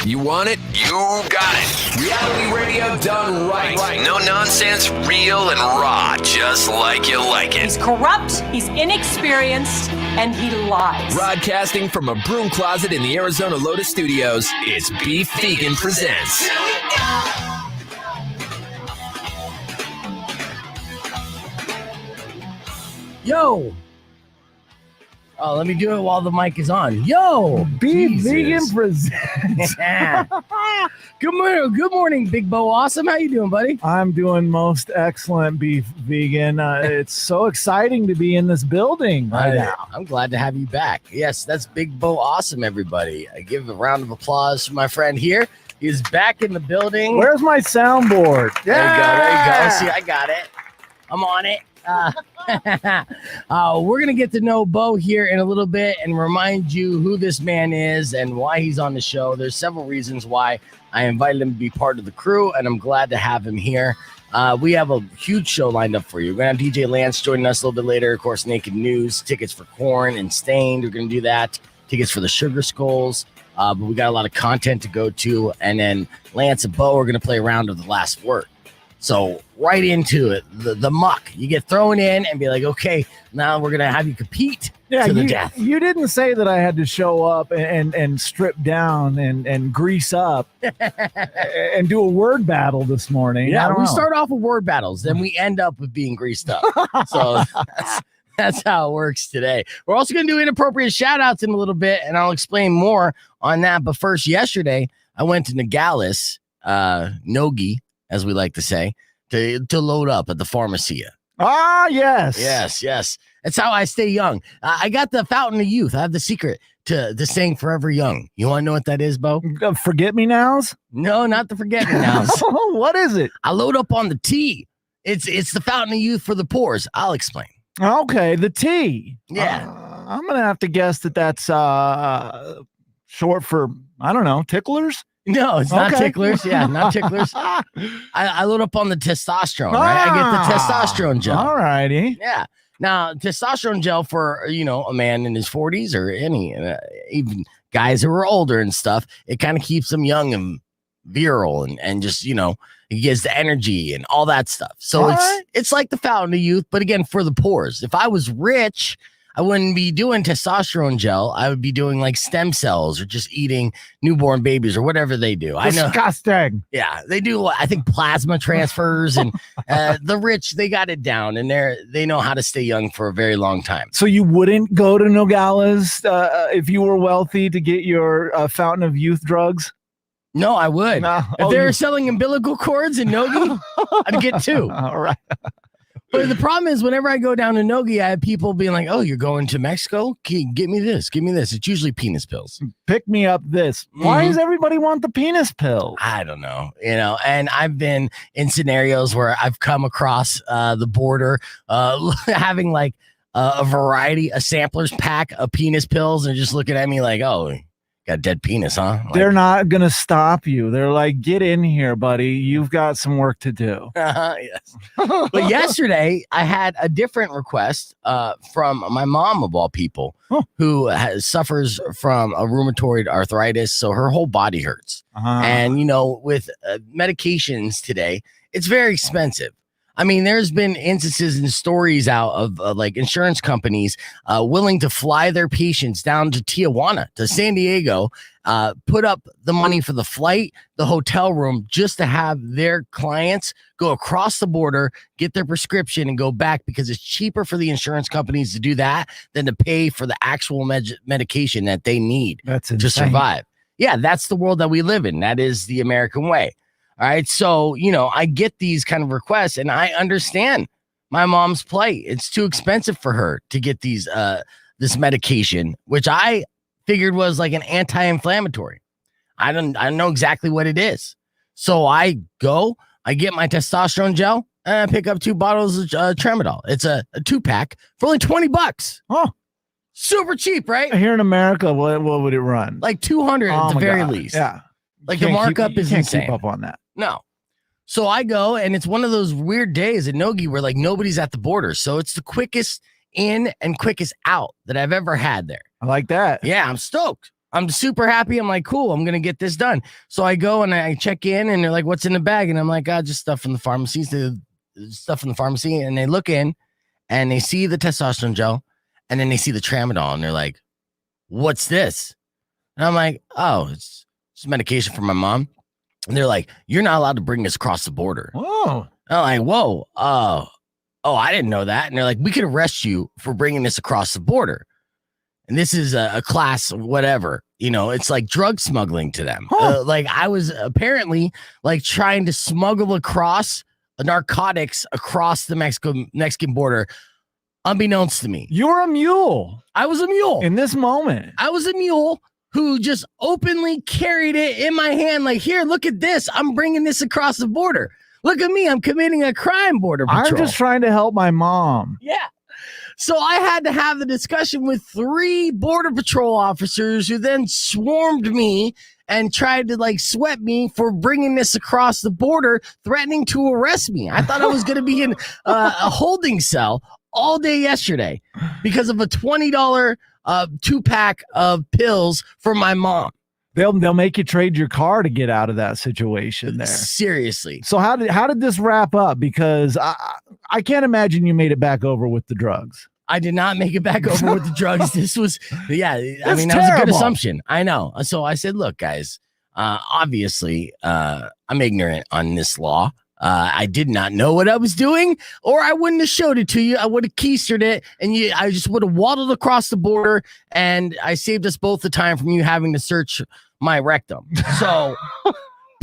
You want it? You got it. Reality radio done right. No nonsense, real and raw, just like you like it. He's corrupt, he's inexperienced, and he lies. Broadcasting from a broom closet in the Arizona Lotus Studios, it's Beef Vegan Presents. Yo. Oh, let me do it while the mic is on. Yo, Beef Vegan Presents. Good morning, Big Bo Awesome. How you doing, buddy? I'm doing most excellent, Beef Vegan. It's so exciting to be in this building right now. I'm glad to have you back. Yes, that's Big Bo Awesome, everybody. I give a round of applause to my friend here. He's back in the building. Where's my soundboard? There you go. See, I got it. I'm on it. We're going to get to know Bo here in a little bit and remind you who this man is and why he's on the show. There's several reasons why I invited him to be part of the crew, and I'm glad to have him here. We have a huge show lined up for you. We're going to have DJ Lance joining us a little bit later. Of course, Naked News, tickets for Korn and Stained. We're going to do that. Tickets for the Sugar Skulls. But we got a lot of content to go to. And then Lance and Bo are going to play a round of the last word. So right into it, the muck. You get thrown in and be like, okay, now we're going to have you compete to the death. You didn't say that I had to show up and strip down and grease up and do a word battle this morning. Yeah, we start off with word battles. Then we end up with being greased up. So that's how it works today. We're also going to do inappropriate shout outs in a little bit, and I'll explain more on that. But first, yesterday, I went to Nogales, Nogi, as we like to say, to load up at the Pharmacia. Ah, yes. Yes. That's how I stay young. I got the fountain of youth. I have the secret to staying forever young. You want to know what that is, Bo? Forget-me-nows? No, not the forget-me-nows. What is it? I load up on the tea. It's the fountain of youth for the pores. I'll explain. Okay, the tea. Yeah. I'm going to have to guess that's short for, I don't know, ticklers? No, it's not ticklers. Yeah, not ticklers. I load up on the testosterone, right? I get the testosterone gel. All righty. Yeah. Now, testosterone gel for, a man in his 40s or any, even guys who are older and stuff, it kind of keeps them young and virile and just, it gives the energy and all that stuff. So it's like the fountain of youth, but again, for the pores. If I was rich, I wouldn't be doing testosterone gel. I would be doing like stem cells or just eating newborn babies or whatever they do. Disgusting. I know. Yeah, they do. I think plasma transfers and the rich, they got it down and they know how to stay young for a very long time. So you wouldn't go to Nogales if you were wealthy to get your fountain of youth drugs? No, I would. If they were selling umbilical cords in Nogi, I'd get two. All right. But the problem is whenever I go down to Nogi, I have people being like, oh, you're going to Mexico? Give me this. It's usually penis pills. Pick me up this. Why does everybody want the penis pill? I don't know. And I've been in scenarios where I've come across the border having like a variety, a sampler's pack of penis pills and just looking at me like, oh, got a dead penis, huh? Like, they're not going to stop you. They're like, get in here, buddy. You've got some work to do. Yes. But yesterday, I had a different request from my mom, of all people, who suffers from a rheumatoid arthritis. So her whole body hurts. And, with medications today, it's very expensive. I mean, there's been instances and stories out of like insurance companies willing to fly their patients down to Tijuana, to San Diego, put up the money for the flight, the hotel room, just to have their clients go across the border, get their prescription and go back because it's cheaper for the insurance companies to do that than to pay for the actual medication that they need to survive. Yeah, that's the world that we live in. That is the American way. All right. So, I get these kind of requests and I understand my mom's plight. It's too expensive for her to get this medication, which I figured was like an anti-inflammatory. I don't know exactly what it is. So I get my testosterone gel and I pick up 2 bottles of Tramadol. It's a 2-pack for only $20. Oh, super cheap, right? Here in America, what would it run? Like 200 at the very least. Yeah. Like the markup is insane. Keep up on that. No. So I go, and it's one of those weird days at Nogi where like nobody's at the border. So it's the quickest in and quickest out that I've ever had there. I like that. Yeah, I'm stoked. I'm super happy. I'm like, cool, I'm going to get this done. So I go and I check in and they're like, what's in the bag? And I'm like, just stuff from the pharmacies, the stuff from the pharmacy. And they look in and they see the testosterone gel and then they see the tramadol and they're like, what's this? And I'm like, oh, it's medication for my mom. And they're like, you're not allowed to bring this across the border. Whoa. I'm like, whoa. Oh, I didn't know that. And they're like, we could arrest you for bringing this across the border. And this is a class, whatever, it's like drug smuggling to them. Huh. Like I was apparently like trying to smuggle across narcotics across the Mexican border, unbeknownst to me. You're a mule. I was a mule. In this moment. I was a mule who just openly carried it in my hand. Like, here, look at this. I'm bringing this across the border. Look at me. I'm committing a crime, Border Patrol. I'm just trying to help my mom. Yeah. So I had to have the discussion with 3 Border Patrol officers who then swarmed me and tried to like sweat me for bringing this across the border, threatening to arrest me. I thought I was going to be in a holding cell all day yesterday because of a $20 2-pack of pills for my mom. They'll make you trade your car to get out of that situation there. Seriously. So how did this wrap up? Because I can't imagine you made it back over with the drugs. I did not make it back over with the drugs. This was, that was a good assumption. I know. So I said, look, guys, obviously I'm ignorant on this law. I did not know what I was doing, or I wouldn't have showed it to you. I would have keistered it, and I just would have waddled across the border, and I saved us both the time from you having to search my rectum. So,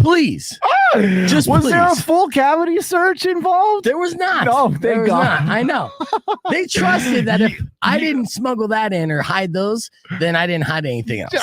please, was there a full cavity search involved? There was not. No, thank God. I know. They trusted that if I didn't smuggle that in or hide those, then I didn't hide anything else.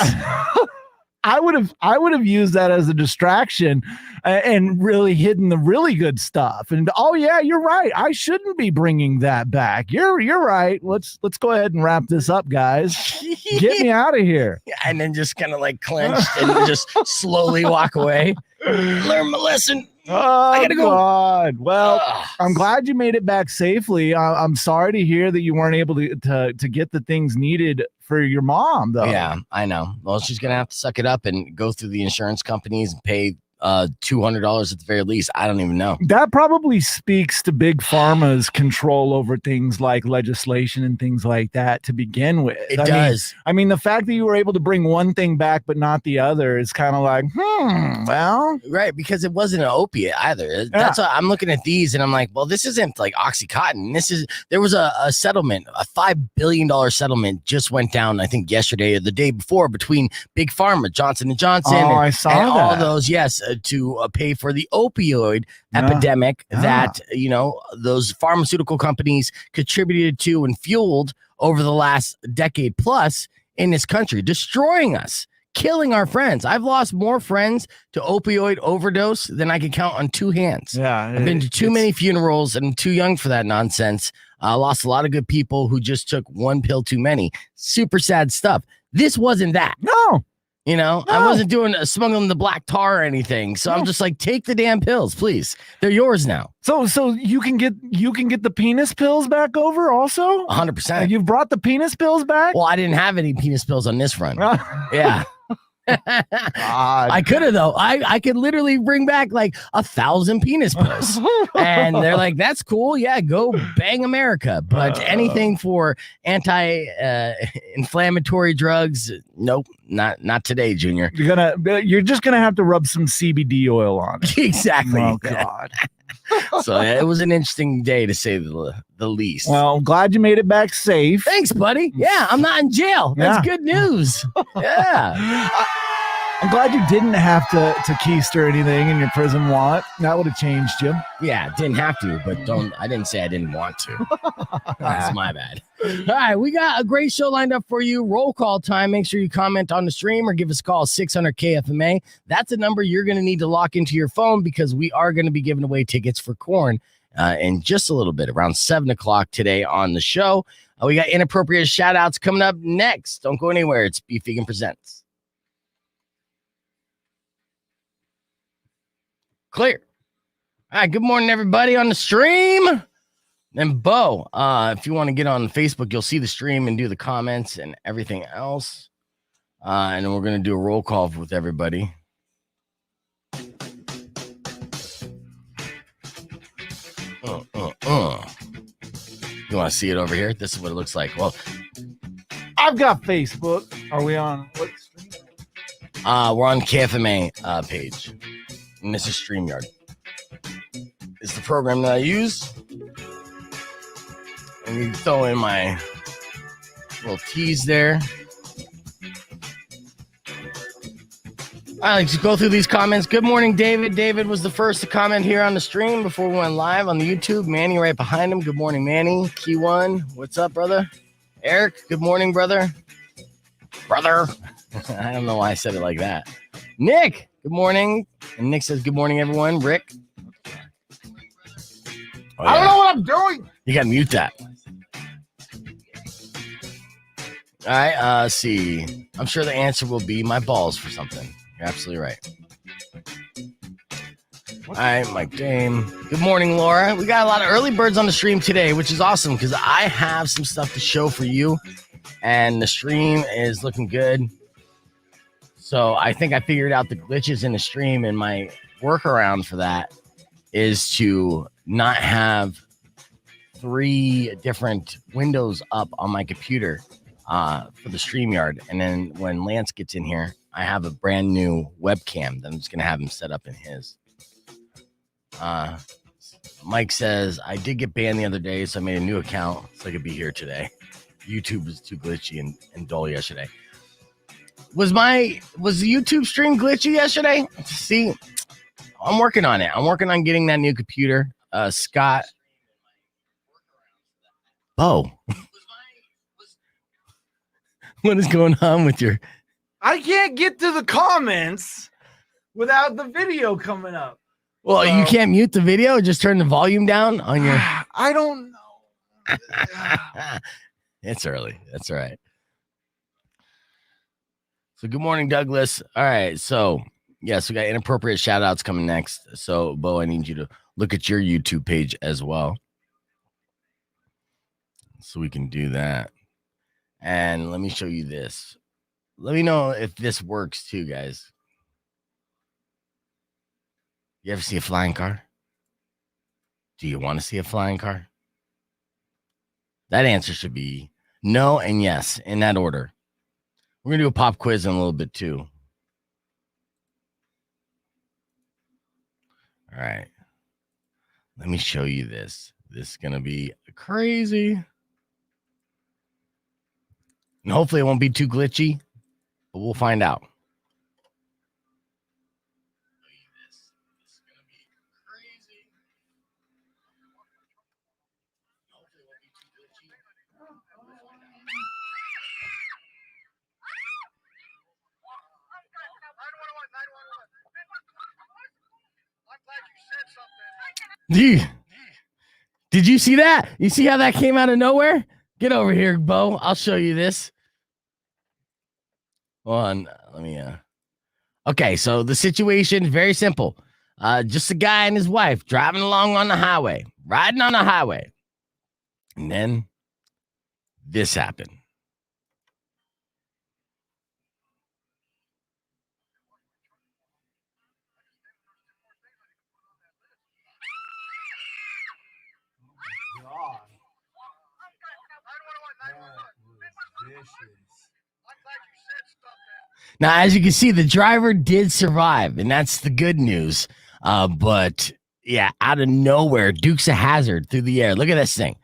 I would have used that as a distraction and really hidden the really good stuff. And oh yeah, you're right. I shouldn't be bringing that back. You're right. Let's go ahead and wrap this up, guys. Get me out of here. And then just kind of like clenched and just slowly walk away. Learn my lesson. Oh, I gotta go. God. Well, I'm glad you made it back safely. I'm sorry to hear that you weren't able to get the things needed for your mom, though. Yeah, I know. Well, she's gonna have to suck it up and go through the insurance companies and pay $200 at the very least. I don't even know. That probably speaks to big pharma's control over things like legislation and things like that to begin with. It does. I mean, the fact that you were able to bring one thing back but not the other is kind of like, well. Right, because it wasn't an opiate either. That's why I'm looking at these and I'm like, well, this isn't like Oxycontin. There was a settlement, a $5 billion settlement just went down, I think yesterday or the day before, between Big Pharma, Johnson & Johnson, I saw and that. all those, yes, to pay for the opioid epidemic that, those pharmaceutical companies contributed to and fueled over the last decade plus in this country, destroying us, killing our friends. I've lost more friends to opioid overdose than I can count on 2 hands. Yeah, I've been to too many funerals and I'm too young for that nonsense. I lost a lot of good people who just took one pill too many. Super sad stuff. This wasn't that. No. I wasn't doing smuggling the black tar or anything. So I'm just like, take the damn pills, please. They're yours now. So you can get the penis pills back over also? 100%. You've brought the penis pills back? Well, I didn't have any penis pills on this front. Yeah. I could have though. I could literally bring back like 1,000 penis pills, and they're like, "That's cool, yeah, go bang America." But anything for anti-inflammatory drugs, nope, not today, Junior. You're just gonna have to rub some CBD oil on it. Exactly. Oh God. So it was an interesting day to say the least. Well, I'm glad you made it back safe. Thanks, buddy. Yeah, I'm not in jail. That's good news. Yeah. I'm glad you didn't have to keister anything in your prison wallet. That would have changed you. Yeah, didn't have to, but I didn't say I didn't want to. That's my bad. All right, we got a great show lined up for you. Roll call time. Make sure you comment on the stream or give us a call, 600 KFMA. That's a number you're going to need to lock into your phone because we are going to be giving away tickets for Korn in just a little bit, around 7 o'clock today on the show. We got inappropriate shout outs coming up next. Don't go anywhere. It's Beef Vegan Presents. Clear. All right, good morning, everybody on the stream. And Bo, if you want to get on Facebook, you'll see the stream and do the comments and everything else. And then we're going to do a roll call with everybody. You want to see it over here? This is what it looks like. Well, I've got Facebook. Are we on what stream? We're on KFMA page. And this is StreamYard. It's the program that I use. And you throw in my little teas there. All right, let's go through these comments. Good morning, David. David was the first to comment here on the stream before we went live on the YouTube. Manny right behind him. Good morning, Manny. Key one. What's up, brother? Eric, good morning, brother. Brother. I don't know why I said it like that. Nick, good morning. And Nick says, good morning, everyone. Rick. Oh, yeah. I don't know what I'm doing. You got to mute that. All right, let's see. I'm sure the answer will be my balls for something. You're absolutely right. All right, Mike Dame. Good morning, Laura. We got a lot of early birds on the stream today, which is awesome because I have some stuff to show for you, and the stream is looking good. So I think I figured out the glitches in the stream, and my workaround for that is to not have 3 different windows up on my computer for the StreamYard. And then when Lance gets in here, I have a brand new webcam that I'm just going to have him set up in his. Mike says, I did get banned the other day, so I made a new account so I could be here today. YouTube was too glitchy and dull yesterday. Was the YouTube stream glitchy yesterday? See, I'm working on it. I'm working on getting that new computer. Scott. Oh. What is going on with your... I can't get to the comments without the video coming up. Well, so... you can't mute the video? Just turn the volume down on your... I don't know. It's early. That's all right. So good morning, Douglas. All right. So, yes, we got inappropriate shout outs coming next. So, Bo, I need you to look at your YouTube page as well. So we can do that. And let me show you this. Let me know if this works too, guys. You ever see a flying car? Do you want to see a flying car? That answer should be no and yes in that order. We're going to do a pop quiz in a little bit too. All right. Let me show you this. This is going to be crazy. And hopefully it won't be too glitchy, but we'll find out. Did you see that? You see how that came out of nowhere? Get over here, Bo. I'll show you this. Hold on. Let me Okay, so the situation is very simple. Just a guy and his wife driving along on the highway, riding on the highway. And then this happened. Now, as you can see, the driver did survive, and that's the good news. But yeah, out of nowhere, Dukes a hazard through the air. Look at this thing.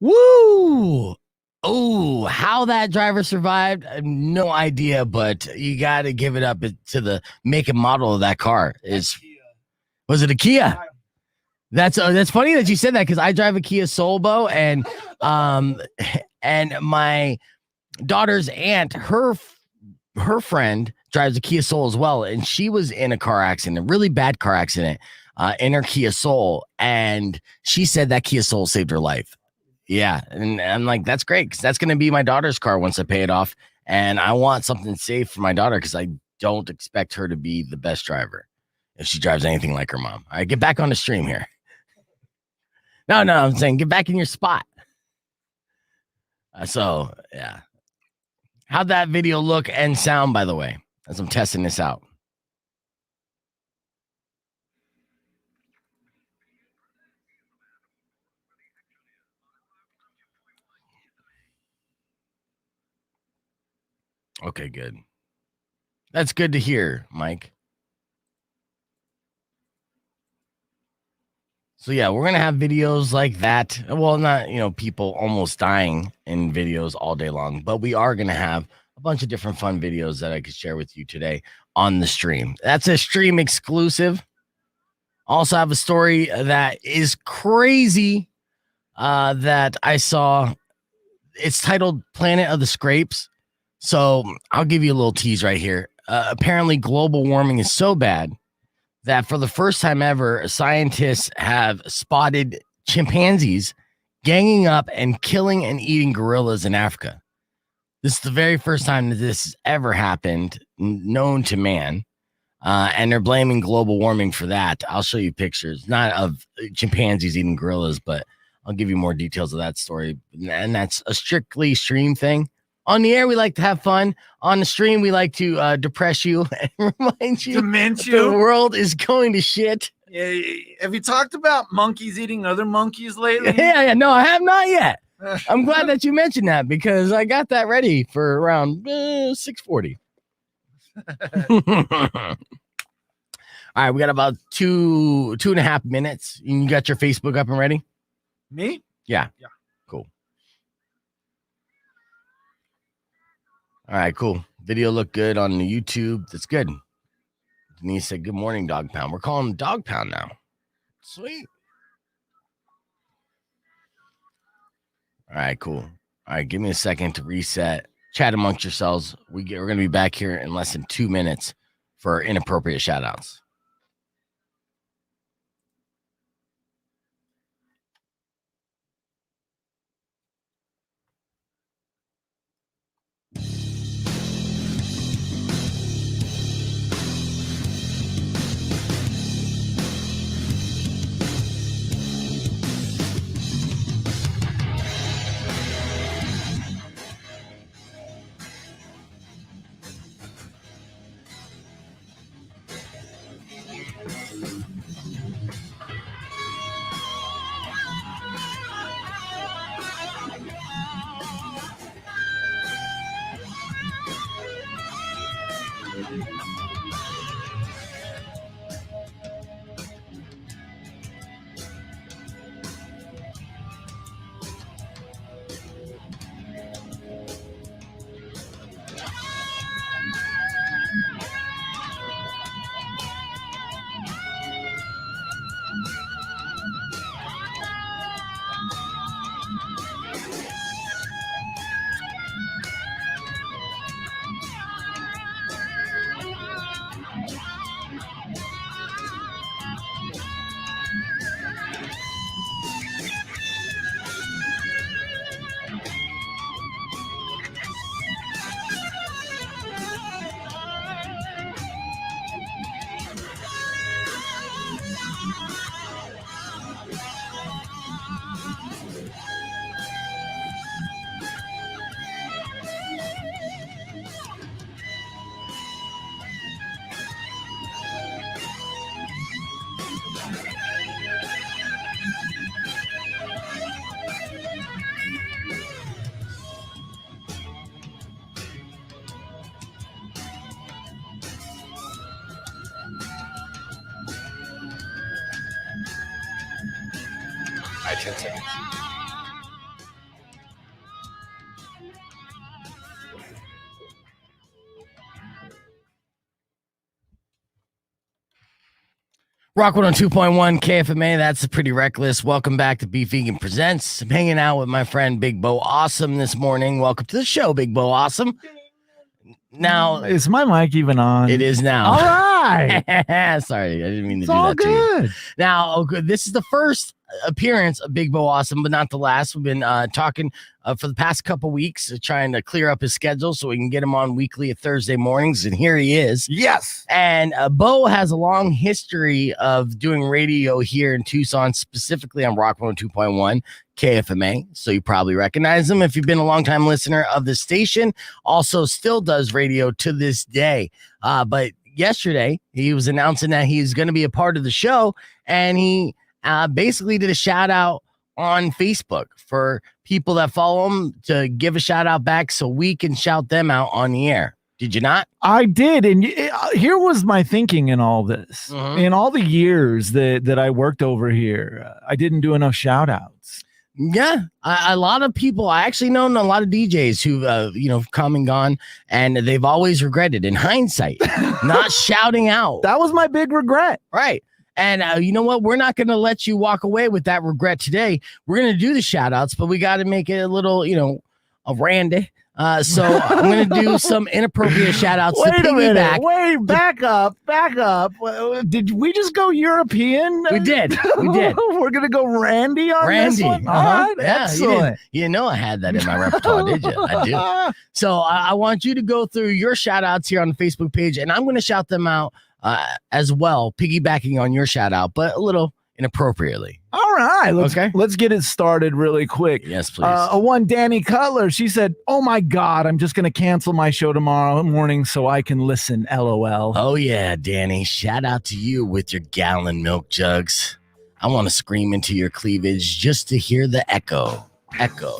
Woo! Oh, how that driver survived, I have no idea, but you got to give it up to the make and model of that car. Was it a Kia? That's funny that you said that because I drive a Kia Soul, and my daughter's aunt, her friend drives a Kia Soul as well, and she was in a car accident, a really bad car accident, in her Kia Soul, and she said that Kia Soul saved her life. Yeah, and I'm like, that's great because that's going to be my daughter's car once I pay it off, and I want something safe for my daughter because I don't expect her to be the best driver if she drives anything like her mom. All right, get back on the stream here. No, I'm saying get back in your spot. So, yeah. How'd that video look and sound, by the way, as I'm testing this out? Okay, good. That's good to hear, Mike. So yeah, we're gonna have videos like that. Well, not people almost dying in videos all day long, but we are gonna have a bunch of different fun videos that I could share with you today on the stream. That's a stream exclusive. Also have a story that is crazy that I saw. It's titled Planet of the Scrapes. So I'll give you a little tease right here. Apparently global warming is so bad that for the first time ever, scientists have spotted chimpanzees ganging up and killing and eating gorillas in Africa. This is the very first time that this has ever happened, known to man. And they're blaming global warming for that. I'll show you pictures, not of chimpanzees eating gorillas, but I'll give you more details of that story. And that's a strictly stream thing. On the air, we like to have fun. On the stream, we like to depress you and remind you the world is going to shit. Yeah, have you talked about monkeys eating other monkeys lately? Yeah. No, I have not yet. I'm glad that you mentioned that because I got that ready for around 6:40. All right, we got about two and a half minutes. You got your Facebook up and ready? Me? Yeah. Cool. All right, cool. Video looked good on the YouTube. That's good. Denise said, good morning, Dog Pound. We're calling him Dog Pound now. Sweet. All right, cool. All right, give me a second to reset. Chat amongst yourselves. We're going to be back here in less than 2 minutes for inappropriate shout outs. All right, 10 seconds. Rock 102.1 KFMA, that's Pretty Reckless. Welcome back to Beef Vegan Presents. I'm hanging out with my friend Big Bo Awesome this morning. Welcome to the show, Big Bo Awesome. Now, is my mic even on? It is now. All right. Sorry, I didn't mean to It's do all that to good. you. Now, this is the first appearance of Big Bo Awesome, but not the last. We've been talking for the past couple weeks, trying to clear up his schedule so we can get him on weekly at Thursday mornings, and here he is. Yes. And Bo has a long history of doing radio here in Tucson, specifically on Rock 102.1, KFMA, so you probably recognize him if you've been a longtime listener of the station. Also still does radio to this day. But yesterday, he was announcing that he's going to be a part of the show, and he basically did a shout out on Facebook for people that follow him to give a shout out back so we can shout them out on the air. Did you not? I did. And here was my thinking in all this. In all the years that I worked over here, I didn't do enough shout outs. Yeah, a lot of people. I actually known a lot of DJs who've come and gone, and they've always regretted, in hindsight, not shouting out. That was my big regret. Right. And you know what? We're not going to let you walk away with that regret today. We're going to do the shout outs, but we got to make it a little, a randy. So I'm going to do some inappropriate shout outs. Wait a minute. Wait, back up. Did we just go European? We did. We're going to go Randy on this one? All right. Yeah, excellent. You didn't know I had that in my repertoire, did you? I do. So I want you to go through your shout outs here on the Facebook page, and I'm going to shout them out as well, piggybacking on your shout out, but a little inappropriately. All right. Let's get it started really quick. Yes, please. One Danny Cutler, she said, "Oh my God, I'm just going to cancel my show tomorrow morning so I can listen. LOL." Oh yeah, Danny. Shout out to you with your gallon milk jugs. I want to scream into your cleavage just to hear the echo. Echo.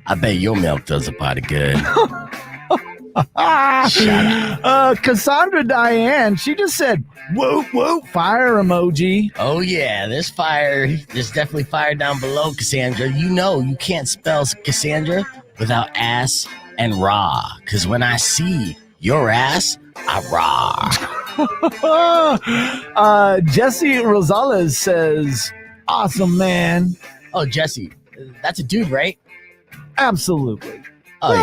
I bet your milk does a potty good. Cassandra Diane, she just said, "Whoop, whoop," fire emoji. Oh yeah, there's fire. There's definitely fire down below, Cassandra. You know you can't spell Cassandra without ass and raw. Because when I see your ass, I raw. Jesse Rosales says, "Awesome, man." Oh, Jesse. That's a dude, right? Absolutely. Oh,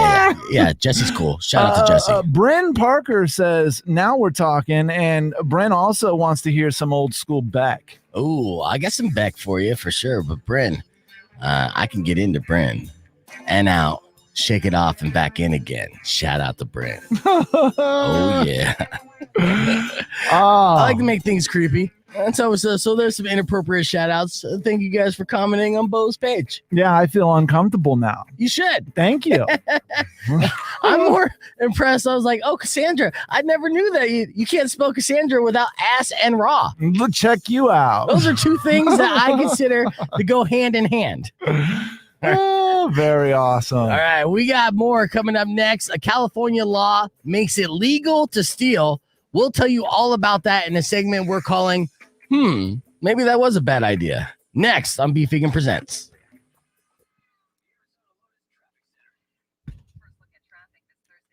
yeah. Jesse's cool. Shout out to Jesse. Bren Parker says, "Now we're talking." And Bren also wants to hear some old school Beck. Oh, I got some Beck for you for sure. But Bren, I can get into Bren and out, shake it off and back in again. Shout out to Bren. Oh, yeah. I like to make things creepy. And so there's some inappropriate shout outs. Thank you guys for commenting on Bo's page. Yeah, I feel uncomfortable now. You should. Thank you. I'm more impressed. I was like, oh, Cassandra, I never knew that you can't spell Cassandra without ass and raw. Look, check you out. Those are two things that I consider to go hand in hand. Oh, very awesome. All right, we got more coming up next. A California law makes it legal to steal. We'll tell you all about that in a segment we're calling maybe that was a bad idea. Next on Beef Vegan Presents.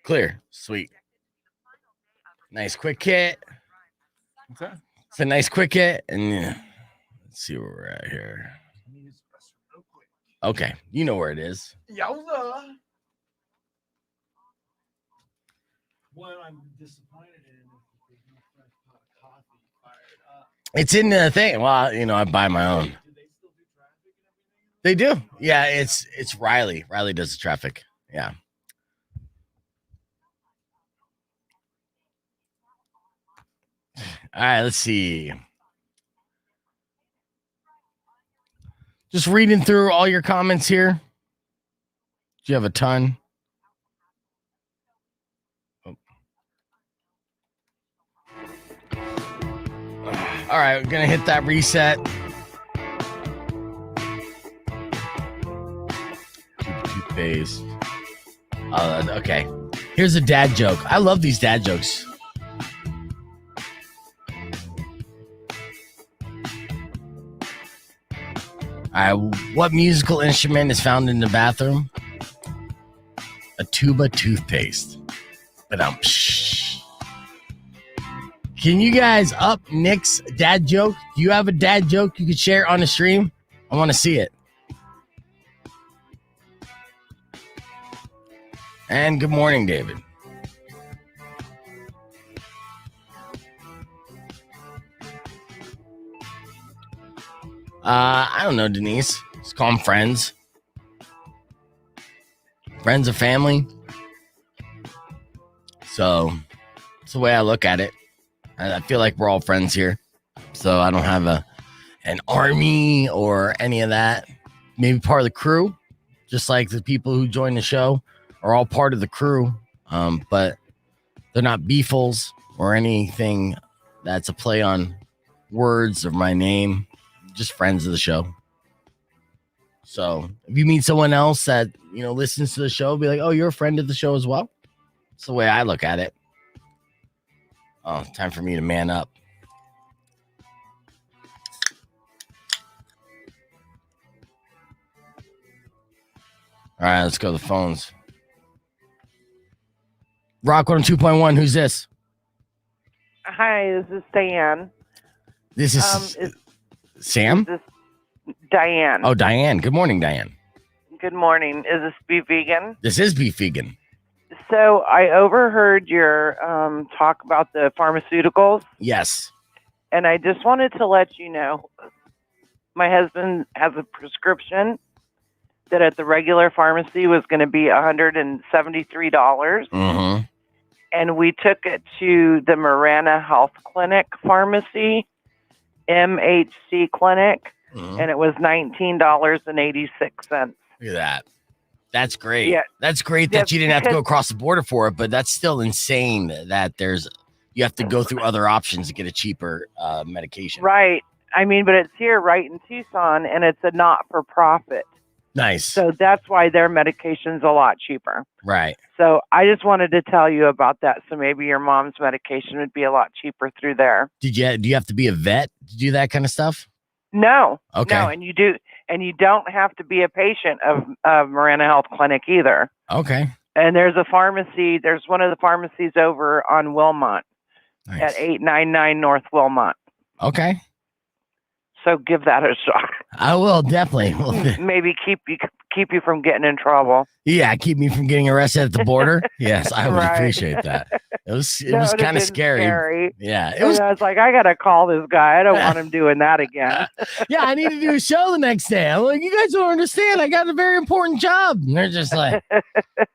Clear. Sweet. Nice quick hit. It's a nice quick hit. And let's see where we're at here. Okay. You know where it is. Yowza. What I'm disappointed in is no fresh pot of coffee fired up. It's in the thing. Well, I buy my own. Do they still do traffic and everything? They do. Yeah, it's Riley. Riley does the traffic. Yeah. All right, let's see. Just reading through all your comments here. Do you have a ton? Oh. All right, we're going to hit that reset. Toothpaste. Okay. Here's a dad joke. I love these dad jokes. All right, what musical instrument is found in the bathroom? A tuba toothpaste. But Can you guys up Nick's dad joke? Do you have a dad joke you could share on the stream? I want to see it. And good morning, David. I don't know, Denise. Just call them friends. Friends of family. So that's the way I look at it. I feel like we're all friends here. So I don't have an army or any of that. Maybe part of the crew, just like the people who join the show are all part of the crew. But they're not beefles or anything that's a play on words of my name. Just friends of the show. So if you meet someone else that, listens to the show, be like, oh, you're a friend of the show as well. That's the way I look at it. Oh, time for me to man up. All right, let's go to the phones. Rock 102.1, who's this? Hi, this is Diane. This is Sam? This is Diane. Oh, Diane. Good morning, Diane. Good morning. Is this beef vegan? This is beef vegan. So I overheard your talk about the pharmaceuticals, Yes. and I just wanted to let you know my husband has a prescription that at the regular pharmacy was going to be $173. Mm-hmm. And we took it to the Marana Health Clinic pharmacy, MHC Clinic, Mm-hmm. and it was $19.86. Look at that. That's great. Yeah. That's great that you didn't have to go across the border for it, but that's still insane that you have to go through other options to get a cheaper medication. Right. I mean, but it's here right in Tucson, and it's a not-for-profit. Nice. So that's why their medication's a lot cheaper. Right. So I just wanted to tell you about that. So maybe your mom's medication would be a lot cheaper through there. Do you have to be a vet to do that kind of stuff? No. Okay. No, and you don't have to be a patient of Marana Health Clinic either. Okay. And there's one of the pharmacies over on Wilmot Nice. at 899 North Wilmot. Okay. So give that a shot. I will definitely. Maybe keep you from getting in trouble. Yeah, keep me from getting arrested at the border. Yes, I would Right. appreciate that. It was That would've kind of been scary. Yeah, it And was. I was like, I gotta call this guy. I don't want him doing that again. Yeah, I need to do a show the next day. I'm like, you guys don't understand. I got a very important job. And they're just like,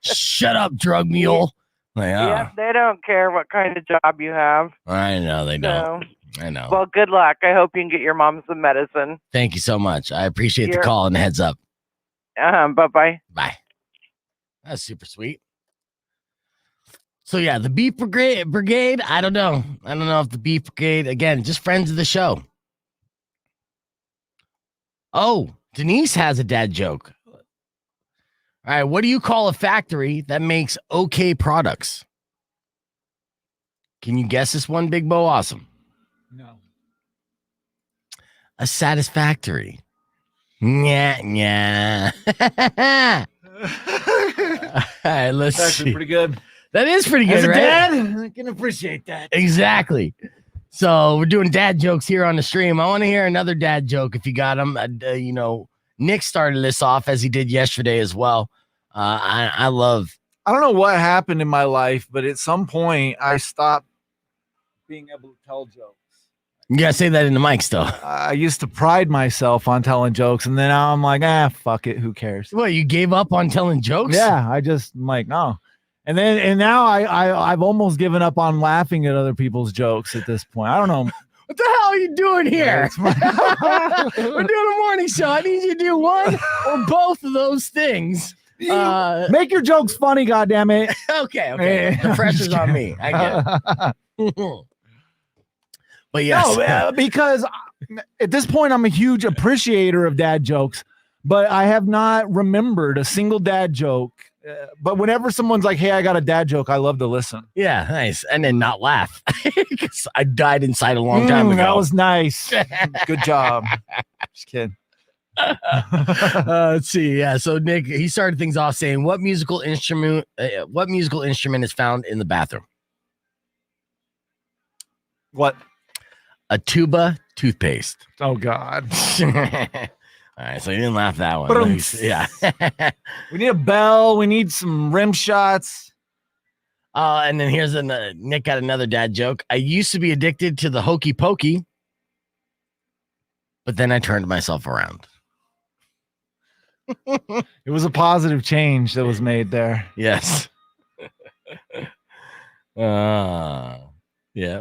shut up, drug mule. Like, oh, Yeah, they don't care what kind of job you have. I know they don't. So, I know. well, good luck. I hope you can get your mom some medicine. Thank you so much. I appreciate the You're- call and the heads up. Bye-bye. Bye. That's super sweet. So yeah, the Beef Brigade. I don't know. I don't know if the Beef Brigade, again, just friends of the show. Oh, Denise has a dad joke. All right, what do you call a factory that makes okay products? Can you guess this one, Big Bo Awesome? No. A satisfactory. Yeah. All right, let's It's actually see. pretty good. That is pretty good, As a right? dad, I can appreciate that. Exactly. So we're doing dad jokes here on the stream. I want to hear another dad joke if you got them. Nick started this off as he did yesterday as well. I don't know what happened in my life, but at some point I stopped being able to tell jokes. you gotta say that in the mic still. I used to pride myself on telling jokes, and then now I'm like, fuck it, who cares? What, you gave up on telling jokes? Yeah, I'm like, no. And now I've almost given up on laughing at other people's jokes at this point. I don't know. What the hell are you doing here? We're doing a morning show. I need you to do one or both of those things. Make your jokes funny, goddammit. Okay. The pressure's on me. I get it. But yes. No, because at this point I'm a huge appreciator of dad jokes, but I have not remembered a single dad joke. But whenever someone's like, "Hey, I got a dad joke," I love to listen. Yeah, nice. And then not laugh. Because I died inside a long time ago. That was nice. Good job. Just kidding. Let's see. Yeah. So Nick, he started things off saying, what musical instrument is found in the bathroom? What? A tuba toothpaste. Oh God. All right, so you didn't laugh that one. Ba-dum. Yeah. We need a bell. We need some rim shots. And then here's Nick got another dad joke. I used to be addicted to the hokey pokey, but then I turned myself around. It was a positive change that was made there. Yes. Yeah.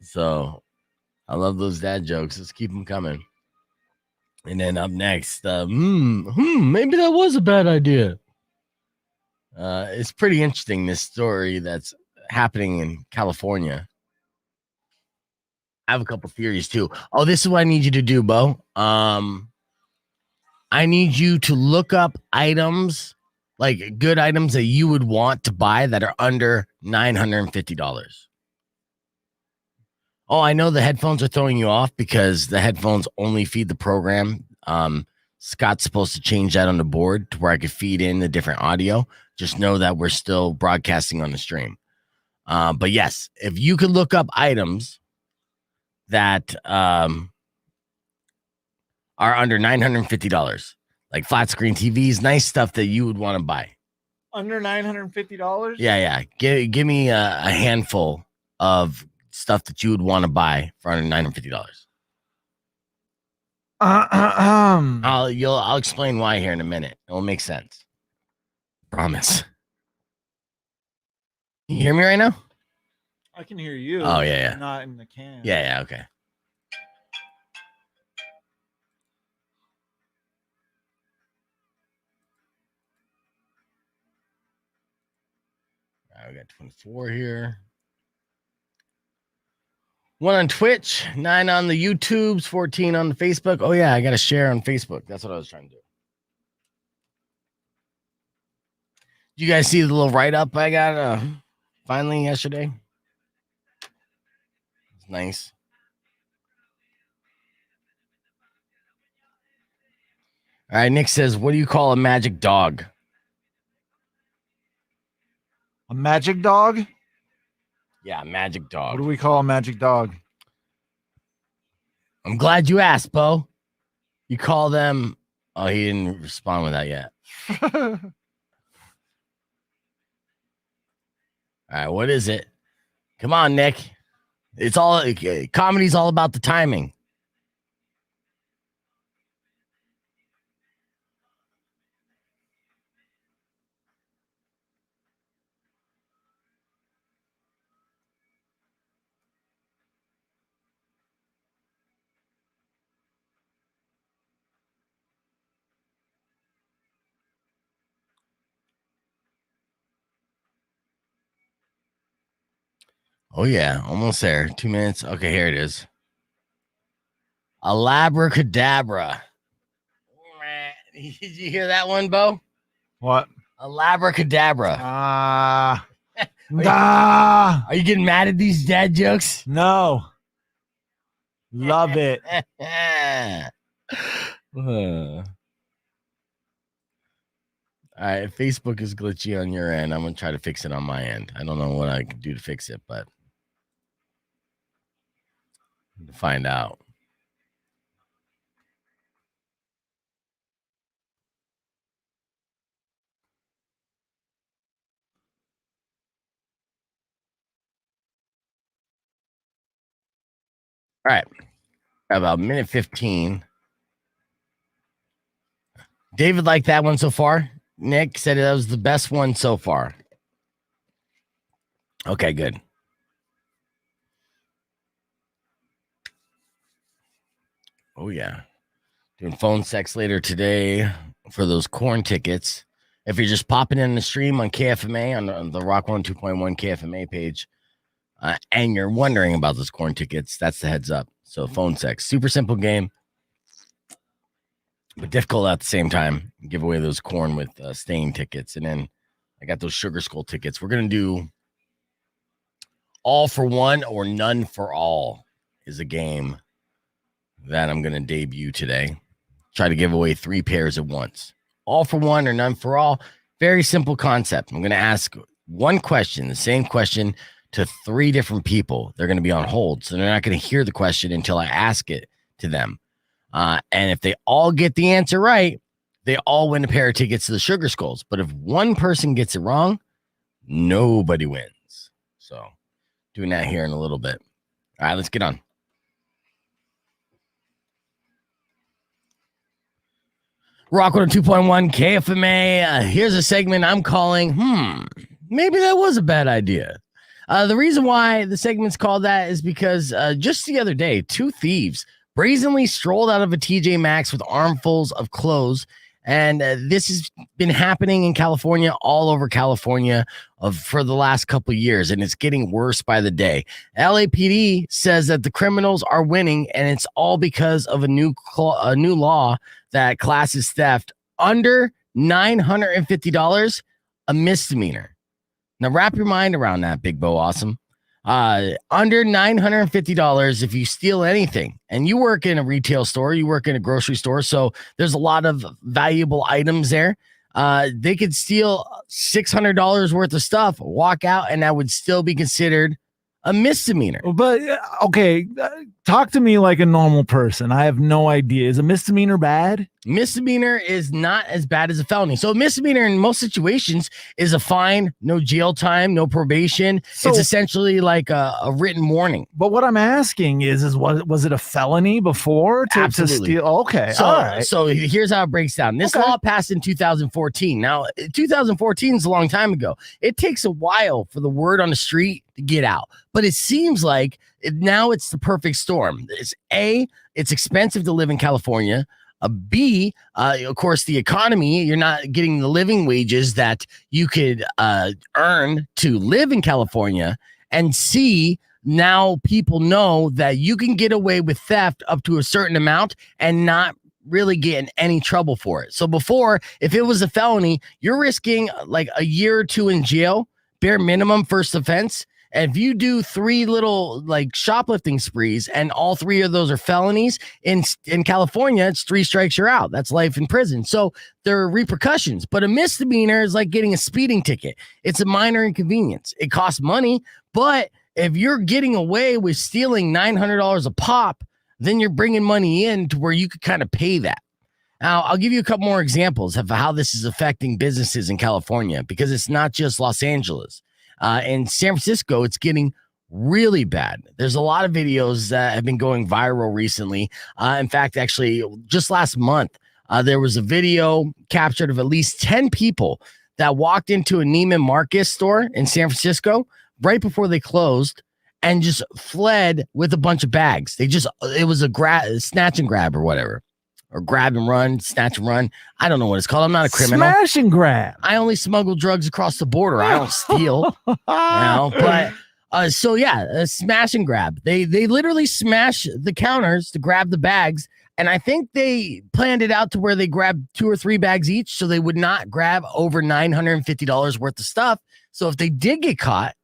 So I love those dad jokes. Let's keep them coming. And then up next, maybe that was a bad idea. It's pretty interesting, this story that's happening in California. I have a couple theories too. Oh, this is what I need you to do, Bo. I need you to look up items, like good items that you would want to buy that are under $950. Oh, I know the headphones are throwing you off because the headphones only feed the program. Scott's supposed to change that on the board to where I could feed in the different audio. Just know that we're still broadcasting on the stream. But yes, if you could look up items that are under $950, like flat screen TVs, nice stuff that you would want to buy. Under $950? Yeah. Give me a handful of stuff that you would want to buy for under $950. I'll explain why here in a minute. It will make sense. Promise. You hear me right now? I can hear you. Oh, yeah. Not in the can. Yeah, okay. All right, we got 24 here. 1 on Twitch, 9 on the YouTubes, 14 on the Facebook. Oh, yeah, I got to share on Facebook. That's what I was trying to do. Did you guys see the little write-up I got finally yesterday? It's nice. All right, Nick says, what do you call a magic dog? A magic dog? Yeah, magic dog. What do we call a magic dog? I'm glad you asked, Bo. You call them... Oh, he didn't respond with that yet. All right, what is it? Come on, Nick. It's all... Comedy's all about the timing. Oh, yeah. Almost there. 2 minutes. Okay, here it is. Alabracadabra. Did you hear that one, Bo? What? Alabracadabra. Are you getting mad at these dad jokes? No. Love it. All right, if Facebook is glitchy on your end, I'm going to try to fix it on my end. I don't know what I can do to fix it, but to find out. All right, about minute 15. David liked that one so far. Nick said that was the best one so far. Okay, good. Oh, yeah. Doing phone sex later today for those Korn tickets. If you're just popping in the stream on KFMA, on the Rock 102.1 KFMA page, and you're wondering about those Korn tickets, that's the heads up. So phone sex, super simple game, but difficult at the same time. Give away those Korn with staying tickets. And then I got those Sugar Skull tickets. We're going to do all for one or none for all is a game that I'm going to debut today. Try to give away 3 pairs at once. All for one or none for all. Very simple concept. I'm going to ask one question, the same question to 3 different people. They're going to be on hold, so they're not going to hear the question until I ask it to them. And if they all get the answer right, they all win a pair of tickets to the Sugar Skulls. But if one person gets it wrong, nobody wins. So doing that here in a little bit. All right, let's get on. Rock 2.1 KFMA. Here's a segment I'm calling, maybe that was a bad idea. The reason why the segment's called that is because just the other day, 2 thieves brazenly strolled out of a TJ Maxx with armfuls of clothes. And this has been happening in California, all over California for the last couple of years, and it's getting worse by the day. LAPD says that the criminals are winning, and it's all because of a new law that classes theft under $950 a misdemeanor. Now, wrap your mind around that, Big Bo Awesome. Under $950 if you steal anything, and you work in a retail store, you work in a grocery store, so there's a lot of valuable items there. They could steal $600 worth of stuff, walk out, and that would still be considered a misdemeanor. But okay, talk to me like a normal person. I have no idea. Is a misdemeanor bad? Misdemeanor is not as bad as a felony. So a misdemeanor in most situations is a fine, no jail time, no probation. So, it's essentially like a written warning. But what I'm asking is was it a felony before to steal? Okay, all right. So here's how it breaks down. This law passed in 2014. Now, 2014 is a long time ago. It takes a while for the word on the street to get out, but it seems like now it's the perfect storm. It's expensive to live in California. B, of course, the economy, you're not getting the living wages that you could earn to live in California. And C, now people know that you can get away with theft up to a certain amount and not really get in any trouble for it. So before, if it was a felony, you're risking like a year or two in jail, bare minimum first offense. And if you do 3 little like shoplifting sprees and all 3 of those are felonies in California, it's 3 strikes, you're out. That's life in prison. So there are repercussions, but a misdemeanor is like getting a speeding ticket. It's a minor inconvenience. It costs money, but if you're getting away with stealing $900 a pop, then you're bringing money in to where you could kind of pay that. Now, I'll give you a couple more examples of how this is affecting businesses in California, because it's not just Los Angeles. In San Francisco, it's getting really bad. There's a lot of videos that have been going viral recently. In fact, actually, just last month, there was a video captured of at least 10 people that walked into a Neiman Marcus store in San Francisco right before they closed and just fled with a bunch of bags. It was a snatch and grab or whatever. Or grab and run, snatch and run. I don't know what it's called. I'm not a criminal. Smash and grab. I only smuggle drugs across the border. I don't steal. But a smash and grab. They literally smash the counters to grab the bags. And I think they planned it out to where they grabbed 2 or 3 bags each, so they would not grab over $950 worth of stuff. So if they did get caught,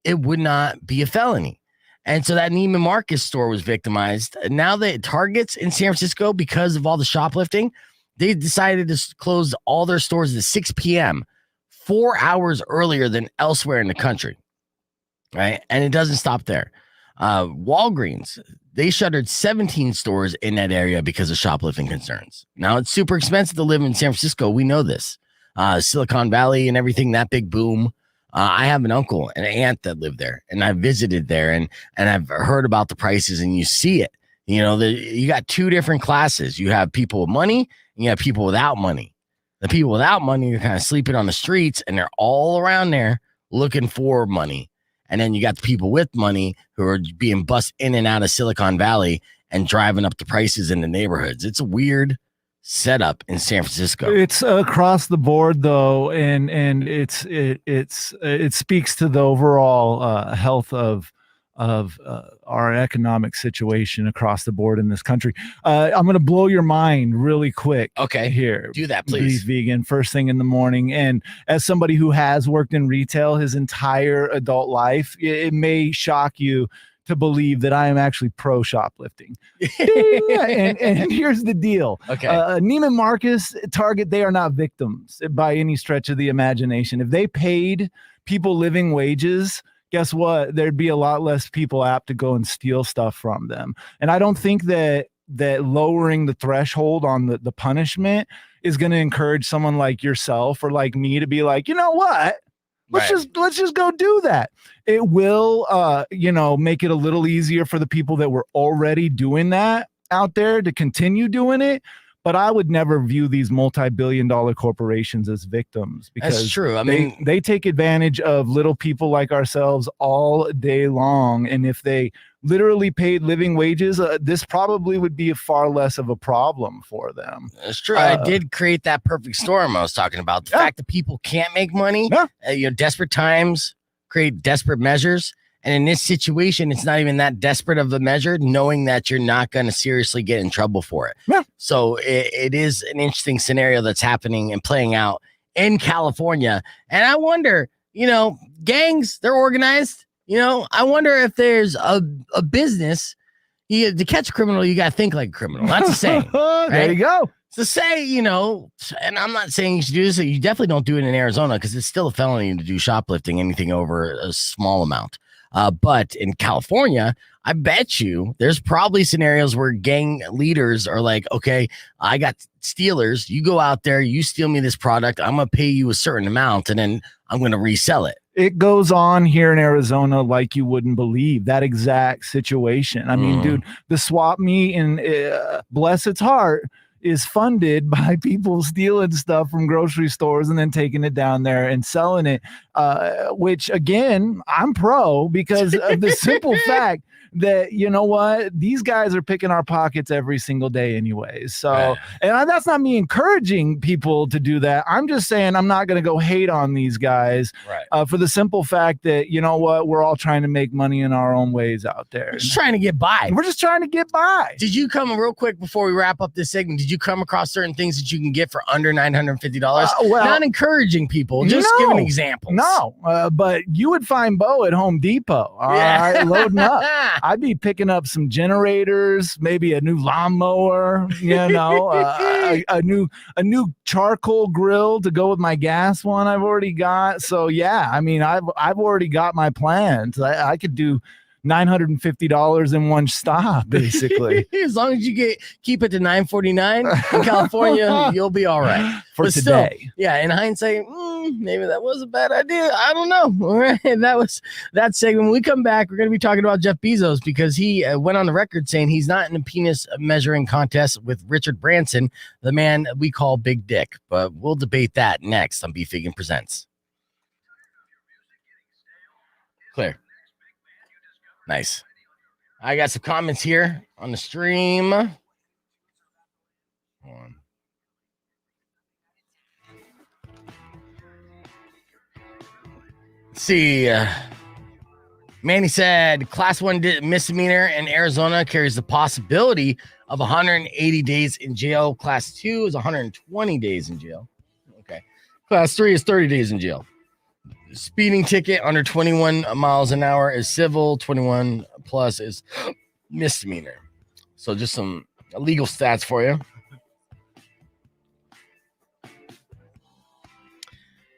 it would not be a felony. And so that Neiman Marcus store was victimized. Now the Targets in San Francisco, because of all the shoplifting, they decided to close all their stores at 6 p.m., 4 hours earlier than elsewhere in the country. Right. And it doesn't stop there. Walgreens, they shuttered 17 stores in that area because of shoplifting concerns. Now it's super expensive to live in San Francisco. We know this. Silicon Valley and everything, that big boom. I have an uncle and an aunt that live there, and I visited there, and I've heard about the prices, and you see it. You know, you got 2 different classes. You have people with money, and you have people without money. The people without money are kind of sleeping on the streets, and they're all around there looking for money. And then you got the people with money who are being bussed in and out of Silicon Valley and driving up the prices in the neighborhoods. It's a weird setup in San Francisco. It's across the board though, and it speaks to the overall health of our economic situation across the board in this country. I'm going to blow your mind really quick. Okay, here, do that, please. Vegan, first thing in the morning, and as somebody who has worked in retail his entire adult life, it may shock you to believe that I am actually pro shoplifting. and here's the deal. Okay. Neiman Marcus, Target, they are not victims by any stretch of the imagination. If they paid people living wages, guess what? There'd be a lot less people apt to go and steal stuff from them. And I don't think that lowering the threshold on the punishment is going to encourage someone like yourself or like me to be like, you know what? Let's just go do that. It will, make it a little easier for the people that were already doing that out there to continue doing it. But I would never view these multi-billion-dollar corporations as victims, because That's true. I mean, they take advantage of little people like ourselves all day long. And if they literally paid living wages, this probably would be far less of a problem for them. it's true. I did create that perfect storm I was talking about. The fact that people can't make money, desperate times create desperate measures. And in this situation, it's not even that desperate of a measure, knowing that you're not going to seriously get in trouble for it. Yeah. So it is an interesting scenario that's happening and playing out in California. And I wonder, gangs, they're organized. I wonder if there's a business. To catch a criminal, you got to think like a criminal. That's a saying. Right? There you go. So say, and I'm not saying you should do this. You definitely don't do it in Arizona, because it's still a felony to do shoplifting, anything over a small amount. But in California, I bet you there's probably scenarios where gang leaders are like, okay, I got stealers. You go out there, you steal me this product. I'm going to pay you a certain amount, and then I'm going to resell it. It goes on here in Arizona like you wouldn't believe, that exact situation. I mean, dude, the swap meet, and bless its heart, is funded by people stealing stuff from grocery stores and then taking it down there and selling it, which, again, I'm pro, because of the simple fact that, you know what, these guys are picking our pockets every single day anyways. So, and that's not me encouraging people to do that. I'm just saying I'm not going to go hate on these guys for the simple fact that, you know what, we're all trying to make money in our own ways out there. We're just trying to get by. We're just trying to get by. Did you come, real quick before we wrap up this segment, did you come across certain things that you can get for under $950? Well, not encouraging people, just giving examples. No, but you would find Bo at Home Depot. All right, loading up. I'd be picking up some generators, maybe a new lawnmower, a new charcoal grill to go with my gas one I've already got. So yeah, I mean, I've already got my plans. I could do $950 in one stop, basically. As long as you keep it to $949 in California, you'll be all right. For but today. Still, yeah, in hindsight, maybe that was a bad idea. I don't know. All right, that was that segment. When we come back, we're going to be talking about Jeff Bezos, because he went on the record saying he's not in a penis measuring contest with Richard Branson, the man we call Big Dick. But we'll debate that next on Beef Vegan Presents. Clear. Nice. I got some comments here on the stream. Hold on. Let's see. Manny said, Class 1 misdemeanor in Arizona carries the possibility of 180 days in jail. Class 2 is 120 days in jail. Okay. Class 3 is 30 days in jail. Speeding ticket under 21 miles an hour is civil. 21 plus is misdemeanor. So just some legal stats for you.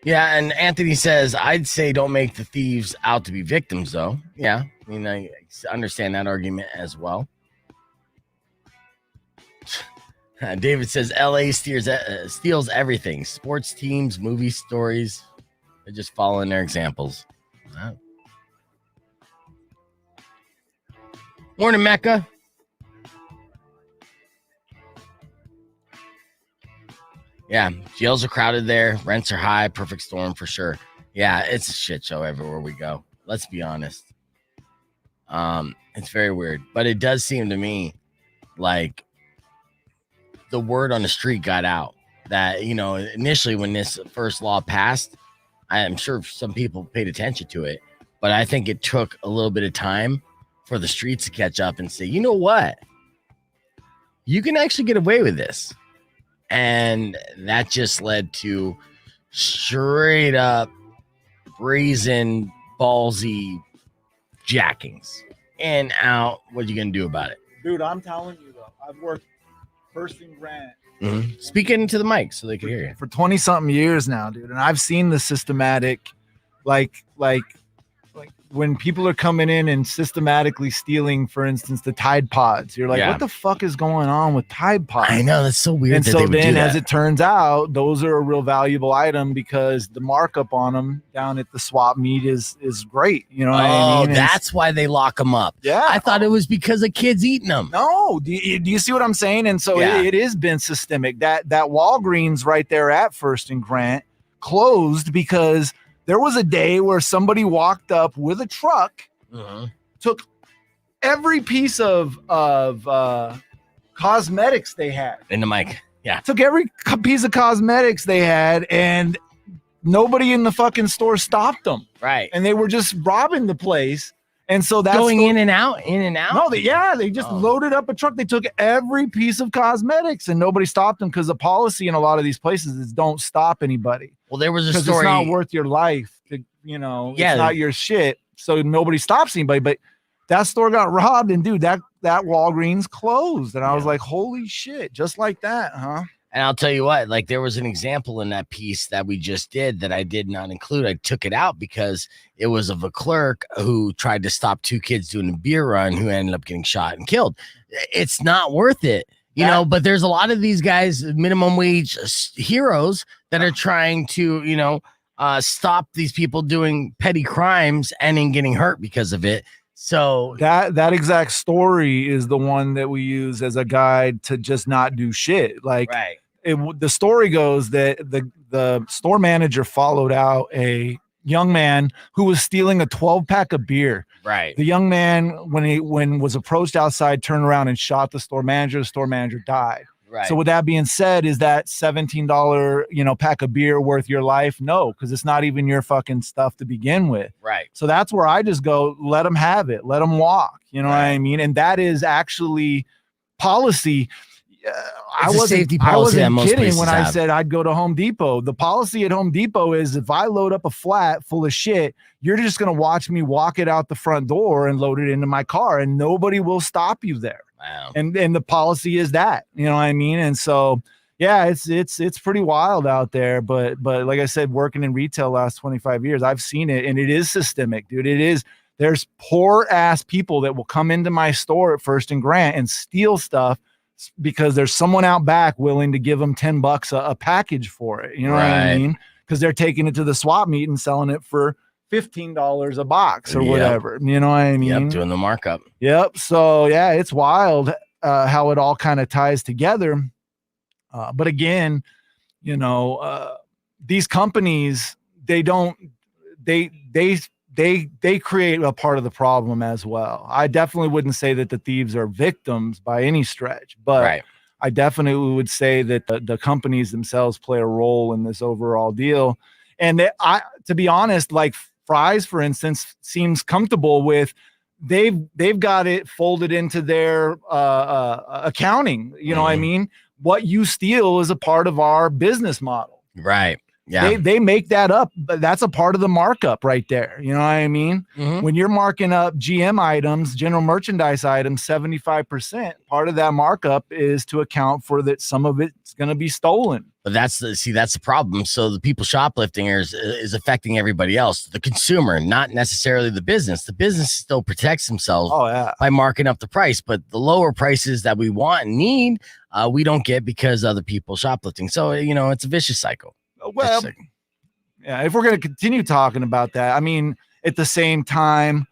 Yeah, and Anthony says, I'd say don't make the thieves out to be victims, though. Yeah, I mean, I understand that argument as well. David says, LA steals everything. Sports teams, movie stories. They're just following their examples. Wow. Morning, Mecca. Yeah, jails are crowded there. Rents are high. Perfect storm for sure. Yeah, it's a shit show everywhere we go. Let's be honest. It's very weird. But it does seem to me like the word on the street got out that, initially when this first law passed, I'm sure some people paid attention to it, but I think it took a little bit of time for the streets to catch up and say, you know what? You can actually get away with this. And that just led to straight up brazen, ballsy jackings. And out, what are you going to do about it? Dude, I'm telling you, though, I've worked first in Grant. Mm-hmm. Speak into the mic so they can hear you. For 20-something years now, dude. And I've seen the systematic, like when people are coming in and systematically stealing, for instance, the Tide Pods. You're like, Yeah. what the fuck is going on with Tide Pods? I know, that's so weird. And that so they would then, do as that. it turns out, those are a real valuable item because the markup on them down at the swap meet is great. You know what I mean? And That's why they lock them up. yeah. I thought it was because of kids eating them. No, do you see what I'm saying? And so Yeah. it has been systemic. That Walgreens right there at First and Grant closed because there was a day where somebody walked up with a truck, took every piece of cosmetics they had. In the mic. Yeah. Took every piece of cosmetics they had, and nobody in the fucking store stopped them. Right. And they were just robbing the place. And so that's Going in and out. No, they just loaded up a truck. They took every piece of cosmetics and nobody stopped them because the policy in a lot of these places is don't stop anybody. Well, there was a Because story. it's not worth your life. It's Yeah. not your shit. So nobody stops anybody. But that store got robbed, and dude, that Walgreens closed. And I was like, holy shit, just like that, huh? And I'll tell you what, like there was an example in that piece that we just did that I did not include. I took it out because it was of a clerk who tried to stop two kids doing a beer run who ended up getting shot and killed. It's not worth it, you know, but there's a lot of these guys, minimum wage heroes that are trying to, stop these people doing petty crimes and in getting hurt because of it. So that exact story is the one that we use as a guide to just not do shit. Like, right. The story goes that the store manager followed out a young man who was stealing a 12-pack of beer. Right. The young man, when was approached outside, turned around and shot the store manager. The store manager died. Right. So with that being said, is that $17 pack of beer worth your life? No, because it's not even your fucking stuff to begin with. Right. So that's where I just go, let them have it, let them walk. You know what I mean? And that is actually policy. I wasn't kidding when I said I'd go to Home Depot. The policy at Home Depot is if I load up a flat full of shit, you're just going to watch me walk it out the front door and load it into my car, and nobody will stop you there. Wow. And the policy is that, you know what I mean? And so, yeah, it's pretty wild out there. But like I said, working in retail last 25 years, I've seen it, and it is systemic, dude. It is. There's poor ass people that will come into my store at First and Grant and steal stuff because there's someone out back willing to give them $10 a package for it. You know what I mean? Because they're taking it to the swap meet and selling it for $15 a box or whatever. You know what I mean? Yep, doing the markup. Yep. So yeah, it's wild how it all kind of ties together. But again, these companies, they create a part of the problem as well. I definitely wouldn't say that the thieves are victims by any stretch, but I definitely would say that the companies themselves play a role in this overall deal. And to be honest, like Fry's, for instance, seems comfortable with they've got it folded into their accounting. You know what I mean? What you steal is a part of our business model. Right. Yeah. They make that up, but that's a part of the markup right there. You know what I mean? When you're marking up GM items, general merchandise items, 75%, part of that markup is to account for that some of it's going to be stolen. But that's the problem. So the people shoplifting is affecting everybody else, the consumer, not necessarily the business. The business still protects themselves by marking up the price, but the lower prices that we want and need, we don't get because other people shoplifting. So, it's a vicious cycle. Well, yeah, if we're going to continue talking about that, I mean, at the same time,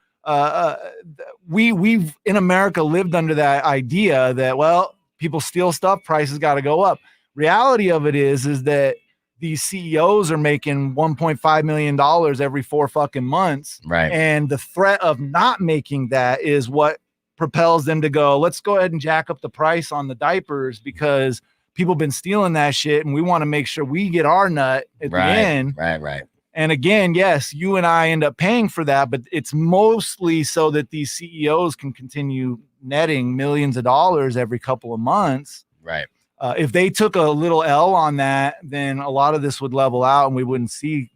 we've in America lived under that idea that, well, people steal stuff, prices got to go up. Reality of it is that these CEOs are making $1.5 million every 4 fucking months. Right. And the threat of not making that is what propels them to go, let's go ahead and jack up the price on the diapers because people have been stealing that shit, and we want to make sure we get our nut at the end. Right. And again, yes, you and I end up paying for that, but it's mostly so that these CEOs can continue netting millions of dollars every couple of months. Right. If they took a little L on that, then a lot of this would level out, and we wouldn't see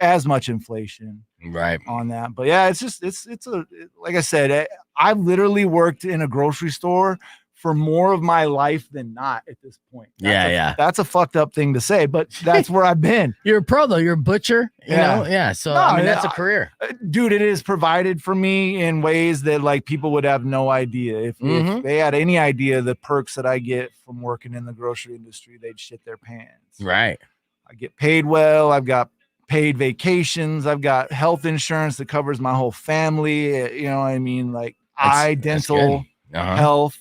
as much inflation. Right. On that. But yeah, it's like I said, I've literally worked in a grocery store for more of my life than not at this point. That's a fucked up thing to say, but that's where I've been. You're a pro though. You're a butcher, you know? Yeah. So that's a career. Dude, it is provided for me in ways that like people would have no idea. If they had any idea the perks that I get from working in the grocery industry, they'd shit their pants. Right. I get paid well. I've got paid vacations. I've got health insurance that covers my whole family. You know what I mean? Like eye, dental, health.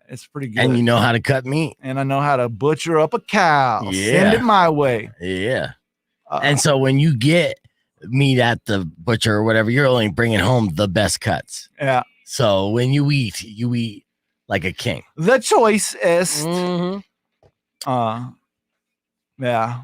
It's pretty good. And you know how to cut meat. And I know how to butcher up a cow. Send it my way. Yeah. And so when you get meat at the butcher or whatever, you're only bringing home the best cuts. Yeah. So when you eat like a king. The choicest. Yeah.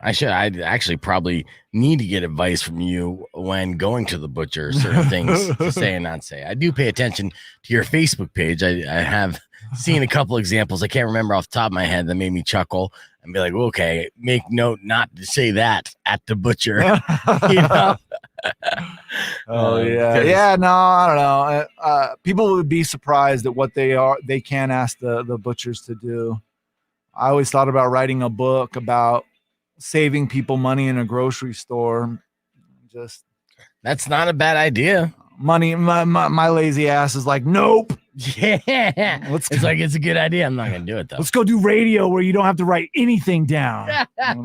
I'd actually probably need to get advice from you when going to the butcher, certain things to say and not say. I do pay attention to your Facebook page. I have seen a couple examples. I can't remember off the top of my head that made me chuckle and be like, okay, make note not to say that at the butcher. You know? Oh yeah. Yeah, no, I don't know. People would be surprised at what they can ask the butchers to do. I always thought about writing a book about saving people money in a grocery store. That's not a bad idea. Money, my lazy ass is like, nope. Yeah, it's like it's a good idea. I'm not gonna do it though. Let's go do radio where you don't have to write anything down and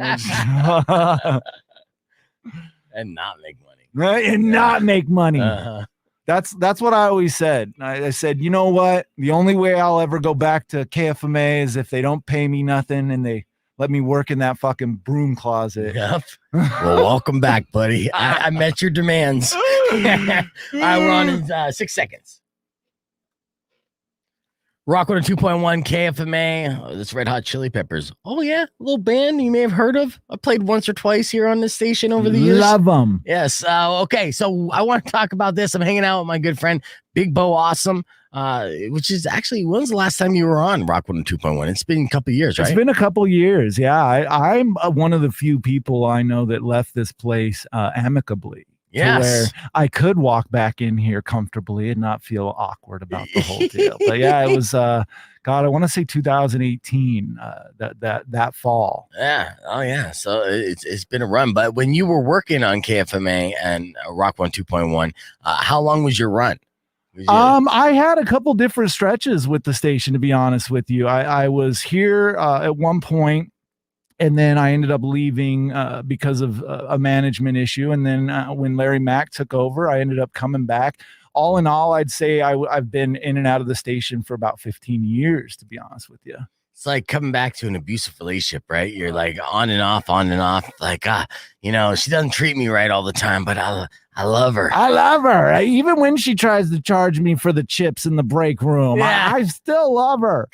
not make money. Right? And not make money. That's what I always said. I said, you know what? The only way I'll ever go back to KFMA is if they don't pay me nothing and they let me work in that fucking broom closet. Yep. Well, welcome back, buddy. I met your demands. All right, we're on in 6 seconds. Rock 102.1 KFMA. This Red Hot Chili Peppers. Oh, yeah. A little band you may have heard of. I played once or twice here on this station over the years. Love them. Yes. Okay. So I want to talk about this. I'm hanging out with my good friend, Big Bo Awesome, which is actually, when's the last time you were on Rock 102.1? It's been a couple of years, right? It's been a couple of years. Yeah. I'm one of the few people I know that left this place amicably. Yes. Where I could walk back in here comfortably and not feel awkward about the whole deal. But yeah, it was God, I want to say 2018, that fall. Yeah. Oh yeah. So it's been a run. But when you were working on KFMA and Rock 102.1, how long was your run? I had a couple different stretches with the station, to be honest with you. I was here at one point. And then I ended up leaving because of a management issue. And then when Larry Mack took over, I ended up coming back. All in all, I'd say I've been in and out of the station for about 15 years, to be honest with you. It's like coming back to an abusive relationship, right? You're like on and off. Like, she doesn't treat me right all the time, but I love her. I love her. Even when she tries to charge me for the chips in the break room, I still love her.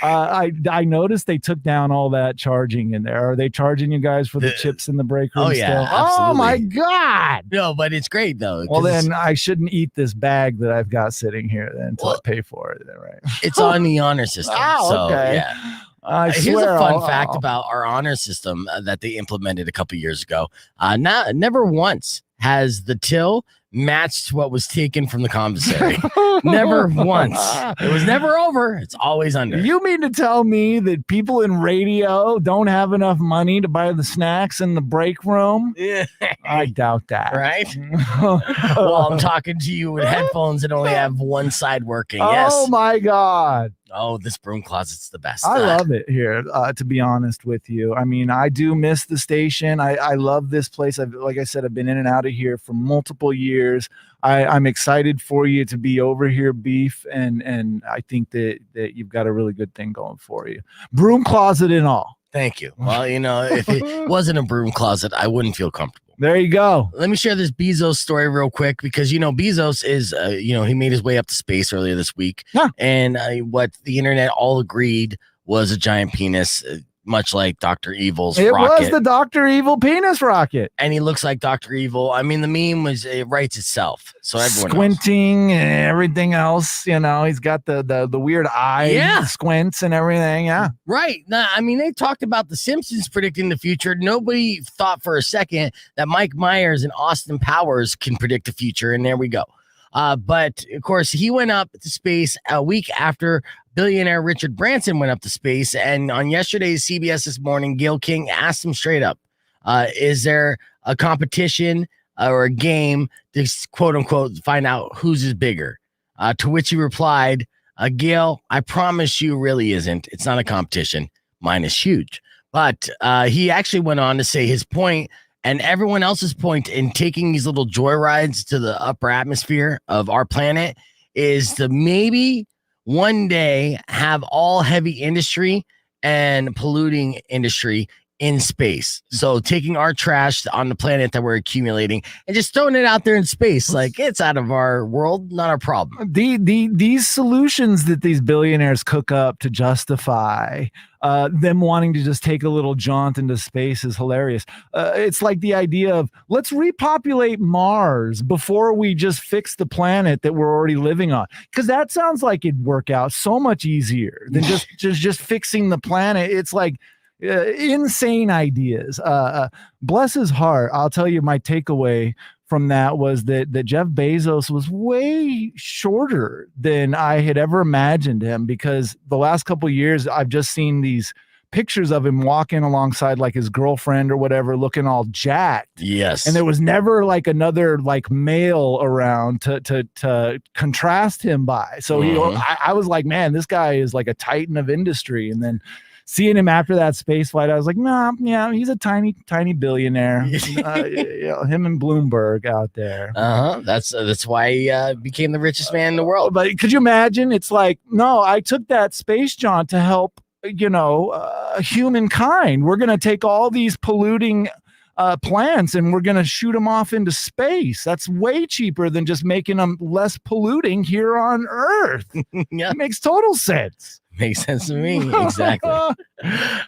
I noticed they took down all that charging in there. Are they charging you guys for the chips in the break room? Oh, yeah. Still? Absolutely. Oh, my God. No, but it's great, though. Well, then I shouldn't eat this bag that I've got sitting here then until I pay for it. Right? It's on the honor system. Oh, so, okay. Yeah. Here's a fun fact about our honor system that they implemented a couple years ago. Never once has the till matched what was taken from the commissary. Never once. It was never over. It's always under. You mean to tell me that people in radio don't have enough money to buy the snacks in the break room? Yeah. I doubt that. Right? Well, I'm talking to you with headphones and only have one side working. Yes. Oh, my God. Oh, this broom closet's the best. I love it here, to be honest with you. I mean, I do miss the station. I love this place. Like I said, I've been in and out of here for multiple years. I'm excited for you to be over here, Beef, and I think that you've got a really good thing going for you. Broom closet and all. Thank you. Well, if it wasn't a broom closet, I wouldn't feel comfortable. There you go. Let me share this Bezos story real quick because, Bezos is, he made his way up to space earlier this week. Huh. And what the internet all agreed was a giant penis, much like Dr. Evil's rocket. It was the Dr. Evil penis rocket. And he looks like Dr. Evil. I mean, the meme it writes itself. So everyone squinting knows. And everything else, he's got the weird eye squints and everything. Yeah. Right. Now, I mean, they talked about the Simpsons predicting the future. Nobody thought for a second that Mike Myers and Austin Powers can predict the future. And there we go. But of course, he went up to space a week after billionaire Richard Branson went up to space. And on yesterday's CBS This Morning, Gail King asked him straight up, is there a competition or a game to quote unquote find out whose is bigger? To which he replied, Gail, I promise you really isn't. It's not a competition. Mine is huge. But he actually went on to say his point and everyone else's point in taking these little joyrides to the upper atmosphere of our planet is to maybe one day have all heavy industry and polluting industry in space. So taking our trash on the planet that we're accumulating and just throwing it out there in space, like it's out of our world, not our problem. These solutions that these billionaires cook up to justify them wanting to just take a little jaunt into space is hilarious. It's like the idea of let's repopulate Mars before we just fix the planet that we're already living on, because that sounds like it'd work out so much easier than just fixing the planet. It's like insane ideas. Bless his heart. I'll tell you, my takeaway from that was that Jeff Bezos was way shorter than I had ever imagined him, because the last couple of years I've just seen these pictures of him walking alongside like his girlfriend or whatever, looking all jacked. Yes. And there was never like another like male around to contrast him by. So I was like, man, this guy is like a titan of industry. And then seeing him after that space flight, I was like, nah, yeah, he's a tiny billionaire. Him and Bloomberg out there. That's why he became the richest man in the world. But could you imagine? It's like, no, I took that space jaunt to help, humankind. We're going to take all these polluting plants and we're going to shoot them off into space. That's way cheaper than just making them less polluting here on Earth. Yeah. It makes total sense. Makes sense to me. Exactly. All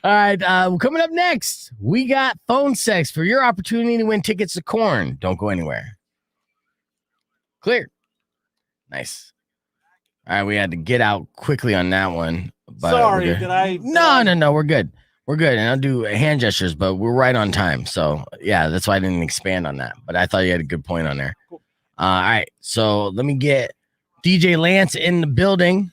right. Coming up next, we got phone sex for your opportunity to win tickets to Korn. Don't go anywhere. Clear. Nice. All right. We had to get out quickly on that one. But sorry, did I? No. We're good. We're good. And I'll do hand gestures, but we're right on time. So, yeah, that's why I didn't expand on that. But I thought you had a good point on there. Cool. All right. So let me get DJ Lance in the building.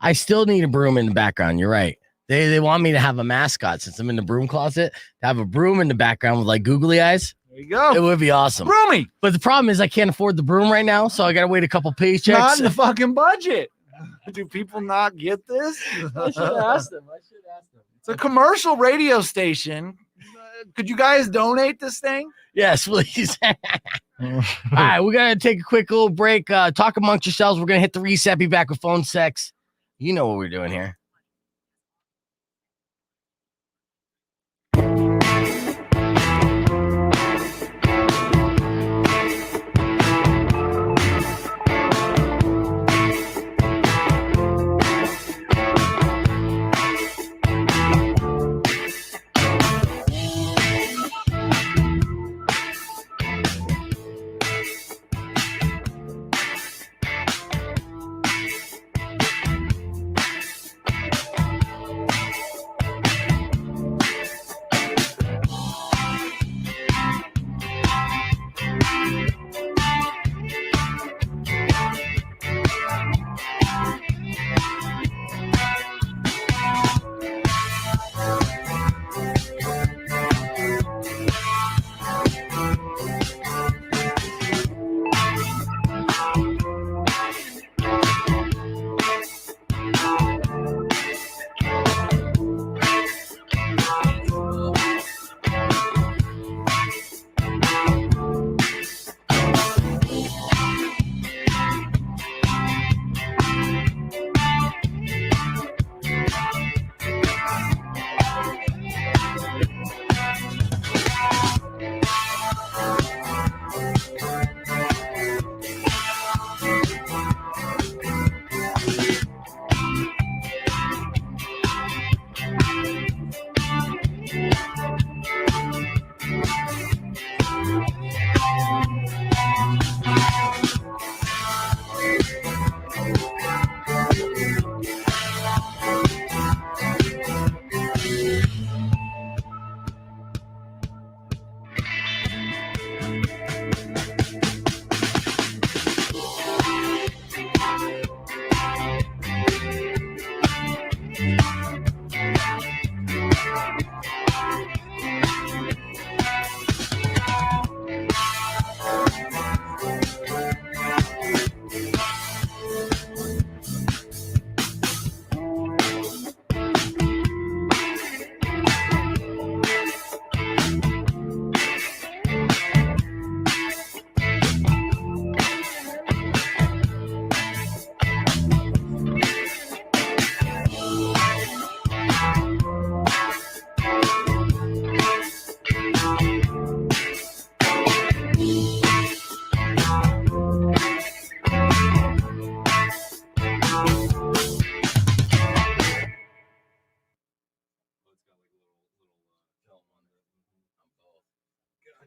I still need a broom in the background. You're right. They want me to have a mascot since I'm in the broom closet, to have a broom in the background with like googly eyes. There you go. It would be awesome. Broomy. But the problem is I can't afford the broom right now, so I got to wait a couple paychecks. Not in the fucking budget. Do people not get this? I should ask them. It's a commercial radio station. Could you guys donate this thing? Yes, please. All right, we're going to take a quick little break. Talk amongst yourselves. We're going to hit the reset. Be back with phone sex. You know what we're doing here.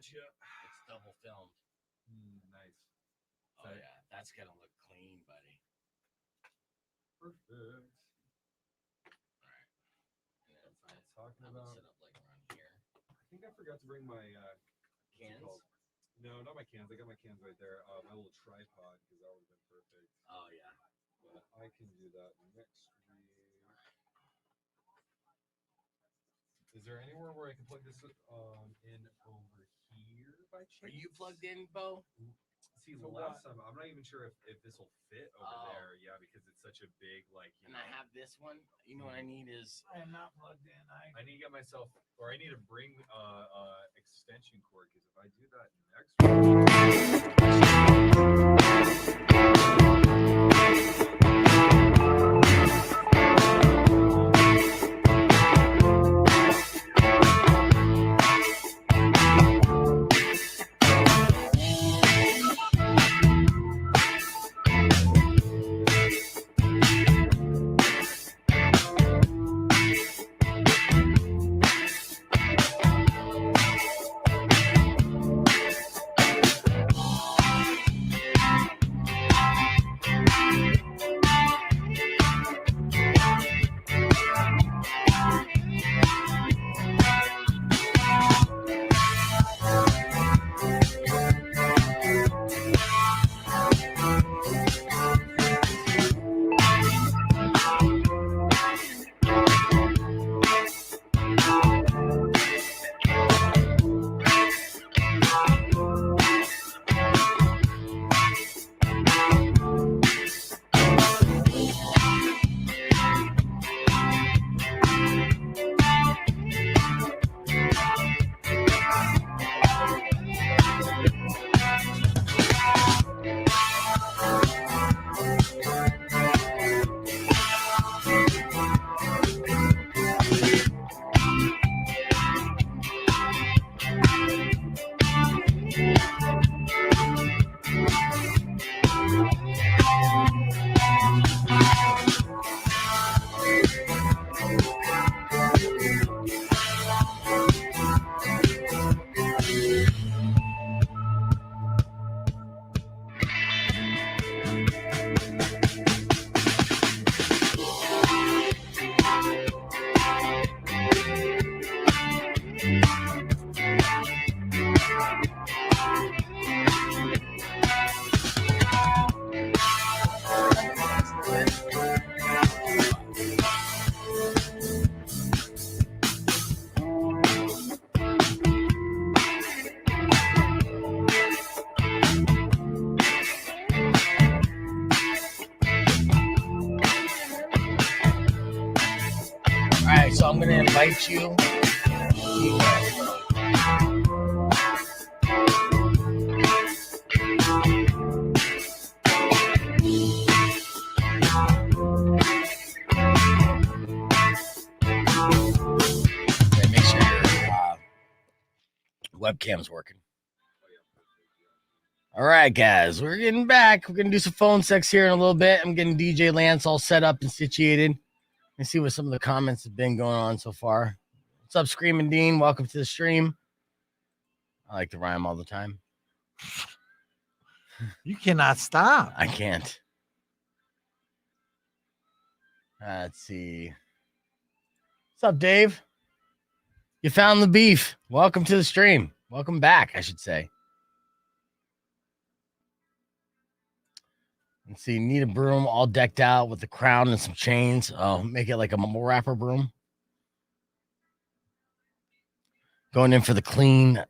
Gotcha. It's double filmed. Nice. Oh yeah, that's gonna look clean, buddy. Perfect. All right. And then if I Talking I'm gonna about. set up like around here. I think I forgot to bring my what's it Cans? called? No, not my cans. I got my cans right there. My little tripod because that would have been perfect. Oh yeah. But I can do that next week. Is there anywhere where I can plug this in over here by chance? Are you plugged in, Bo? See, For last what? time I'm not even sure if this will fit over Oh. there. Yeah, because it's such a big And I have this one. You know what I need is I am not plugged in. I need to get myself, or I need to bring extension cord because if I do that next week. all right. So I'm gonna invite you. Okay, make sure your webcam's working. All right, guys, we're getting back. We're gonna do some phone sex here in a little bit. I'm getting DJ Lance all set up and situated. Let's see what some of the comments have been going on so far. What's up, Screaming Dean? Welcome to the stream. I like to rhyme all the time. You cannot stop. I can't. Let's see. What's up, Dave? You found the beef. Welcome to the stream. Welcome back, I should say. Let's see. Need a broom all decked out with a crown and some chains. Oh, make it like a mumble rapper broom. Going in for the queen.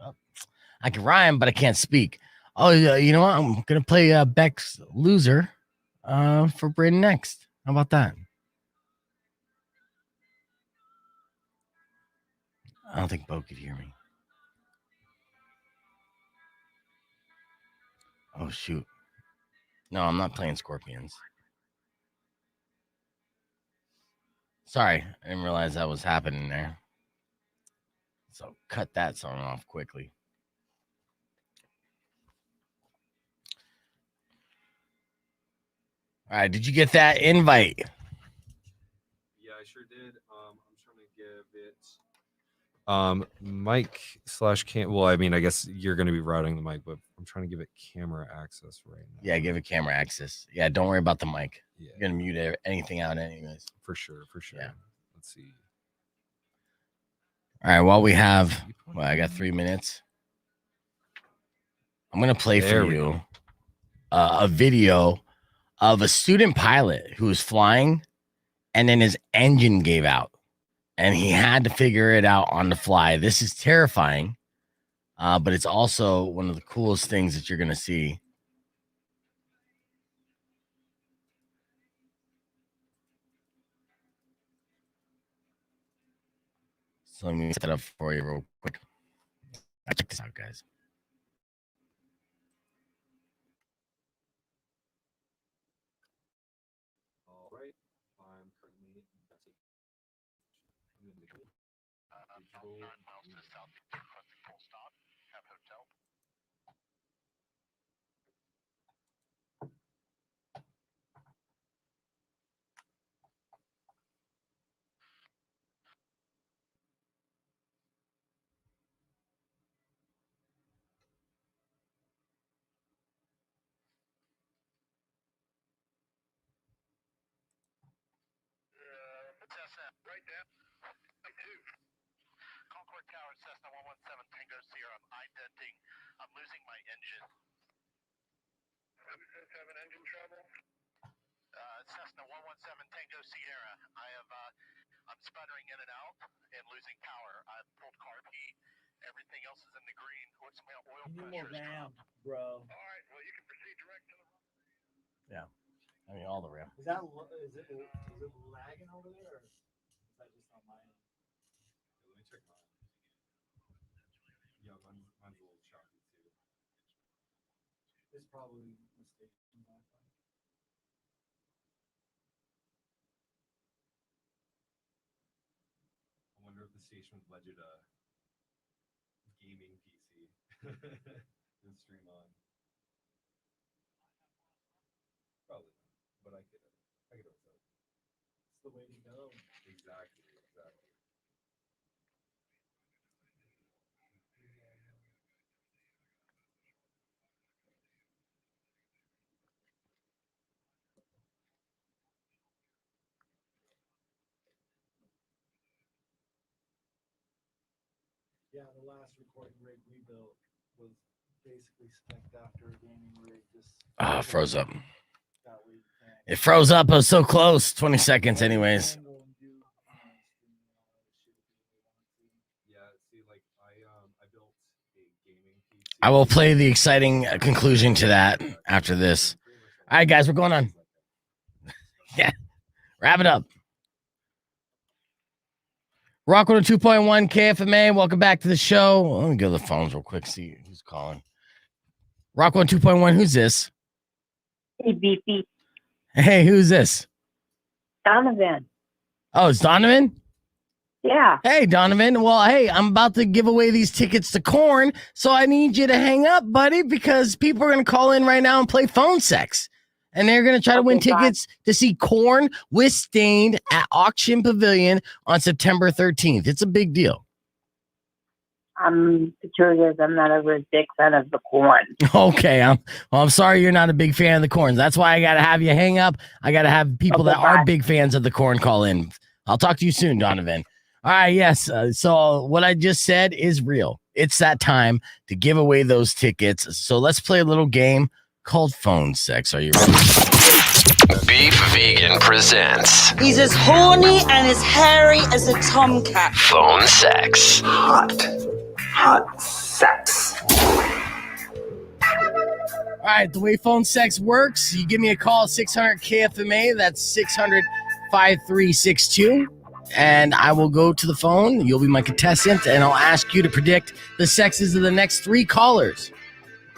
Oh, I can rhyme, but I can't speak. Oh, yeah. You know what? I'm going to play Beck's Loser for Bryn next. How about that? I don't think Bo could hear me. Oh, shoot. No, I'm not playing Scorpions. Sorry, I didn't realize that was happening there. So cut that song off quickly. All right, did you get that invite? Yeah, I sure did. I'm trying to give it Mic / cam. Well, I mean, I guess you're going to be routing the mic, but I'm trying to give it camera access right now. Yeah, give it camera access. Yeah, don't worry about the mic. Yeah, You're gonna mute anything out anyways. for sure. Yeah. Let's see. All right. Well, I got 3 minutes. I'm gonna play There for we you go. a video of a student pilot who was flying, and then his engine gave out, and he had to figure it out on the fly. This is terrifying, but it's also one of the coolest things that you're gonna see. So let me set that up for you real quick. Check this out, guys. All right. I'm currently bro. I mean, all the RAM. Is it lagging over there, or is that just on my end? Let me check mine. Yeah, mine's a little choppy too. It's probably mistaken. I wonder if the station would let you to gaming PC and stream on. Probably not, but I could always help. It's the way to go. Exactly. Yeah, the last recording rig we built was basically spec'd after a gaming rig. Just Froze up. that way you can't It froze up. I was so close. 20 seconds, anyways. handle and do, Yeah, see, like I built a gaming PC. I will play the exciting conclusion to that after this. All right, guys, we're going on. Yeah, wrap it up. Rock 2.1 KFMA, welcome back to the show. Let me go to the phones real quick, see who's calling. Rock 2.1, who's this? Hey, Beefy. Hey, who's this? Donovan. Oh, it's Donovan? Yeah. Hey, Donovan. Well, hey, I'm about to give away these tickets to Korn, so I need you to hang up, buddy, because people are going to call in right now and play phone sex. And they're going to try to win tickets to see Korn with Stained at Auction Pavilion on September 13th. It's a big deal. I'm curious. I'm not a big fan of the Korn. Okay, I'm sorry you're not a big fan of the Korns. That's why I got to have you hang up. I got to have people that are big fans of the Korn call in. I'll talk to you soon, Donovan. All right, yes. So what I just said is real. It's that time to give away those tickets. So let's play a little game called Phone Sex. Are you ready? Beef Vegan presents He's as horny and as hairy as a tomcat. Phone Sex. Hot sex. All right, the way Phone Sex works, you give me a call at 600 KFMA. That's 600 5362. And I will go to the phone. You'll be my contestant, and I'll ask you to predict the sexes of the next 3 callers.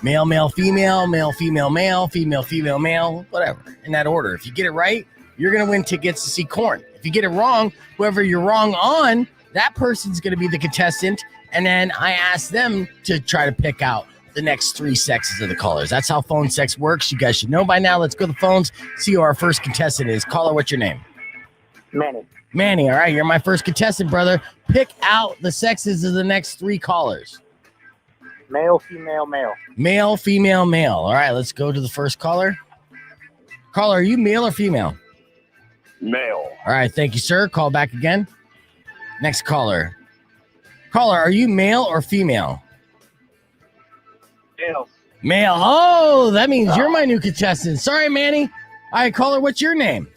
Male, male, female, male, female, male, female, female, male, whatever, in that order. If you get it right, you're going to win tickets to see Korn. If you get it wrong, whoever you're wrong on, that person's going to be the contestant. And then I ask them to try to pick out the next 3 sexes of the callers. That's how Phone Sex works. You guys should know by now. Let's go to the phones, see who our first contestant is. Caller, what's your name? Manny. Manny, all right, you're my first contestant, brother. Pick out the sexes of the next 3 callers. Male, female, male. Male, female, male. All right, let's go to the first caller. Caller, are you male or female? Male. All right, thank you, sir. Call back again. Next caller. Caller, are you male or female? Male. Male. Oh, that means you're my new contestant. Sorry, Manny. All right, caller, what's your name?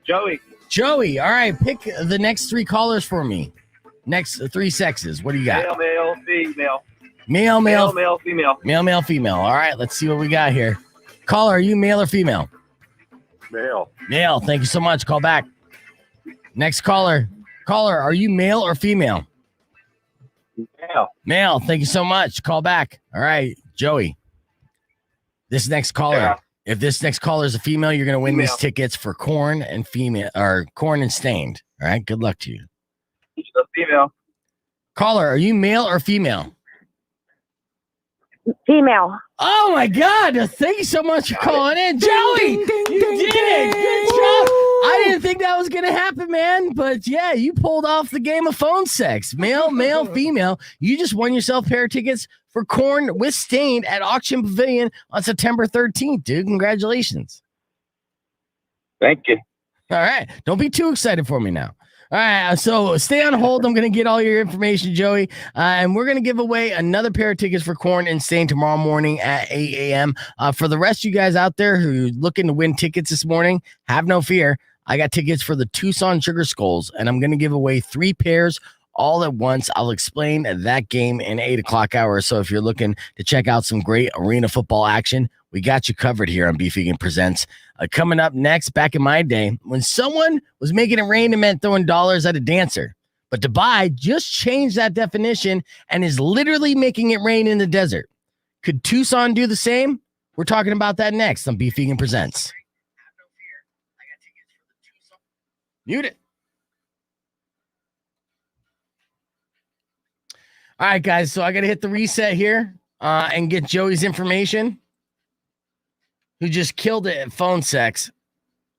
Joey. Joey. All right, pick the next 3 callers for me. Next 3 sexes. What do you got? Male, female. Male, female. Male, female. All right, let's see what we got here. Caller, are you male or female? Male. Male. Thank you so much. Call back. Next caller. Caller, are you male or female? Male. Male. Thank you so much. Call back. All right, Joey. This next caller. Yeah. If this next caller is a female, you're going to win these tickets for Korn and Korn and Stained. All right. Good luck to you. Female. Caller, are you male or female? Female. Oh my God! Thank you so much for calling in, Joey. You did it. Good job. I didn't think that was gonna happen, man. But yeah, you pulled off the game of phone sex. Male, female. You just won yourself a pair of tickets for Korn with Stained at Auction Pavilion on September 13th, dude. Congratulations. Thank you. All right. Don't be too excited for me now. All right, so stay on hold. I'm going to get all your information, Joey, and we're going to give away another pair of tickets for Korn and Stain tomorrow morning at 8 a.m. For the rest of you guys out there who are looking to win tickets this morning, have no fear. I got tickets for the Tucson Sugar Skulls, and I'm going to give away 3 pairs all at once. I'll explain that game in 8 o'clock hour. So if you're looking to check out some great arena football action, we got you covered here on Beef Vegan Presents. Coming up next, back in my day, when someone was making it rain, it meant throwing dollars at a dancer. But Dubai just changed that definition and is literally making it rain in the desert. Could Tucson do the same? We're talking about that next on Beef Vegan Presents. Mute it. All right, guys, so I got to hit the reset here and get Joey's information, who just killed it at phone sex.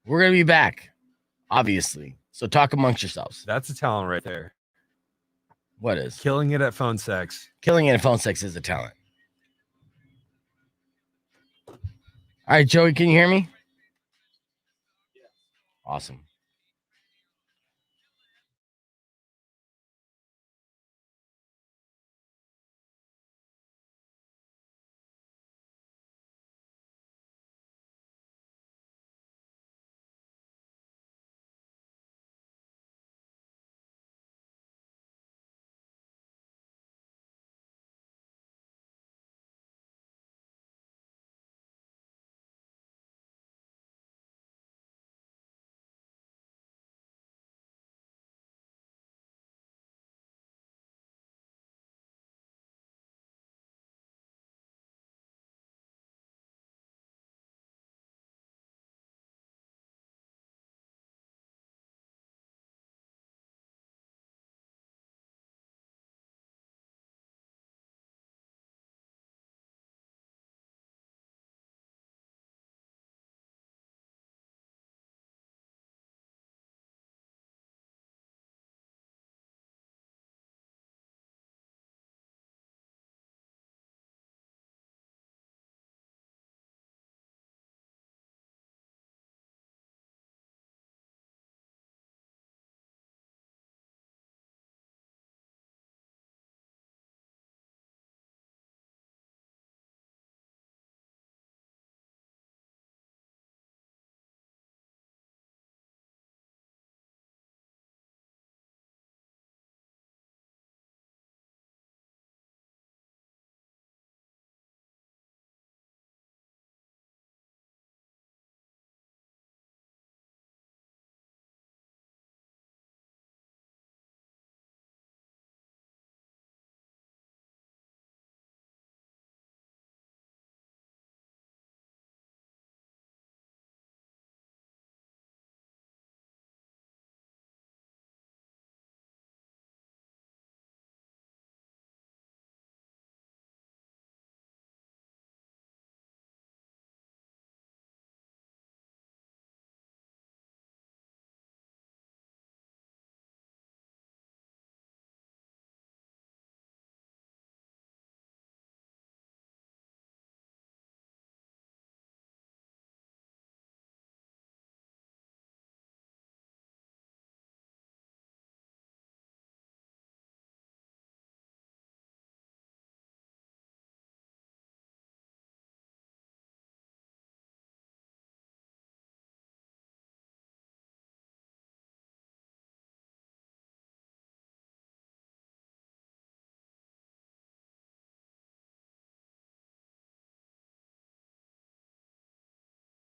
We're going to be back, obviously. So talk amongst yourselves. That's a talent right there. What is? Killing it at phone sex. Killing it at phone sex is a talent. All right, Joey, can you hear me? Awesome.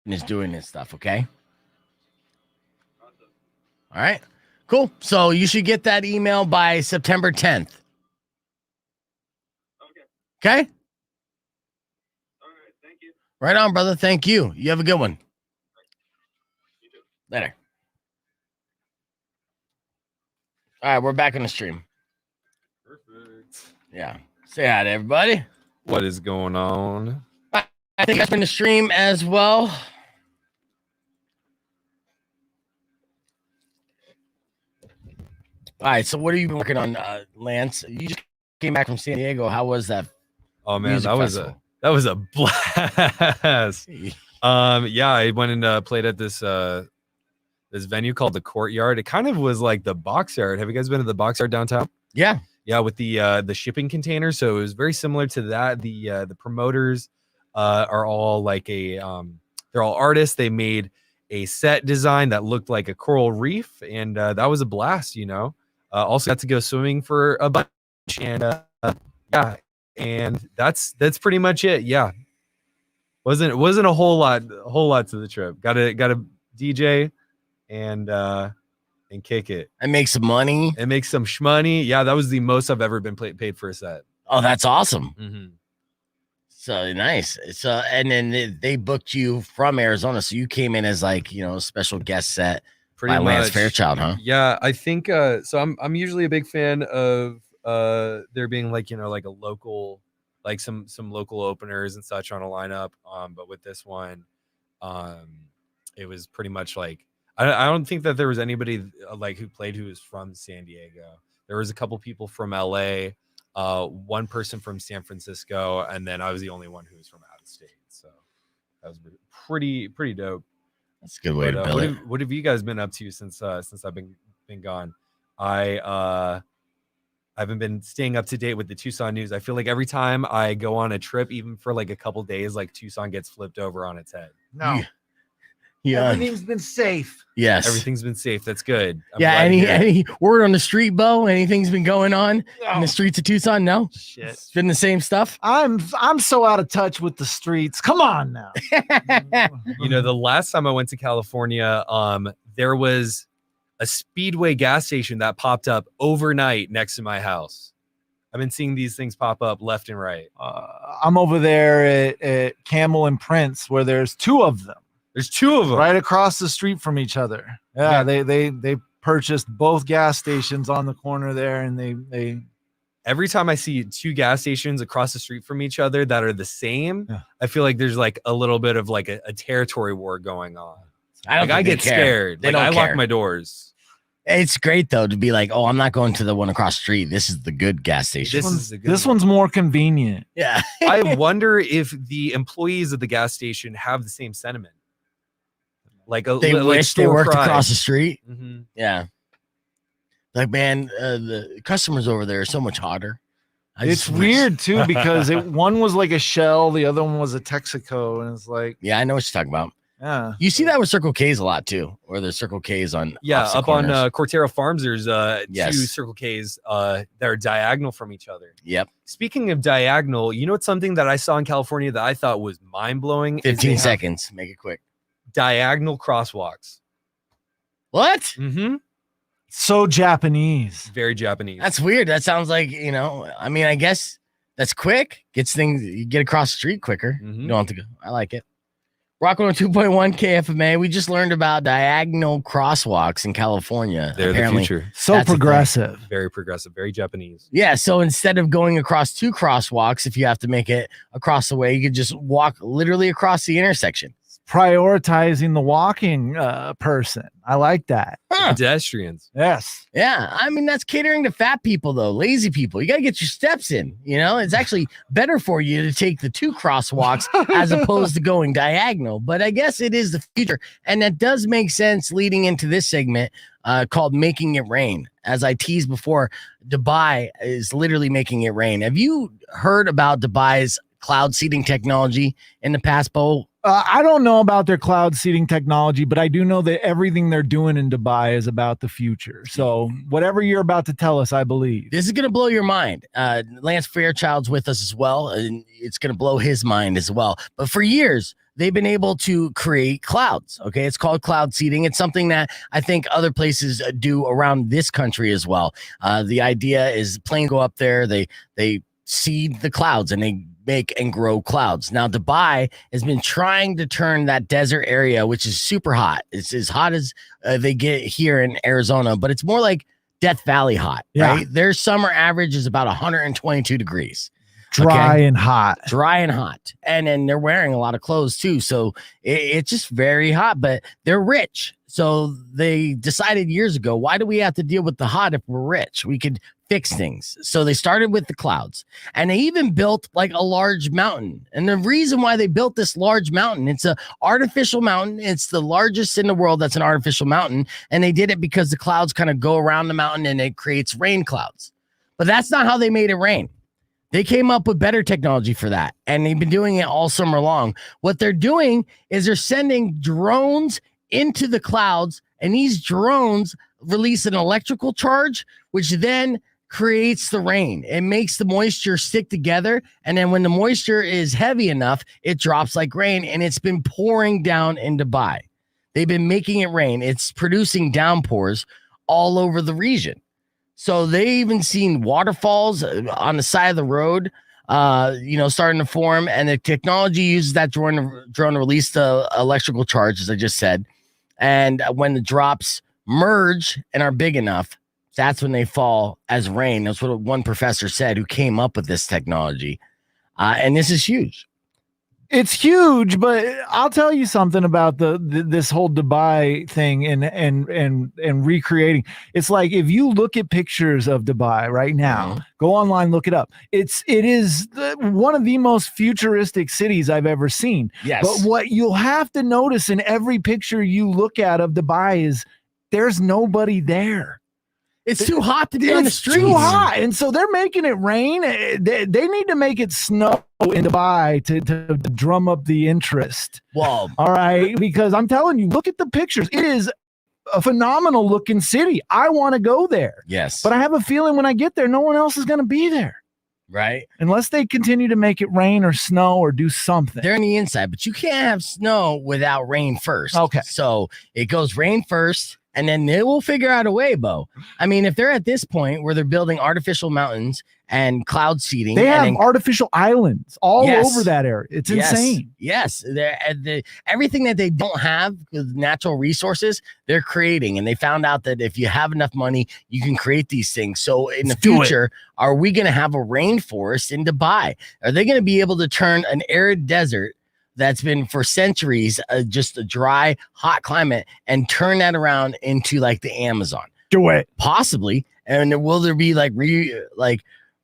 and is doing his stuff. Okay. All right. Cool. So you should get that email by September 10th. Okay. All right, thank you. Right on, brother. Thank you. You have a good one. Later. All right, we're back on the stream. Perfect. Yeah. Say hi to everybody. What is going on? I think I'm in the stream as well. All right, so what have you been working on, Lance? You just came back from San Diego. How was that? Oh man, music festival? that was a blast. Yeah, I went and played at this this venue called the Courtyard. It kind of was like the Box Yard. Have you guys been to the Box Yard downtown? Yeah. Yeah, with the shipping containers. So it was very similar to that. The promoters are all like they're all artists. They made a set design that looked like a coral reef, and that was a blast, you know. Also got to go swimming for a bunch, and yeah, and that's pretty much it. Yeah, wasn't a whole lot to the trip. Got a DJ and kick it and make some money and make some shmoney. Yeah, that was the most I've ever been paid for a set. Oh, that's awesome. Mm-hmm. So nice. So and then they booked you from Arizona, so you came in as like, you know, a special guest set Pretty by much. Lance Fairchild, huh? Yeah, I think so. I'm usually a big fan of there being like, you know, like a local, like some local openers and such on a lineup. But with this one, it was pretty much like I don't think that there was anybody like who played who was from San Diego. There was a couple people from LA, one person from San Francisco, and then I was the only one who was from out of state. So that was pretty dope. That's a good way to build it. What have you guys been up to since I've been gone? I haven't been staying up to date with the Tucson news. I feel like every time I go on a trip, even for like a couple days, like Tucson gets flipped over on its head. No. Yeah. Everything's been safe. Yes. Everything's been safe. That's good. I'm yeah. glad to hear it. Any word on the street, Bo? Anything's been going on in the streets of Tucson? No. Shit. It's been the same stuff. I'm so out of touch with the streets. Come on now. You know, the last time I went to California, there was a Speedway gas station that popped up overnight next to my house. I've been seeing these things pop up left and right. I'm over there at Camel and Prince, where there's two of them. There's two of them right across the street from each other. Yeah, they purchased both gas stations on the corner there, and they every time I see two gas stations across the street from each other that are the same, I feel like there's like a little bit of like a territory war going on. I get scared. They like, don't I lock care. my doors. It's great though to be like, oh, I'm not going to the one across the street. This is the good gas station. This one's more convenient. Yeah. I wonder if the employees of the gas station have the same sentiment. Like they wish they worked across the street. Mm-hmm. Yeah. Like, man, the customers over there are so much hotter. It's weird too, because one was like a Shell, the other one was a Texaco, and it's like, yeah, I know what you're talking about. Yeah, you see that with Circle K's a lot too, or the Circle K's on up on Cortera Farms. There's yes. two Circle K's that are diagonal from each other. Yep. Speaking of diagonal, you know what's something that I saw in California that I thought was mind blowing? 15 seconds, make it quick. Diagonal crosswalks. What? Mm-hmm. So Japanese. Very Japanese. That's weird. That sounds like, you know, I mean, I guess that's quick. Gets things, you get across the street quicker. Mm-hmm. You don't have to go. I like it. Rock 102.1 KFMA. We just learned about diagonal crosswalks in California. They're Apparently, the future. So progressive. Very progressive. Very Japanese. Yeah. So instead of going across two crosswalks, if you have to make it across the way, you could just walk literally across the intersection. Prioritizing the walking person. I like that. Pedestrians. Yes. Yeah. I mean, that's catering to fat people, though. Lazy people. You got to get your steps in. You know, it's actually better for you to take the two crosswalks as opposed to going diagonal. But I guess it is the future. And that does make sense leading into this segment called Making It Rain. As I teased before, Dubai is literally making it rain. Have you heard about Dubai's cloud seeding technology in the past, Bo? I don't know about their cloud seeding technology, but I do know that everything they're doing in Dubai is about the future. So whatever you're about to tell us, I believe. This is going to blow your mind. Lance Fairchild's with us as well, and it's going to blow his mind as well. But for years, they've been able to create clouds. Okay. It's called cloud seeding. It's something that I think other places do around this country as well. The idea is planes go up there, they seed the clouds and they make and grow clouds. Now, Dubai has been trying to turn that desert area, which is super hot. It's as hot as they get here in Arizona, but it's more like Death Valley hot, right? Their summer average is about 122 degrees. Dry and hot. And then they're wearing a lot of clothes too. So it's just very hot, but they're rich. So they decided years ago, why do we have to deal with the hot if we're rich? We could fix things. So they started with the clouds, and they even built like a large mountain. And the reason why they built this large mountain, it's an artificial mountain. It's the largest in the world that's an artificial mountain. And they did it because the clouds kind of go around the mountain and it creates rain clouds. But that's not how they made it rain. They came up with better technology for that, and they've been doing it all summer long. What they're doing is they're sending drones into the clouds, and these drones release an electrical charge, which then creates the rain. It makes the moisture stick together, and then when the moisture is heavy enough, it drops like rain, and it's been pouring down in Dubai. They've been making it rain. It's producing downpours all over the region. So they even seen waterfalls on the side of the road, starting to form. And the technology uses that drone to release the electrical charge, as I just said. And when the drops merge and are big enough, that's when they fall as rain. That's what one professor said who came up with this technology. And this is huge. It's huge, but I'll tell you something about this whole Dubai thing and recreating. It's like if you look at pictures of Dubai right now, go online, look it up. It is one of the most futuristic cities I've ever seen. Yes. But what you'll have to notice in every picture you look at of Dubai is there's nobody there. It's too hot to be on the streets. It's too hot. And so they're making it rain. They need to make it snow in Dubai to drum up the interest. Whoa. All right. Because I'm telling you, look at the pictures. It is a phenomenal looking city. I want to go there. Yes. But I have a feeling when I get there, no one else is going to be there. Right. Unless they continue to make it rain or snow or do something. They're on the inside, but you can't have snow without rain first. Okay. So it goes rain first. And then they will figure out a way, Bo. I mean, if they're at this point where they're building artificial mountains and cloud seeding. They have artificial islands all Yes. over that area. It's insane. Yes. Everything that they don't have with natural resources, they're creating. And they found out that if you have enough money, you can create these things. So in the future, are we going to have a rainforest in Dubai? Are they going to be able to turn an arid desert that's been for centuries just a dry, hot climate and turn that around into like the Amazon? Do it. Possibly. And will there be like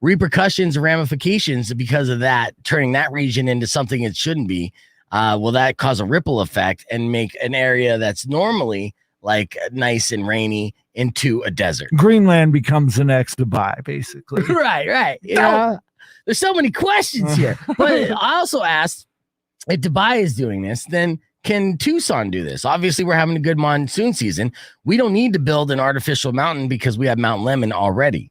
repercussions or ramifications because of that, turning that region into something it shouldn't be? Will that cause a ripple effect and make an area that's normally like nice and rainy into a desert? Greenland becomes the next Dubai, basically. Right. Yeah. There's so many questions here. But I also asked, if Dubai is doing this, then can Tucson do this? Obviously, we're having a good monsoon season. We don't need to build an artificial mountain because we have Mount Lemon already,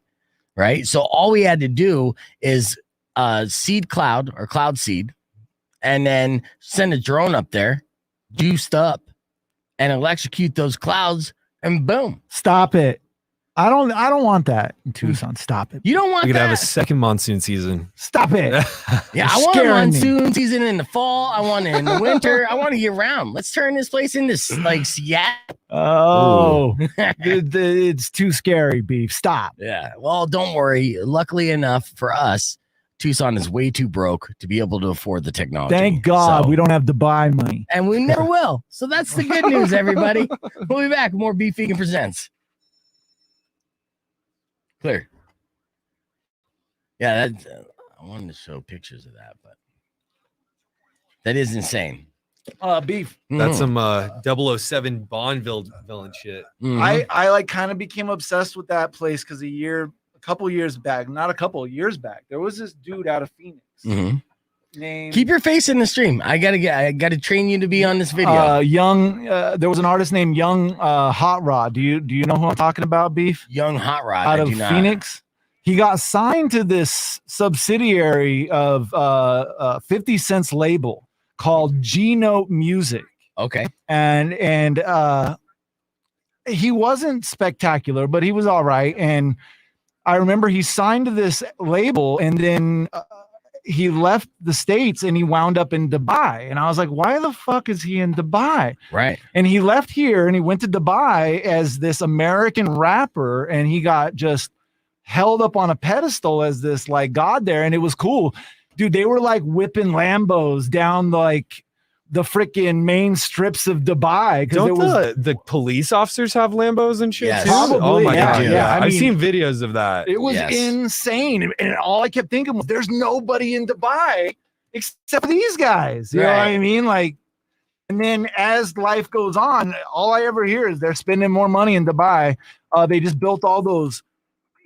right? So all we had to do is seed cloud or cloud seed, and then send a drone up there, juiced up, and electrocute those clouds, and boom. Stop it. I don't want that in Tucson. Stop it. You don't want We could that? have a second monsoon season. Stop it. Yeah, I want a monsoon season in the fall. I want it in the winter. I want it year round. Let's turn this place into like Seattle. Oh, it's too scary, Beef. Stop. Yeah. Well, don't worry. Luckily enough for us, Tucson is way too broke to be able to afford the technology. Thank God we don't have Dubai money. And we never will. So that's the good news, everybody. We'll be back with more Beef Vegan Presents. Clear. Yeah, I wanted to show pictures of that, but that is insane. Beef. That's some 007 Bond villain shit. Mhm. I like kind of became obsessed with that place because a couple years back, there was this dude out of Phoenix named. Keep your face in the stream. I gotta train you to be on this video. There was an artist named Young Hot Rod. Do you know who I'm talking about, Beef? Young Hot Rod Out of Phoenix. He got signed to this subsidiary of 50 Cent's label called G Note Music. Okay. And he wasn't spectacular, but he was all right. And I remember he signed to this label, and then he left the States and he wound up in Dubai. And I was like, why the fuck is he in Dubai? Right. And he left here and he went to Dubai as this American rapper, and he got just held up on a pedestal as this like god there. And it was cool. Dude, they were like whipping Lambos down like the freaking main strips of Dubai. Don't the police officers have Lambos and shit Yes. too? Probably, Oh my yeah, god! yeah. I I've mean, seen videos of that. It was Yes. insane. And all I kept thinking was, there's nobody in Dubai except for these guys. You know what I mean? Like, and then as life goes on, all I ever hear is they're spending more money in Dubai. They just built all those